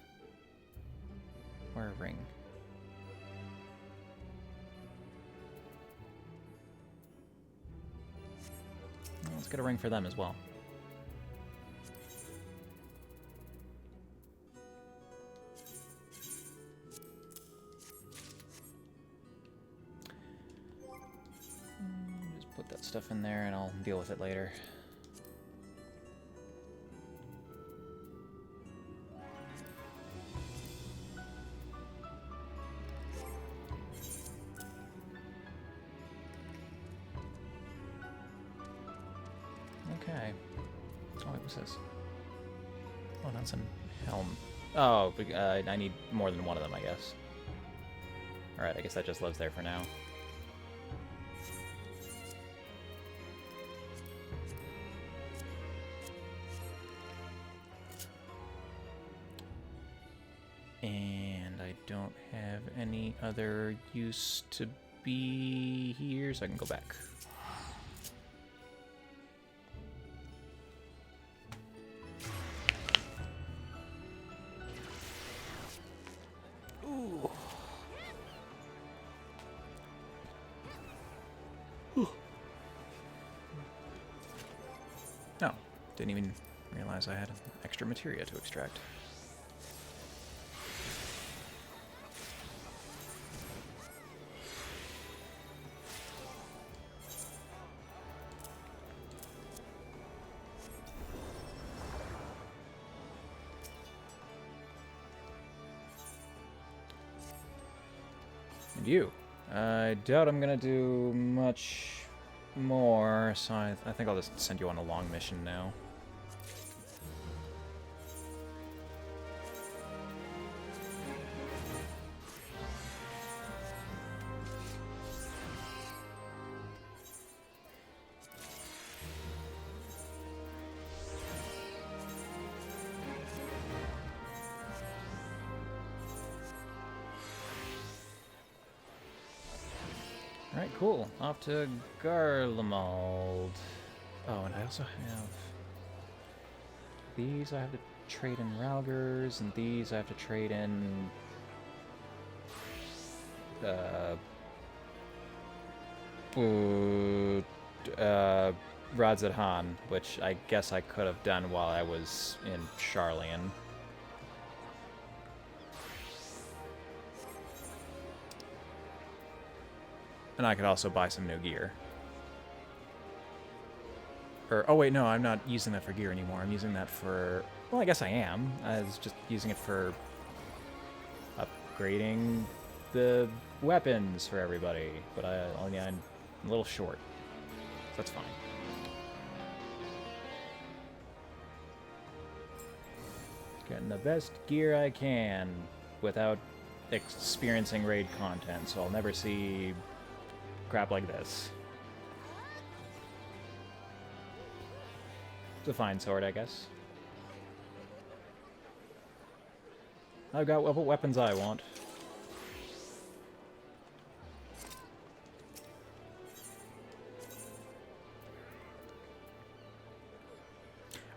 Or a ring. Well, let's get a ring for them as well. Just put that stuff in there and I'll deal with it later. Okay. Oh, wait, what's this? Oh, that's a helm. Oh, I need more than one of them, I guess. Alright, I guess that just lives there for now. And I don't have any other use to be here, so I can go back. No, didn't even realize I had extra materia to extract. And you. I doubt I'm gonna do much more, so I think I'll just send you on a long mission now. Alright, cool. Off to Garlemald. Oh, and I also have... These I have to trade in Ralgers, and these I have to trade in... Radzadhan, which I guess I could have done while I was in Charlian. And I could also buy some new gear. Or, oh wait, no, I'm not using that for gear anymore. I'm using that for... Well, I guess I am. I was just using it for upgrading the weapons for everybody. But I'm a little short. So that's fine. Getting the best gear I can without experiencing raid content, so I'll never see crap like this. It's a fine sword, I guess. I've got what weapons I want.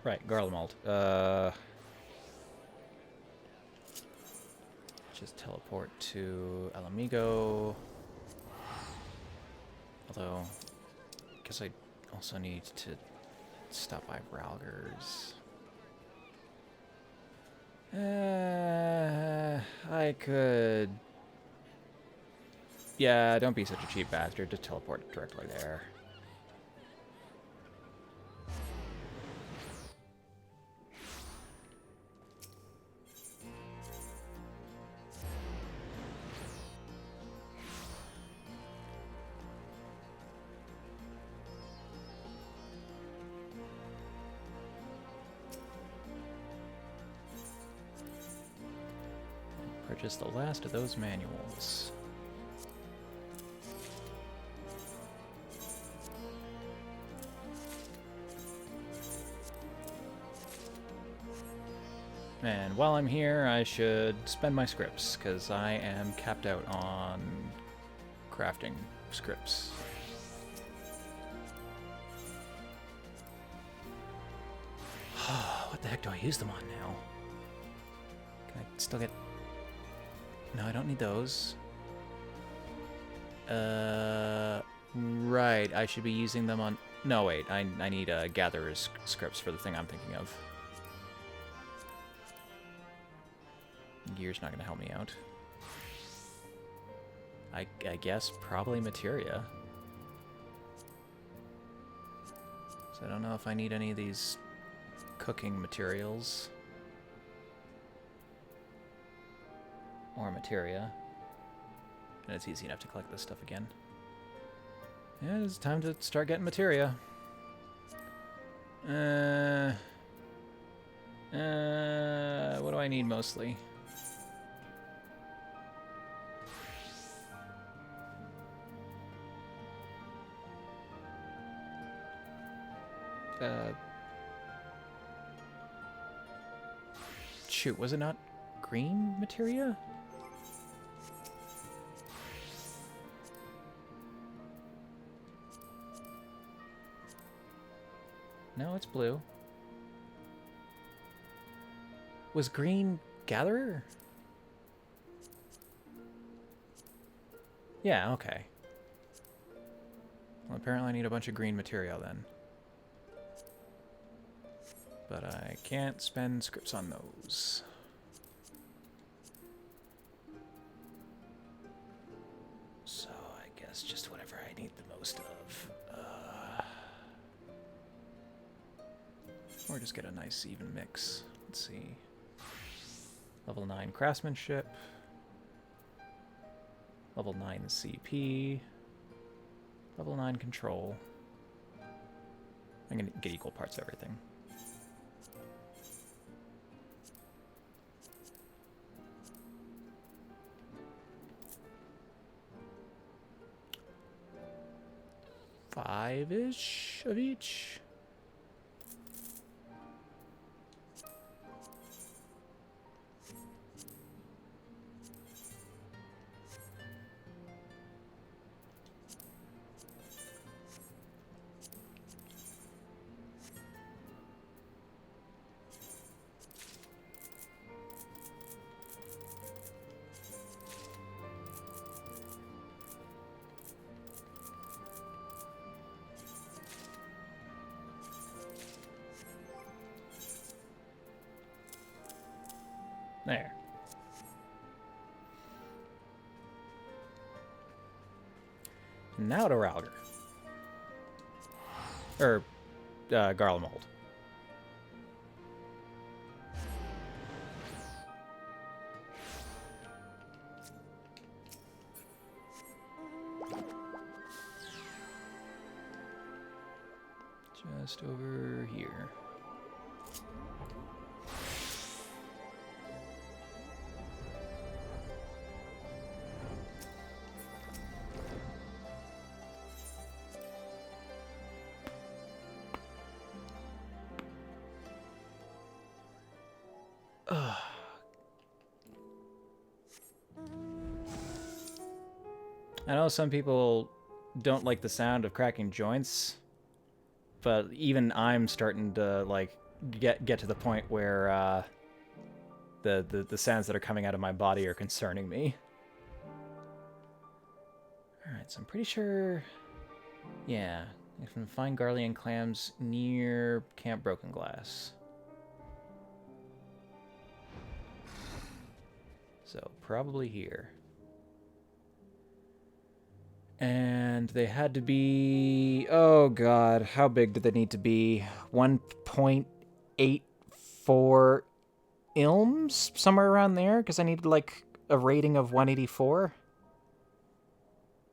Right, Garlemald. Just teleport to El Amigo. Although, I guess I also need to stop by Ralgers. I could... Yeah, don't be such a cheap bastard. Just teleport directly there. Purchase the last of those manuals. And while I'm here, I should spend my scripts, because I am capped out on crafting scripts. What the heck do I use them on now? Can I still get... No, I don't need those. Right, I should be using them on... No, wait, I need gatherer's scripts for the thing I'm thinking of. Gear's not gonna help me out. I guess probably materia. So I don't know if I need any of these cooking materials. Or materia. And it's easy enough to collect this stuff again. Yeah, it's time to start getting materia. What do I need mostly? Shoot, was it not green materia? No, it's blue. Was green gatherer? Yeah, okay. Well, apparently I need a bunch of green material then. But I can't spend scripts on those. So I guess just whatever I need the most of. Or just get a nice even mix. Let's see. Level 9 craftsmanship. Level 9 CP. Level 9 control. I'm gonna get equal parts of everything. Five-ish of each. There. Now to Ralger. Or, Garlemald. Just over here. I know some people don't like the sound of cracking joints, but even I'm starting to like get to the point where the sounds that are coming out of my body are concerning me. All right, so I'm pretty sure, yeah, I can find Garlean clams near Camp Broken Glass. So probably here. And they had to be, oh god, how big did they need to be? 1.84 ilms? Somewhere around there? Because I needed like a rating of 184.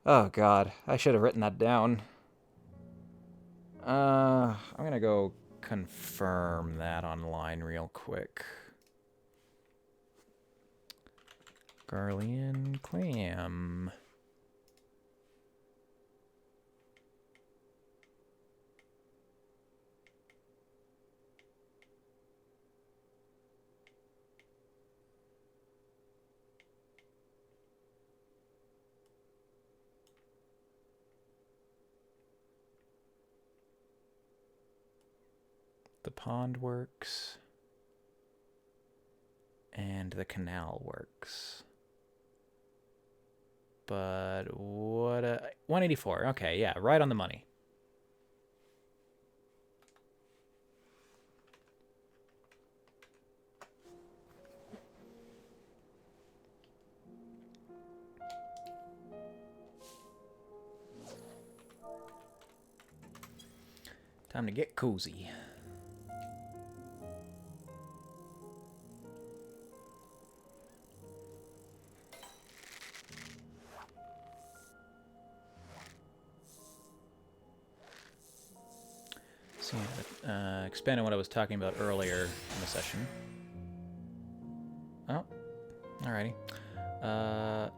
Oh god, I should have written that down. I'm gonna go confirm that online real quick. Garlean clam. The pond works. And the canal works. But what 184. Okay, yeah, right on the money. Time to get cozy. So, expand on what I was talking about earlier in the session. Oh, alrighty.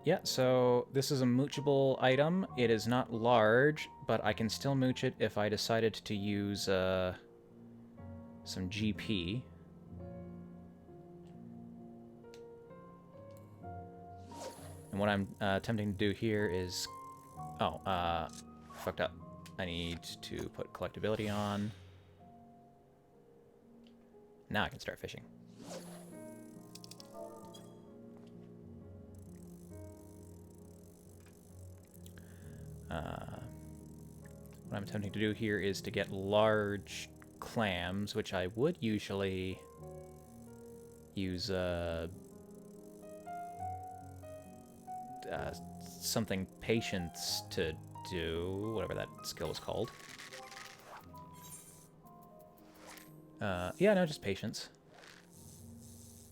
Yeah, so this is a moochable item. It is not large, but I can still mooch it if I decided to use some GP. And what I'm attempting to do here is... Oh, fucked up. I need to put collectability on. Now I can start fishing. What I'm attempting to do here is to get large clams, which I would usually use something patience to do, whatever that skill is called. Yeah, no, just patience.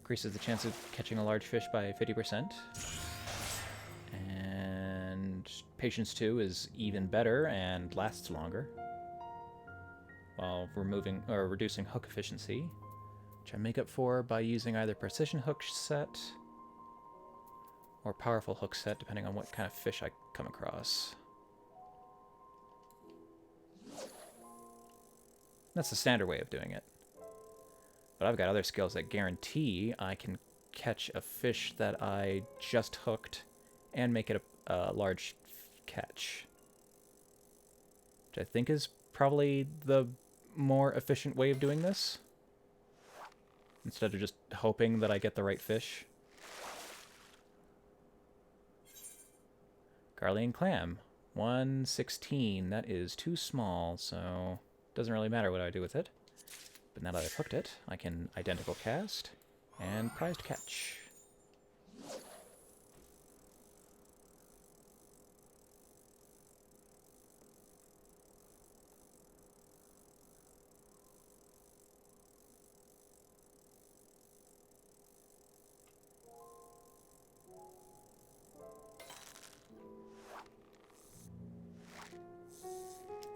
Increases the chance of catching a large fish by 50%. And patience 2 is even better and lasts longer, while removing or reducing hook efficiency, which I make up for by using either precision hook set or powerful hook set, depending on what kind of fish I come across. That's the standard way of doing it. But I've got other skills that guarantee I can catch a fish that I just hooked and make it a large catch. Which I think is probably the more efficient way of doing this, instead of just hoping that I get the right fish. Garlean clam. 116. That is too small, so doesn't really matter what I do with it. But now that I've hooked it, I can identical cast And prized catch.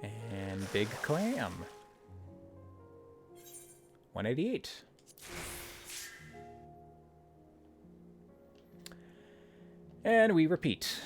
And big clam. 188. And we repeat.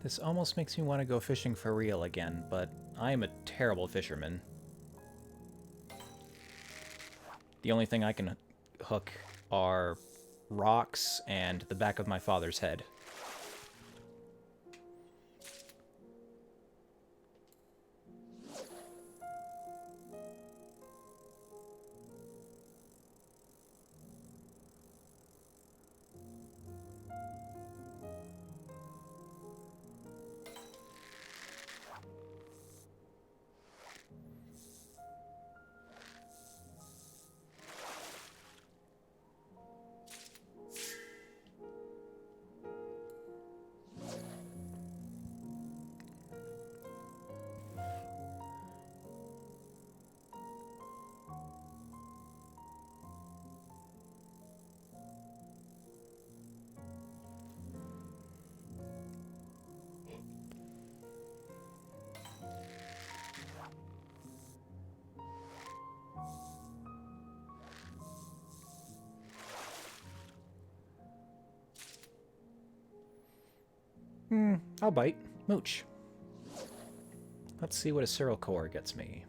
This almost makes me want to go fishing for real again, but I am a terrible fisherman. The only thing I can hook are rocks and the back of my father's head. I'll bite. Mooch. Let's see what a Cyril core gets me.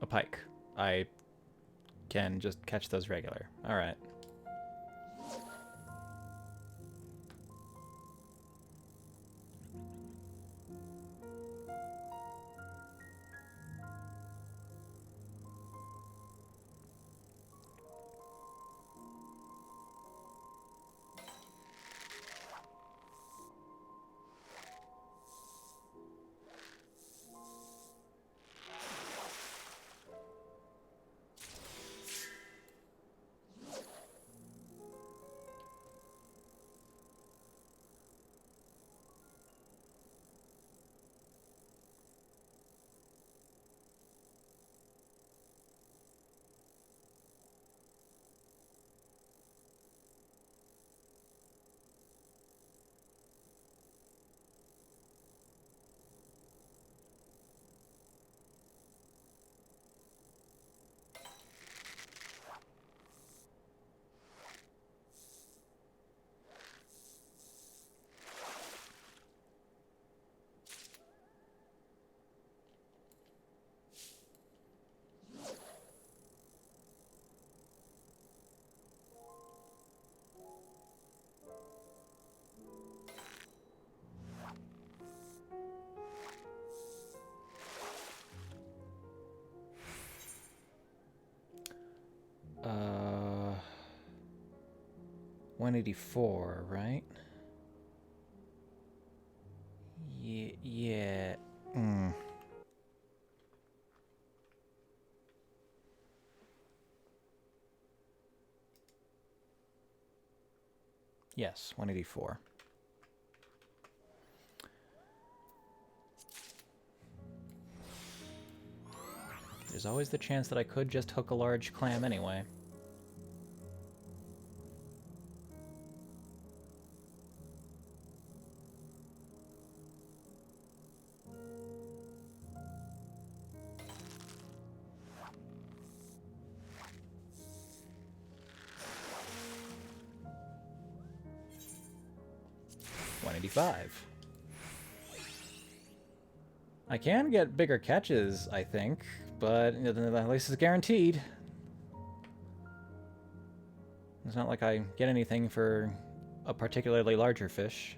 A pike. I can just catch those regular. Alright. Uh, 184, right? Yeah. Yes, 184. There's always the chance that I could just hook a large clam anyway. $185. I can get bigger catches, I think, but at least it's guaranteed. It's not like I get anything for a particularly larger fish.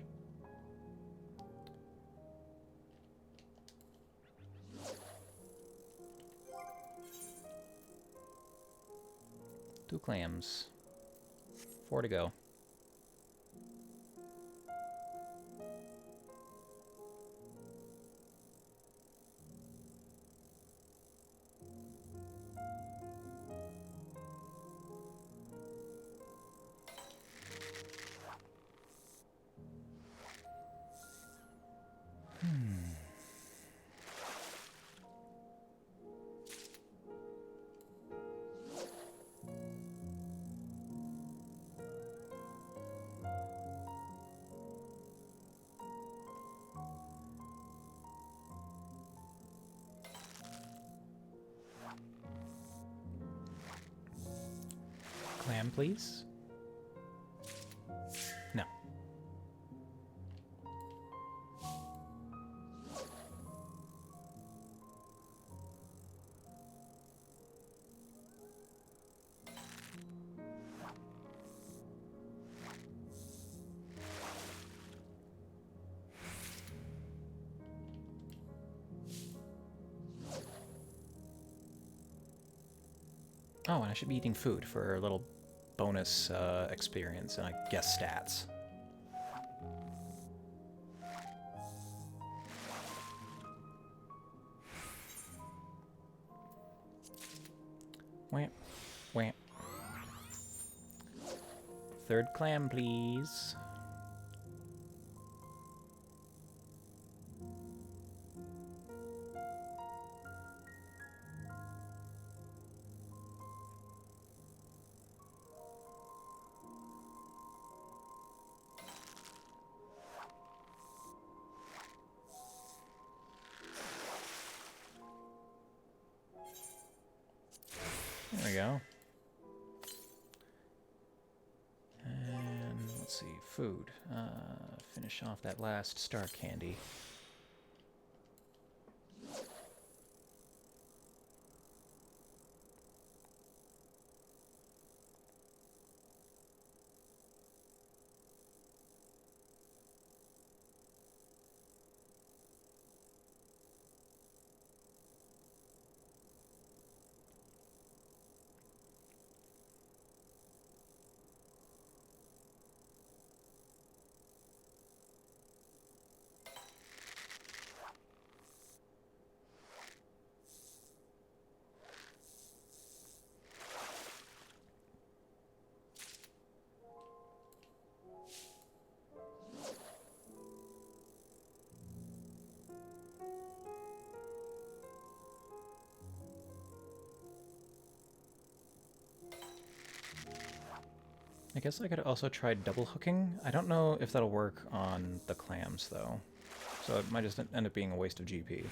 Two clams. 4 to go. Clam, please? No. Oh, and I should be eating food for a little bonus experience and I guess stats. Wham, wham. Third clam, please. There we go. And let's see, food. Finish off that last star candy. I guess I could also try double hooking. I don't know if that'll work on the clams, though. So it might just end up being a waste of GP.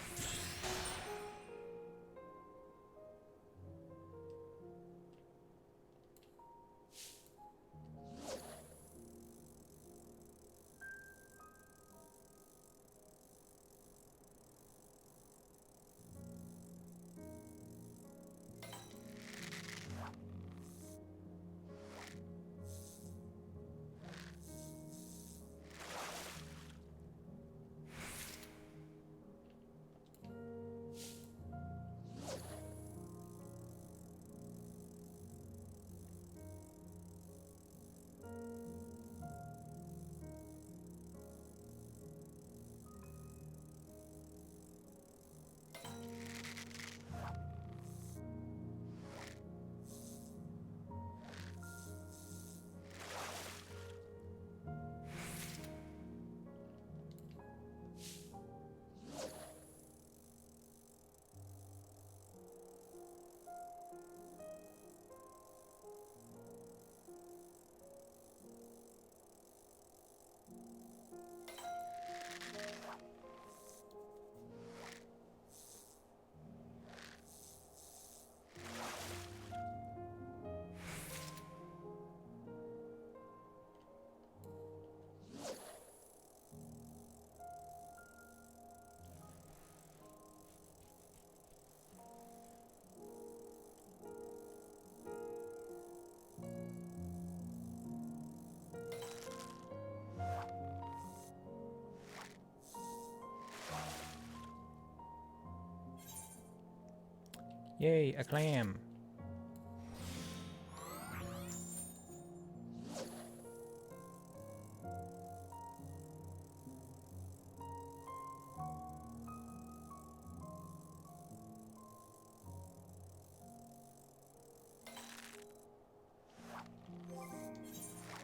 Yay, a clam.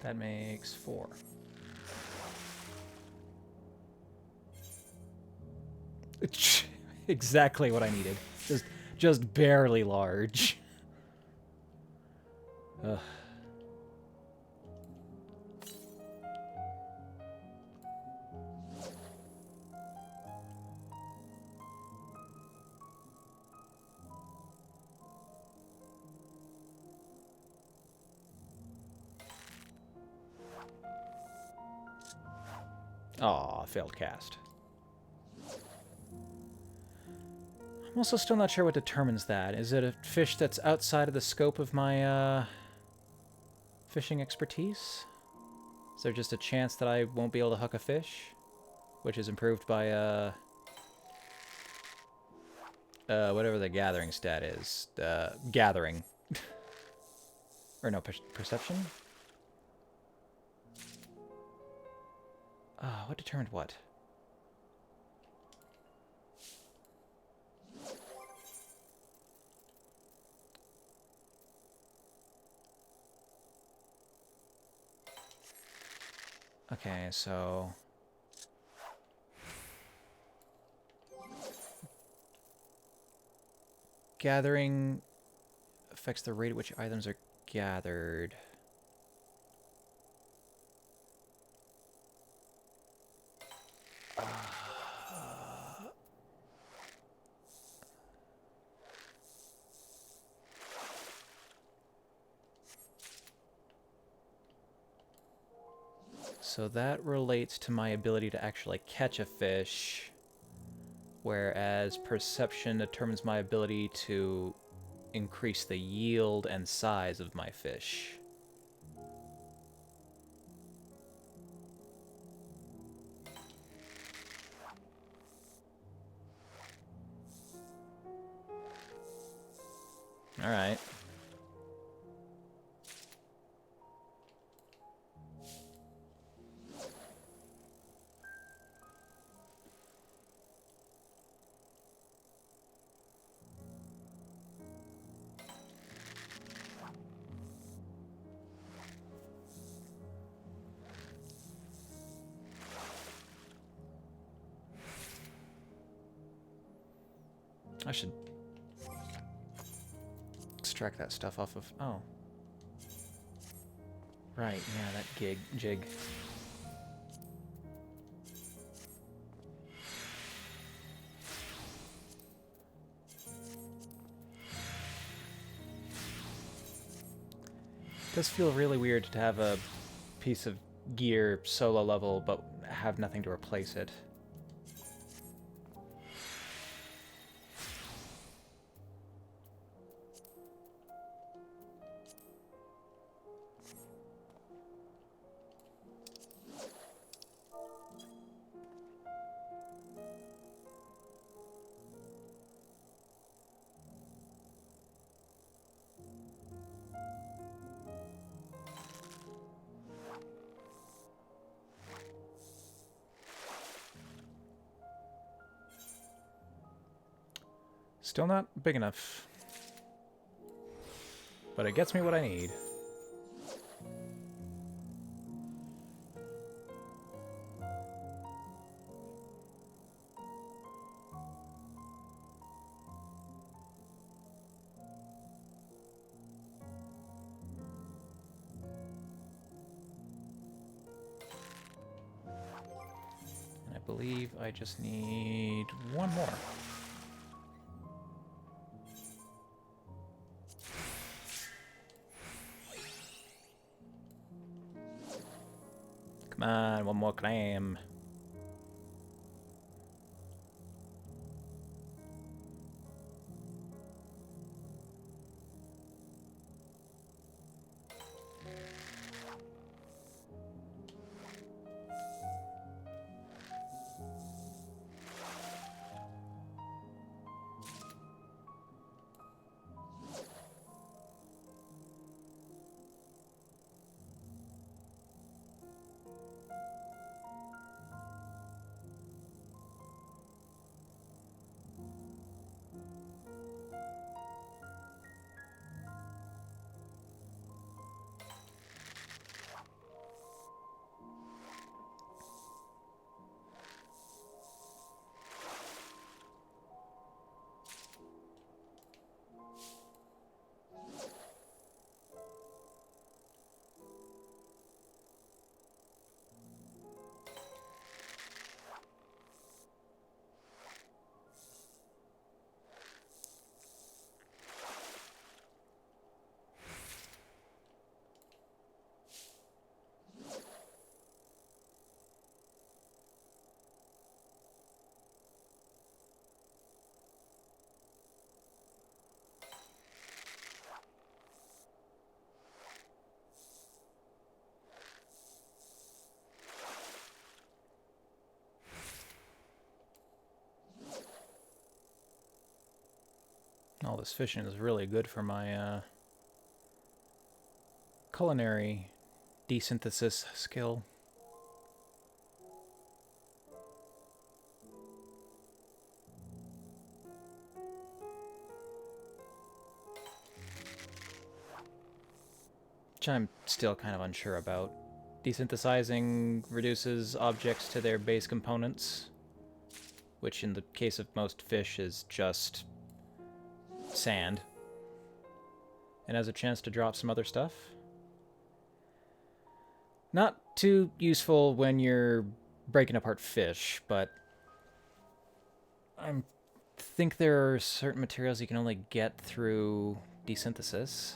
That makes 4. Exactly what I needed. Just barely large. Ugh. Aw, failed cast. I'm also still not sure what determines that. Is it a fish that's outside of the scope of my, fishing expertise? Is there just a chance that I won't be able to hook a fish? Which is improved by, whatever the gathering stat is. Gathering. Or no, perception? What determined what? Okay, so... Gathering affects the rate at which items are gathered. So that relates to my ability to actually catch a fish, whereas perception determines my ability to increase the yield and size of my fish. All right. I should extract that stuff off of... Oh. Right, yeah, that jig. It does feel really weird to have a piece of gear solo level, but have nothing to replace it. Still not big enough. But it gets me what I need. And I believe I just need one more. Come on, one more clam. All this fishing is really good for my culinary desynthesis skill. Which I'm still kind of unsure about. Desynthesizing reduces objects to their base components, which in the case of most fish is just sand, and has a chance to drop some other stuff. Not too useful when you're breaking apart fish, but I think there are certain materials you can only get through desynthesis,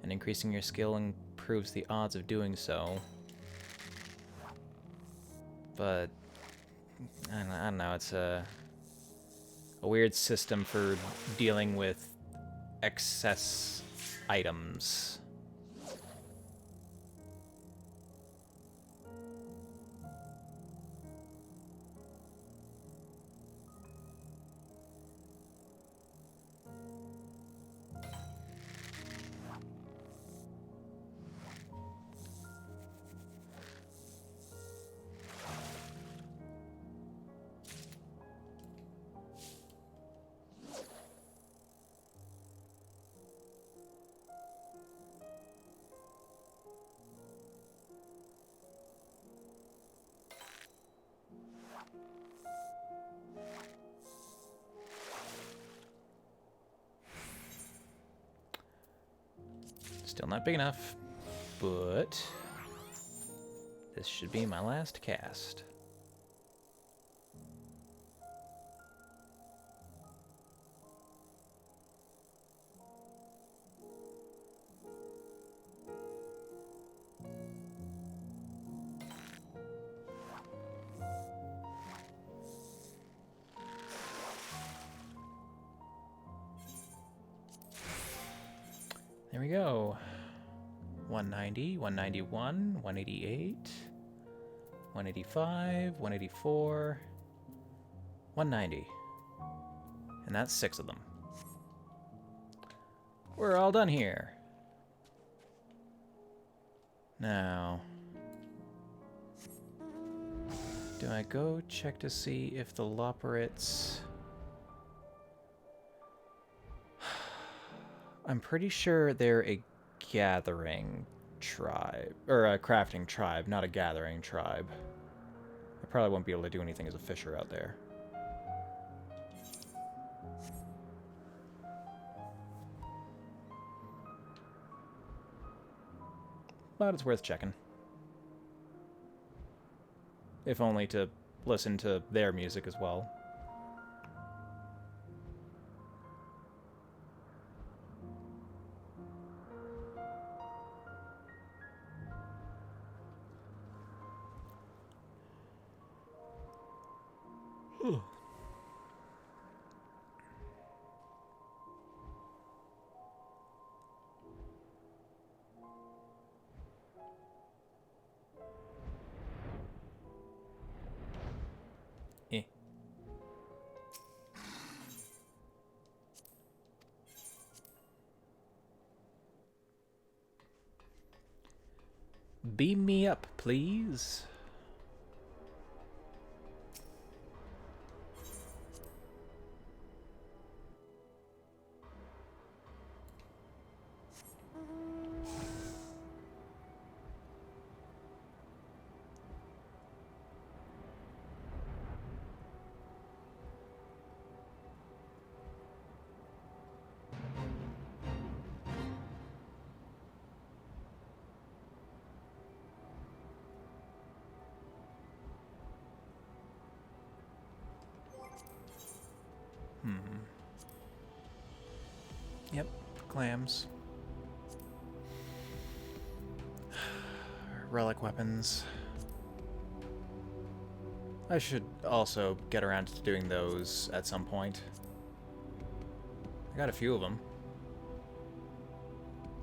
and increasing your skill improves the odds of doing so. But I don't know, it's a weird system for dealing with excess items. Still not big enough, but this should be my last cast. There we go. 190, 191, 188, 185, 184, 190. And that's 6 of them. We're all done here. Now, do I go check to see if the Loperites... I'm pretty sure they're a gathering tribe, or a crafting tribe, not a gathering tribe. I probably won't be able to do anything as a fisher out there. But it's worth checking. If only to listen to their music as well. Eh. Beam me up, please. Yep, clams. Relic weapons. I should also get around to doing those at some point. I got a few of them.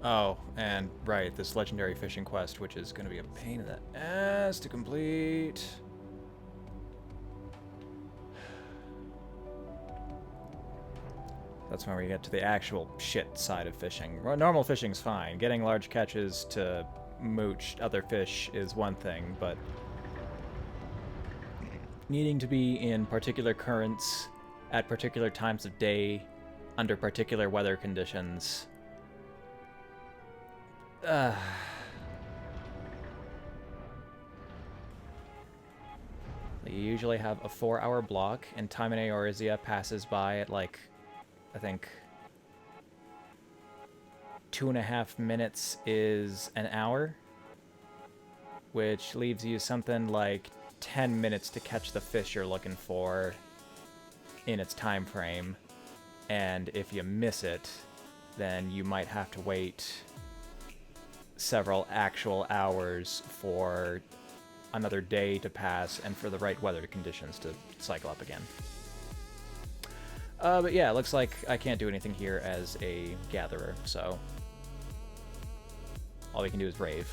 Oh, and right, this legendary fishing quest, which is going to be a pain in the ass to complete. That's when we get to the actual shit side of fishing. Well, normal fishing's fine. Getting large catches to mooch other fish is one thing, but needing to be in particular currents at particular times of day under particular weather conditions. You usually have a 4-hour block, and time in Eorzea passes by at, like, I think 2.5 minutes is an hour, which leaves you something like 10 minutes to catch the fish you're looking for in its time frame. And if you miss it, then you might have to wait several actual hours for another day to pass and for the right weather conditions to cycle up again. But yeah, it looks like I can't do anything here as a gatherer, so all we can do is brave.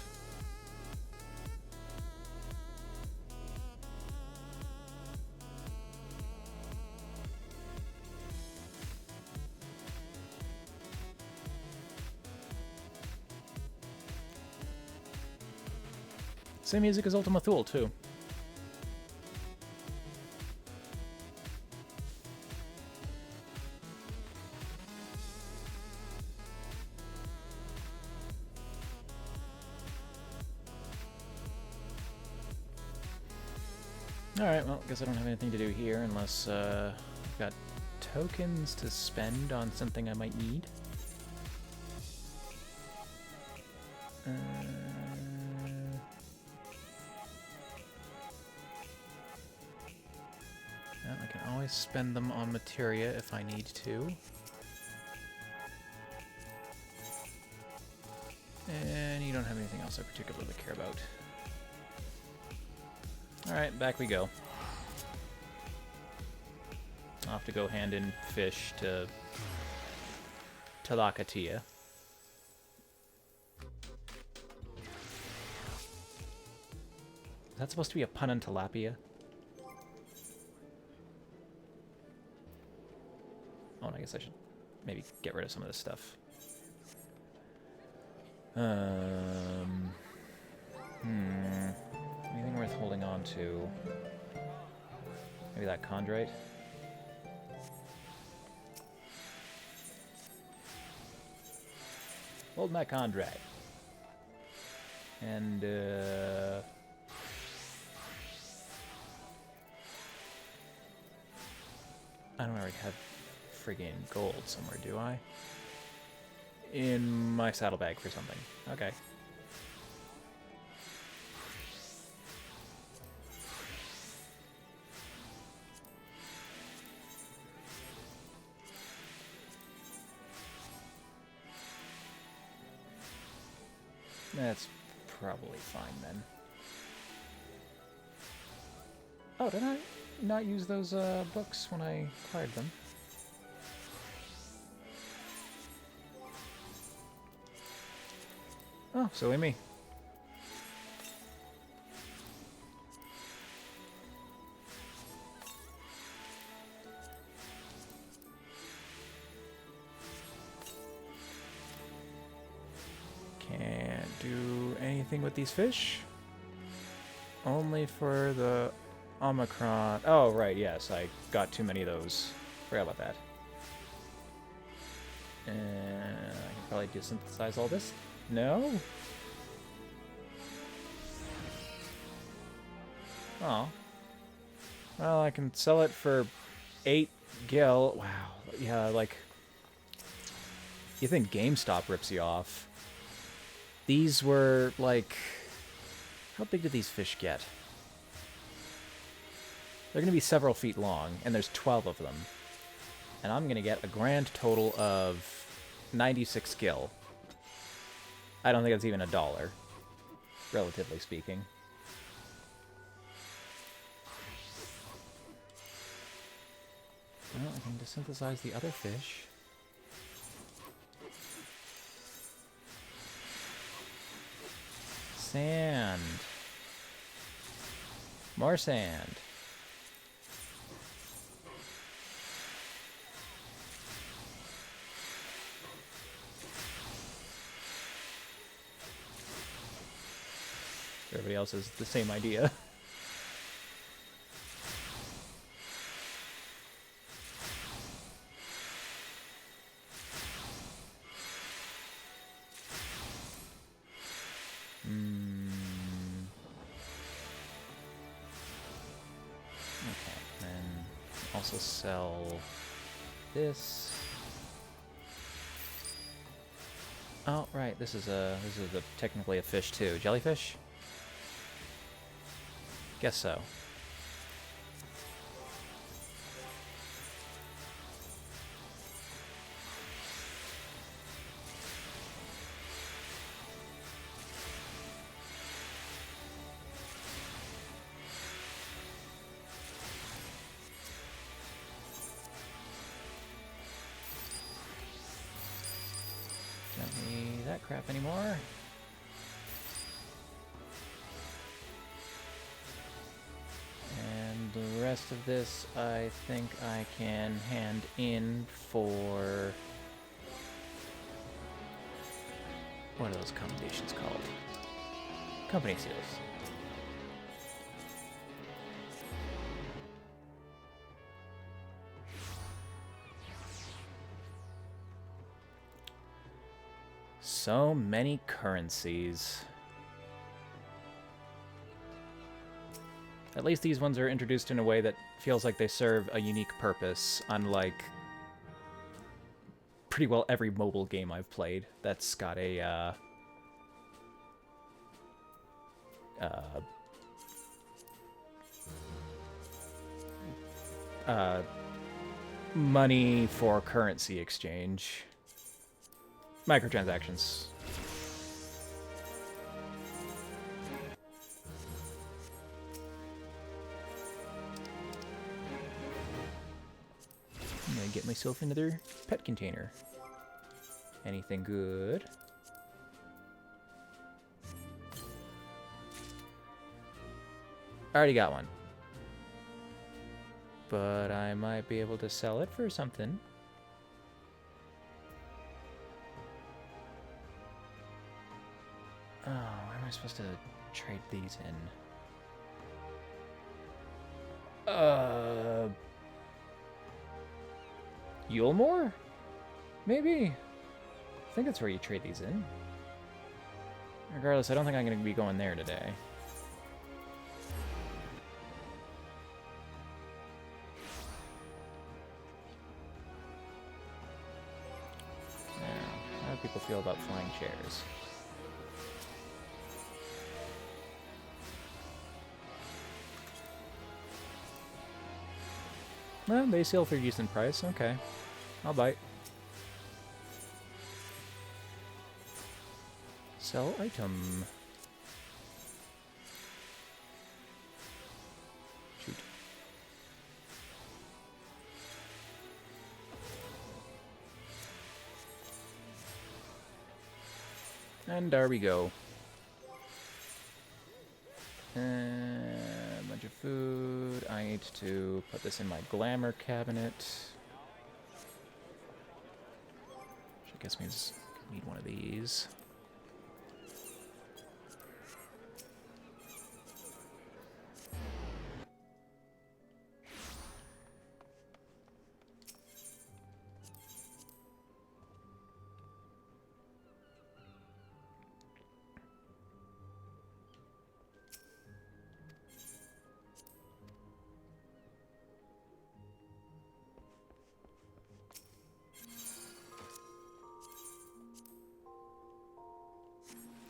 Same music as Ultima Thule, too. Alright, well, guess I don't have anything to do here unless I've got tokens to spend on something I might need. Yeah, I can always spend them on materia if I need to. And you don't have anything else I particularly care about. Alright, back we go. I'll have to go hand in fish to Lakatia. Is that supposed to be a pun on tilapia? Oh, and I guess I should maybe get rid of some of this stuff. Anything worth holding on to? Maybe that chondrite? Hold my chondrite. And, I don't already have friggin' gold somewhere, do I? In my saddlebag for something. Okay. That's probably fine then. Oh, did I not use those books when I acquired them? Oh, silly me. Can't do anything with these fish. Only for the Omicron. Oh, right, yes, I got too many of those. Forgot about that. And I can probably desynthesize all this. No? Oh. Well, I can sell it for 8 gil. Wow. Yeah, like... You think GameStop rips you off. These were, like... How big did these fish get? They're going to be several feet long, and there's 12 of them. And I'm going to get a grand total of 96 gil. I don't think that's even $1, relatively speaking. Well, I can desynthesize the other fish. Sand. More sand. everybody else has the same idea. Okay, then also sell this. Oh, right. This is technically a fish too. Jellyfish? Guess so. Don't need that crap anymore. And the rest of this, I think I can hand in for... What are those commendations called? Company seals. So many currencies. At least these ones are introduced in a way that feels like they serve a unique purpose, unlike pretty well every mobile game I've played that's got a money for currency exchange. Microtransactions. I'm gonna get myself another pet container. Anything good? I already got one. But I might be able to sell it for something. Oh, where am I supposed to trade these in? Yulemore? Maybe? I think that's where you trade these in. Regardless, I don't think I'm going to be going there today. Now, how do people feel about flying chairs? Well, they sell for a decent price. Okay. I'll bite. Sell item. Shoot. And there we go. A bunch of food. I need to put this in my glamour cabinet. Which I guess means I need one of these.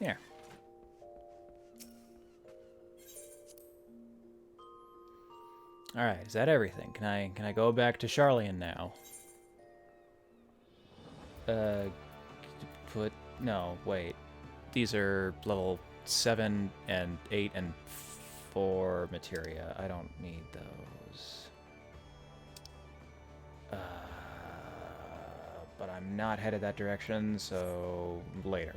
Here. All right, is that everything? Can I go back to Charlian now? No, wait. These are level 7 and 8 and 4 materia. I don't need those. But I'm not headed that direction, so later.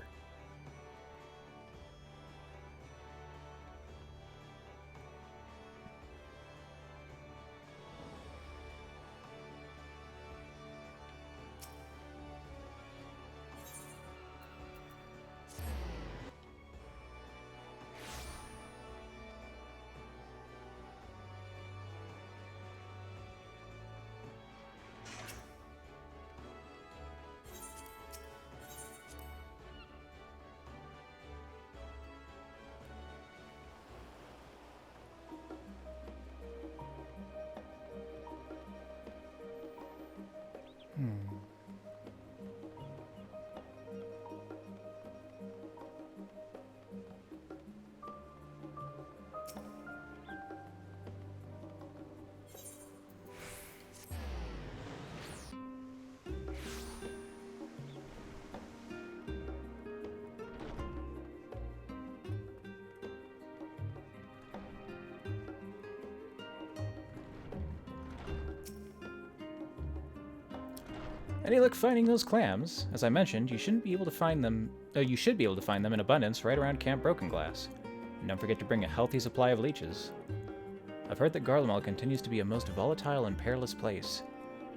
Any luck finding those clams? As I mentioned, you shouldn't be able to find them. You should be able to find them in abundance right around Camp Broken Glass. And don't forget to bring a healthy supply of leeches. I've heard that Garlemald continues to be a most volatile and perilous place.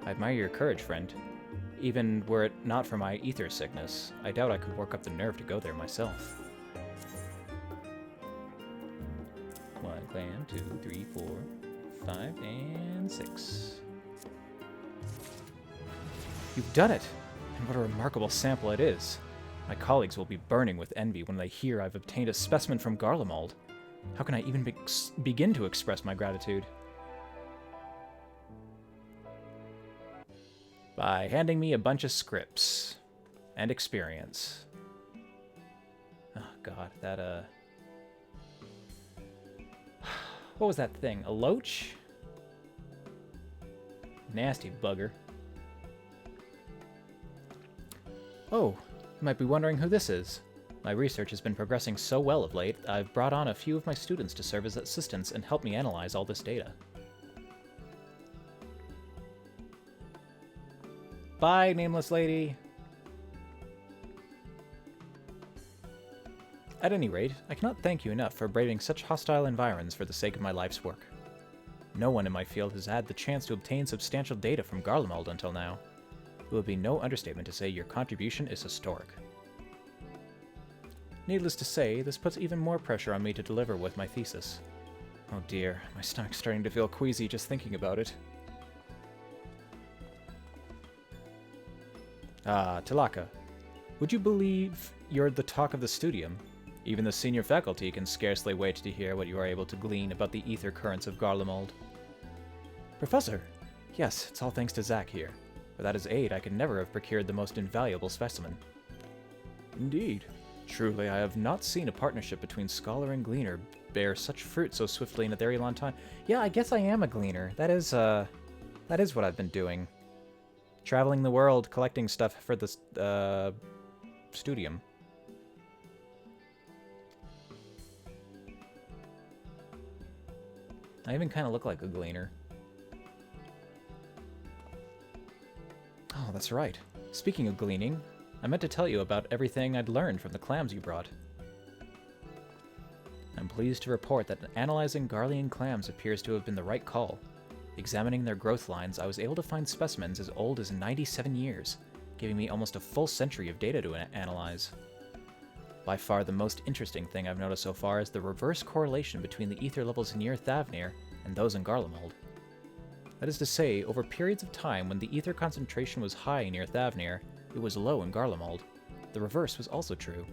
I admire your courage, friend. Even were it not for my ether sickness, I doubt I could work up the nerve to go there myself. 1 clam, 2, 3, 4, 5, and 6. You've done it! And what a remarkable sample it is. My colleagues will be burning with envy when they hear I've obtained a specimen from Garlemald. How can I even begin to express my gratitude? By handing me a bunch of scripts. And experience. Oh god, that, what was that thing? A loach? Nasty bugger. Oh, you might be wondering who this is. My research has been progressing so well of late, I've brought on a few of my students to serve as assistants and help me analyze all this data. Bye, nameless lady. At any rate, I cannot thank you enough for braving such hostile environs for the sake of my life's work. No one in my field has had the chance to obtain substantial data from Garlemald until now. It would be no understatement to say your contribution is historic. Needless to say, this puts even more pressure on me to deliver with my thesis. Oh dear, my stomach's starting to feel queasy just thinking about it. Ah, Tilaka. Would you believe you're the talk of the studium? Even the senior faculty can scarcely wait to hear what you are able to glean about the ether currents of Garlemald. Professor! Yes, it's all thanks to Zack here. Without his aid, I could never have procured the most invaluable specimen. Indeed. Truly, I have not seen a partnership between scholar and gleaner bear such fruit so swiftly in a very long time. Yeah, I guess I am a gleaner. That is what I've been doing. Traveling the world, collecting stuff for the, studium. I even kind of look like a gleaner. Oh, that's right. Speaking of gleaning, I meant to tell you about everything I'd learned from the clams you brought. I'm pleased to report that analyzing Garlean clams appears to have been the right call. Examining their growth lines, I was able to find specimens as old as 97 years, giving me almost a full century of data to analyze. By far the most interesting thing I've noticed so far is the reverse correlation between the ether levels near Thavnir and those in Garlemald. That is to say, over periods of time when the ether concentration was high near Thavnir, it was low in Garlemald. The reverse was also true.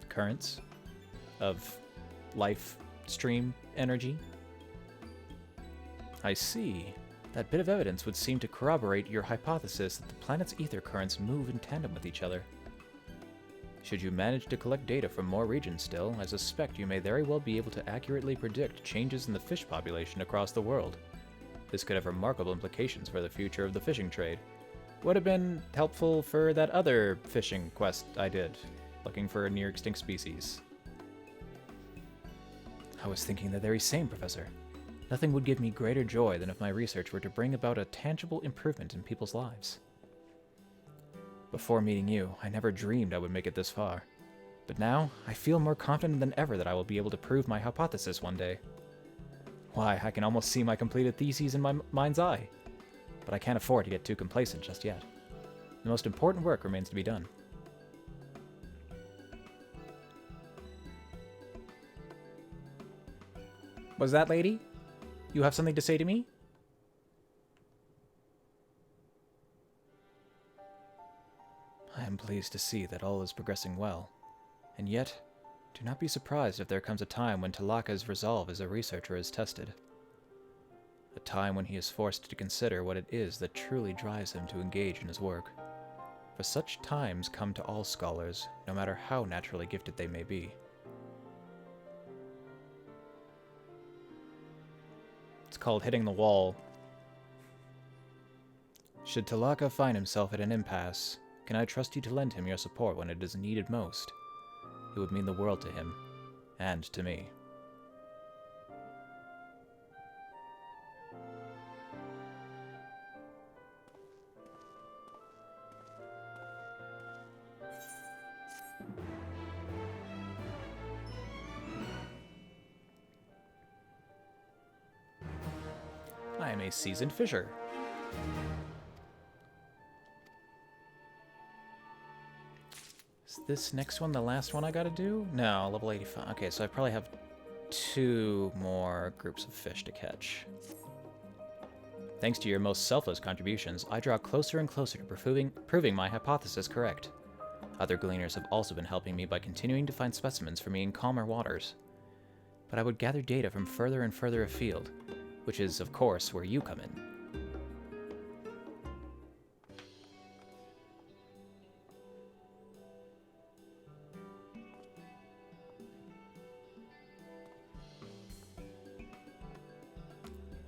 Currents of life stream energy. I see. That bit of evidence would seem to corroborate your hypothesis that the planet's ether currents move in tandem with each other. Should you manage to collect data from more regions still, I suspect you may very well be able to accurately predict changes in the fish population across the world. This could have remarkable implications for the future of the fishing trade. Would have been helpful for that other fishing quest I did, looking for a near-extinct species. I was thinking the very same, Professor. Nothing would give me greater joy than if my research were to bring about a tangible improvement in people's lives. Before meeting you, I never dreamed I would make it this far. But now, I feel more confident than ever that I will be able to prove my hypothesis one day. Why, I can almost see my completed theses in my mind's eye. But I can't afford to get too complacent just yet. The most important work remains to be done. Was that lady? You have something to say to me? I am pleased to see that all is progressing well. And yet, do not be surprised if there comes a time when Tilaka's resolve as a researcher is tested. A time when he is forced to consider what it is that truly drives him to engage in his work. For such times come to all scholars, no matter how naturally gifted they may be. It's called hitting the wall. Should Tilaka find himself at an impasse, can I trust you to lend him your support when it is needed most? It would mean the world to him, and to me. a seasoned fisher. Is this next one the last one I gotta do? No, level 85. Okay, so I probably have 2 more groups of fish to catch. Thanks to your most selfless contributions, I draw closer and closer to proving my hypothesis correct. Other gleaners have also been helping me by continuing to find specimens for me in calmer waters. But I would gather data from further and further afield, which is, of course, where you come in.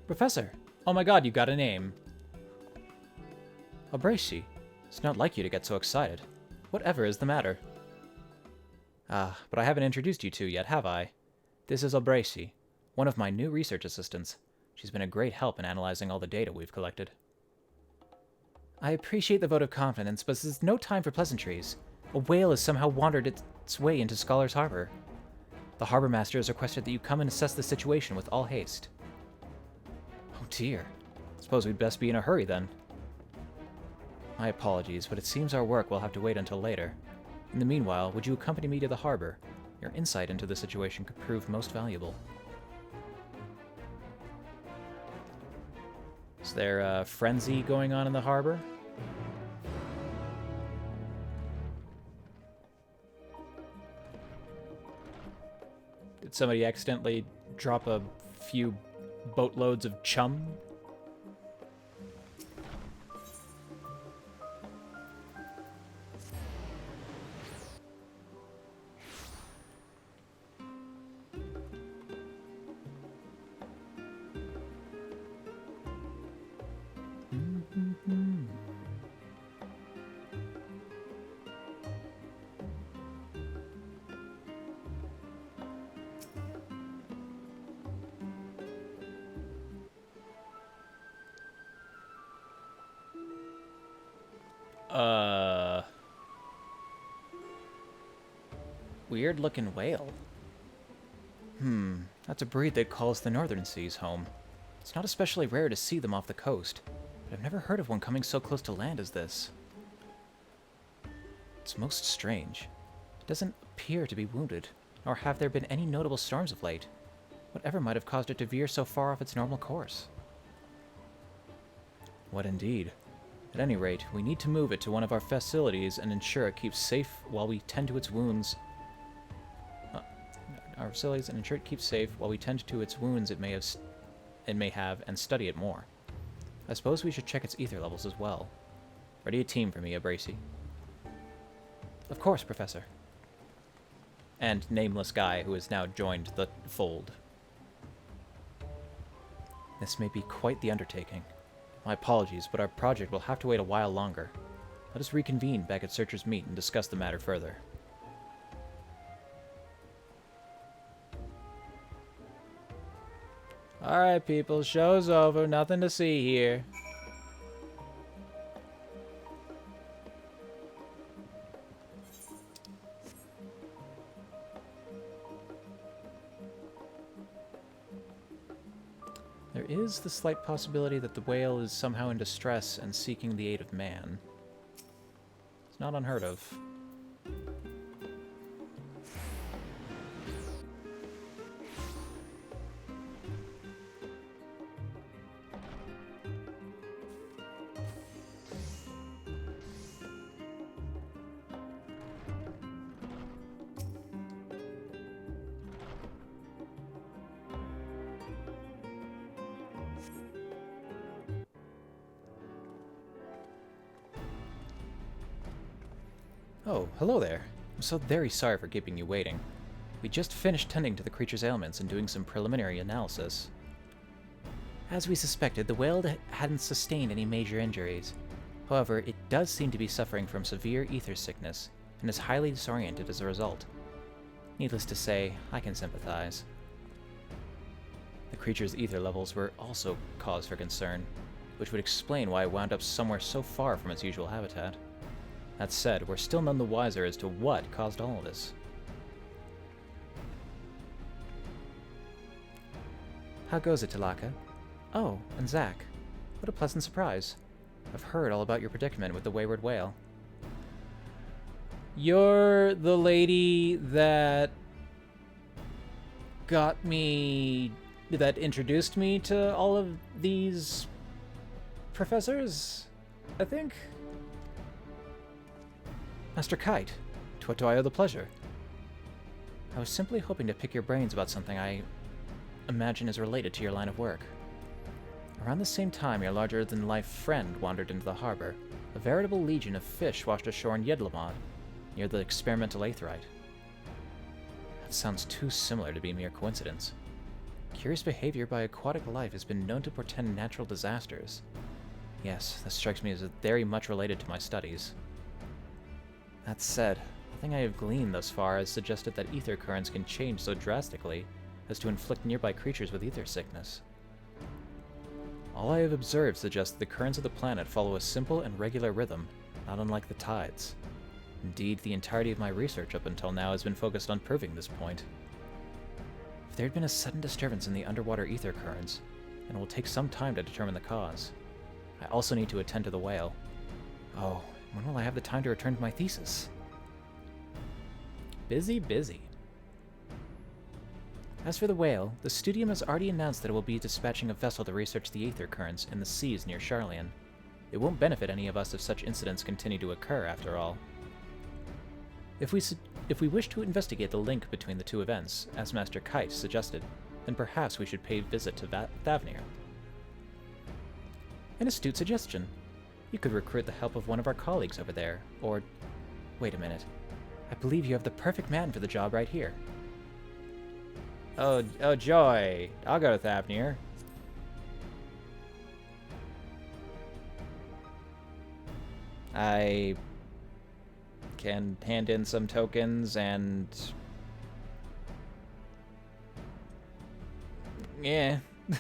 Professor! Oh my god, you got a name! Abrashi, it's not like you to get so excited. Whatever is the matter? Ah, but I haven't introduced you two yet, have I? This is Abrashi, one of my new research assistants. She's been a great help in analyzing all the data we've collected. I appreciate the vote of confidence, but this is no time for pleasantries. A whale has somehow wandered its way into Scholar's Harbor. The harbor master has requested that you come and assess the situation with all haste. Oh dear. Suppose we'd best be in a hurry then. My apologies, but it seems our work will have to wait until later. In the meanwhile, would you accompany me to the harbor? Your insight into the situation could prove most valuable. Is there a frenzy going on in the harbor? Did somebody accidentally drop a few boatloads of chum? Weird looking whale. That's a breed that calls the northern seas home. It's not especially rare to see them off the coast, but I've never heard of one coming so close to land as this. It's most strange. It doesn't appear to be wounded, nor have there been any notable storms of late. Whatever might have caused it to veer so far off its normal course? What indeed? At any rate, we need to move it to one of our facilities and ensure it keeps safe while we tend to its wounds. Our facilities and ensure it keeps safe while we tend to its wounds it may have and study it more. I suppose we should check its ether levels as well. Ready a team for me, Abrashi. Of course, Professor. And nameless guy who has now joined the fold. This may be quite the undertaking. My apologies, but our project will have to wait a while longer. Let us reconvene back at Searcher's Meet and discuss the matter further. Alright, people, show's over. Nothing to see here. There is the slight possibility that the whale is somehow in distress and seeking the aid of man. It's not unheard of. Oh, hello there. I'm so very sorry for keeping you waiting. We just finished tending to the creature's ailments and doing some preliminary analysis. As we suspected, the whale hadn't sustained any major injuries. However, it does seem to be suffering from severe ether sickness, and is highly disoriented as a result. Needless to say, I can sympathize. The creature's ether levels were also cause for concern, which would explain why it wound up somewhere so far from its usual habitat. That said, we're still none the wiser as to what caused all of this. How goes it, Talaka? Oh, and Zack. What a pleasant surprise. I've heard all about your predicament with the wayward whale. You're the lady that that introduced me to all of these professors, I think? Master Kite, to what do I owe the pleasure? I was simply hoping to pick your brains about something I imagine is related to your line of work. Around the same time your larger-than-life friend wandered into the harbor, a veritable legion of fish washed ashore in Yedlamad, near the experimental aetheryte. That sounds too similar to be mere coincidence. Curious behavior by aquatic life has been known to portend natural disasters. Yes, that strikes me as very much related to my studies. That said, nothing I have gleaned thus far has suggested that ether currents can change so drastically as to inflict nearby creatures with ether sickness. All I have observed suggests that the currents of the planet follow a simple and regular rhythm, not unlike the tides. Indeed, the entirety of my research up until now has been focused on proving this point. If there had been a sudden disturbance in the underwater ether currents, then it will take some time to determine the cause. I also need to attend to the whale. Oh, when will I have the time to return to my thesis? Busy, busy. As for the whale, the studium has already announced that it will be dispatching a vessel to research the aether currents in the seas near Charlian. It won't benefit any of us if such incidents continue to occur, after all. If we wish to investigate the link between the two events, as Master Kite suggested, then perhaps we should pay a visit to Thavnir. An astute suggestion. You could recruit the help of one of our colleagues over there, or... Wait a minute. I believe you have the perfect man for the job right here. Oh, joy. I'll go to Thavnir. I can hand in some tokens and... Yeah. I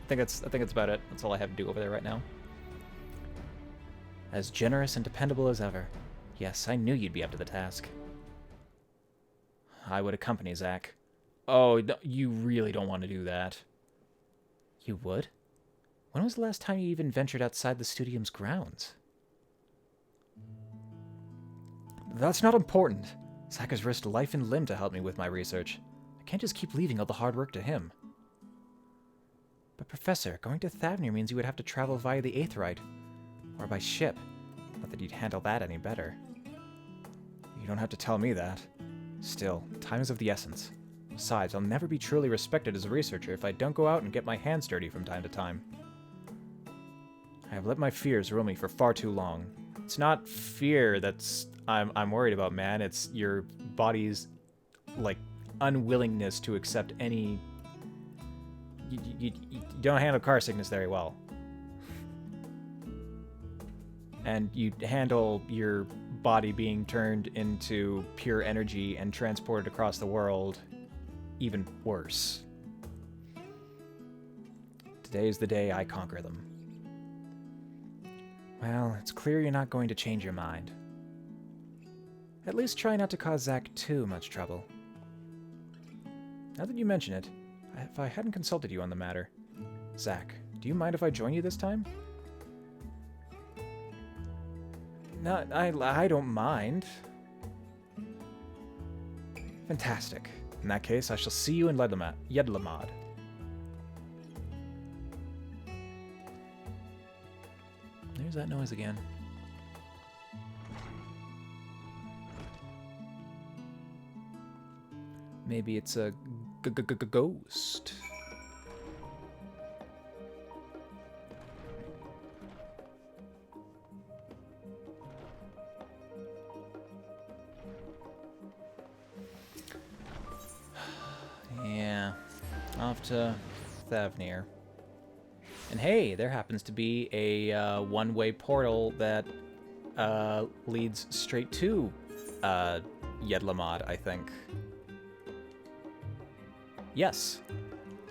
think that's about it. That's all I have to do over there right now. As generous and dependable as ever. Yes, I knew you'd be up to the task. I would accompany Zack. Oh, you really don't want to do that. You would? When was the last time you even ventured outside the studium's grounds? That's not important. Zack has risked life and limb to help me with my research. I can't just keep leaving all the hard work to him. But Professor, going to Thavnir means you would have to travel via the aetheryte. Or by ship. Not that you'd handle that any better. You don't have to tell me that. Still, time is of the essence. Besides, I'll never be truly respected as a researcher if I don't go out and get my hands dirty from time to time. I have let my fears rule me for far too long. It's not fear that's I'm worried about, man. It's your body's, like, unwillingness to accept any... You don't handle car sickness very well. And you handle your body being turned into pure energy and transported across the world even worse. Today is the day I conquer them. Well, it's clear you're not going to change your mind. At least try not to cause Zack too much trouble. Now that you mention it, if I hadn't consulted you on the matter, Zack, do you mind if I join you this time? No, I don't mind. Fantastic. In that case, I shall see you in Yedlamad. There's that noise again. Maybe it's a ghost. Yeah, off to Thavnir. And hey, there happens to be a one-way portal that leads straight to Yedlamad, I think. Yes.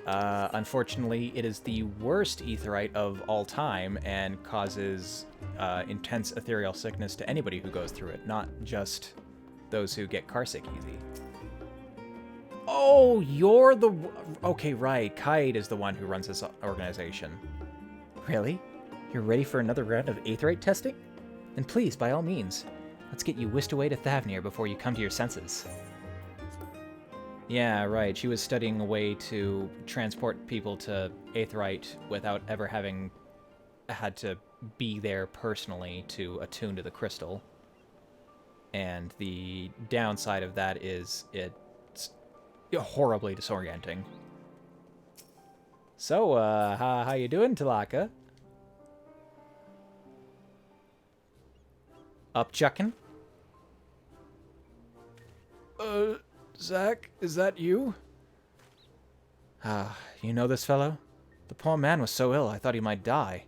Unfortunately, it is the worst aetheryte of all time and causes intense ethereal sickness to anybody who goes through it, not just those who get carsick easy. Oh, you're the... Okay, right. Kite is the one who runs this organization. Really? You're ready for another round of aetheryte testing? Then please, by all means, let's get you whisked away to Thavnir before you come to your senses. Yeah, right. She was studying a way to transport people to aetheryte without ever having had to be there personally to attune to the crystal. And the downside of that is it's horribly disorienting. So, how you doing, Talaka? Up chuckin'? Zach, is that you? Ah, you know this fellow? The poor man was so ill I thought he might die.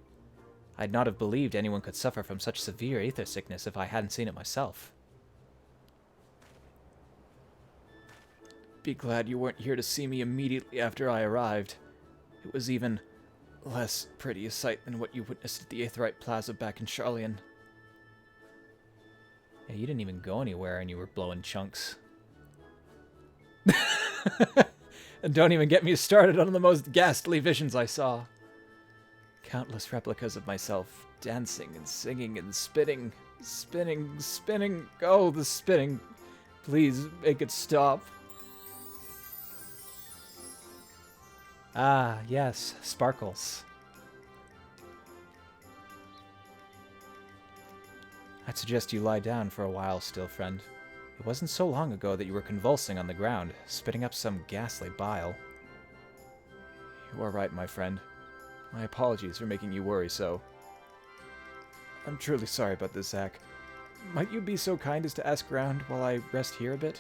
I'd not have believed anyone could suffer from such severe aether sickness if I hadn't seen it myself. Be glad you weren't here to see me immediately after I arrived. It was even less pretty a sight than what you witnessed at the Aetheryte Plaza back in Charlian. Yeah, you didn't even go anywhere and you were blowing chunks. And don't even get me started on the most ghastly visions I saw. Countless replicas of myself, dancing and singing and spinning. Spinning. Oh, the spinning. Please make it stop. Ah, yes, sparkles. I'd suggest you lie down for a while still, friend. It wasn't so long ago that you were convulsing on the ground, spitting up some ghastly bile. You are right, my friend. My apologies for making you worry so. I'm truly sorry about this, Zach. Might you be so kind as to ask around while I rest here a bit?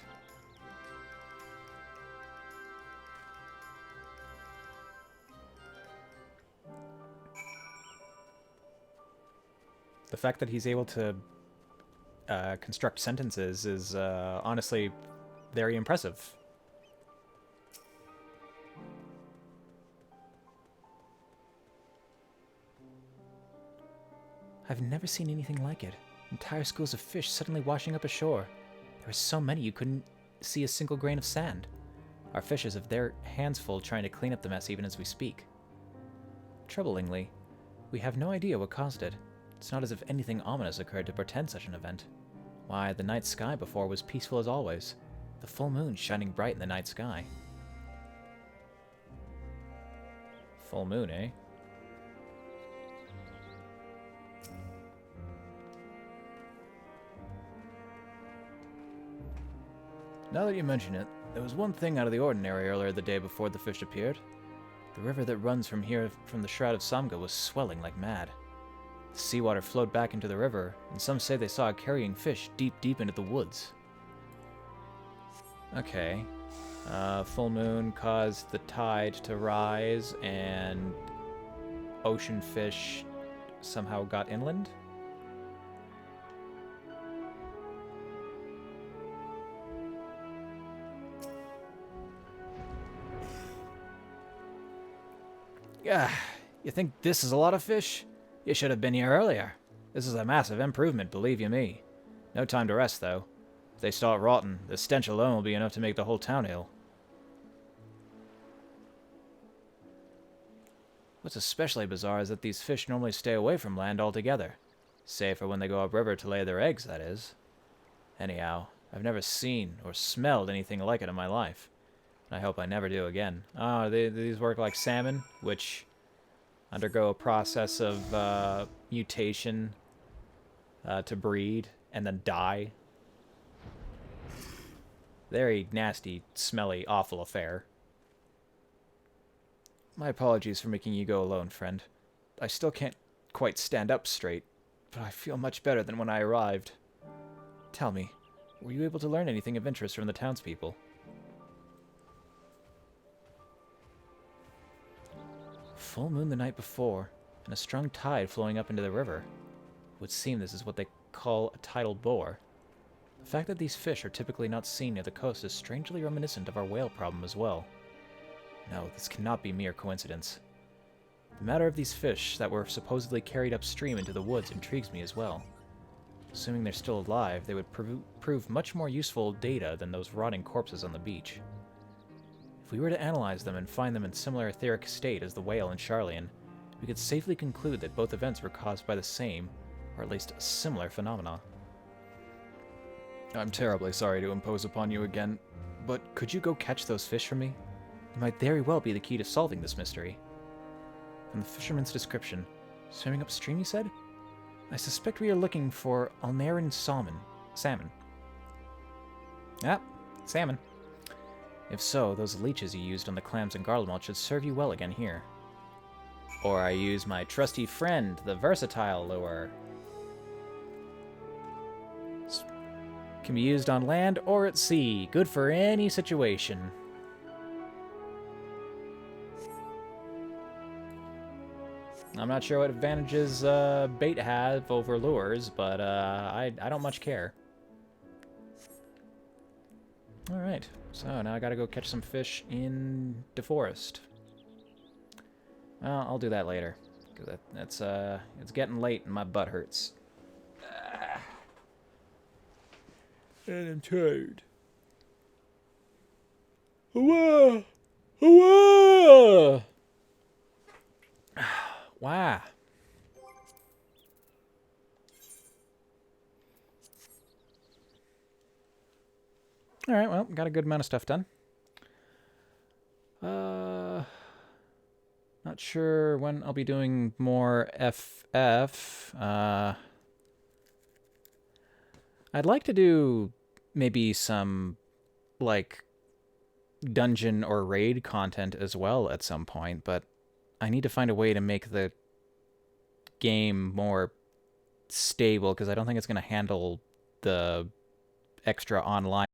The fact that he's able to construct sentences is honestly very impressive. I've never seen anything like it. Entire schools of fish suddenly washing up ashore. There were so many you couldn't see a single grain of sand. Our fishers have their hands full trying to clean up the mess even as we speak. Troublingly, we have no idea what caused it. It's not as if anything ominous occurred to portend such an event. Why, the night sky before was peaceful as always, the full moon shining bright in the night sky. Full moon, eh? Now that you mention it, there was one thing out of the ordinary earlier the day before the fish appeared. The river that runs from here from the Shroud of Samga was swelling like mad. The seawater flowed back into the river, and some say they saw a carrying fish deep into the woods. Okay. Full moon caused the tide to rise, and ocean fish somehow got inland? Yeah, you think this is a lot of fish? You should have been here earlier. This is a massive improvement, believe you me. No time to rest, though. If they start rotting, the stench alone will be enough to make the whole town ill. What's especially bizarre is that these fish normally stay away from land altogether. Save for when they go upriver to lay their eggs, that is. Anyhow, I've never seen or smelled anything like it in my life. And I hope I never do again. Oh, these work like salmon, which undergo a process of mutation to breed and then die. Very nasty, smelly, awful affair. My apologies for making you go alone, friend. I still can't quite stand up straight, but I feel much better than when I arrived. Tell me, were you able to learn anything of interest from the townspeople? Full moon the night before, and a strong tide flowing up into the river. It would seem this is what they call a tidal bore. The fact that these fish are typically not seen near the coast is strangely reminiscent of our whale problem as well. No, this cannot be mere coincidence. The matter of these fish that were supposedly carried upstream into the woods intrigues me as well. Assuming they're still alive, they would prove much more useful data than those rotting corpses on the beach. If we were to analyze them and find them in similar etheric state as the whale and Charlian, we could safely conclude that both events were caused by the same, or at least similar phenomena. I'm terribly sorry to impose upon you again, but Could you go catch those fish for me? It might very well be the key to solving this mystery. From the fisherman's description, swimming upstream, you said? I suspect we are looking for Alnaran salmon. Ah, salmon. If so, those leeches you used on the clams and garlemald should serve you well again here. or I use my trusty friend, the versatile lure. Can be used on land or at sea. Good for any situation. I'm not sure what advantages bait have over lures, but I don't much care. Alright, so now I gotta go catch some fish in the forest. Well, I'll do that later, because it's getting late and my butt hurts. And I'm tired. Wow! Wow! Wow. Alright, well, got a good amount of stuff done. Not sure when I'll be doing more FF. I'd like to do maybe some, like, dungeon or raid content as well at some point, but I need to find a way to make the game more stable, because I don't think it's going to handle the extra online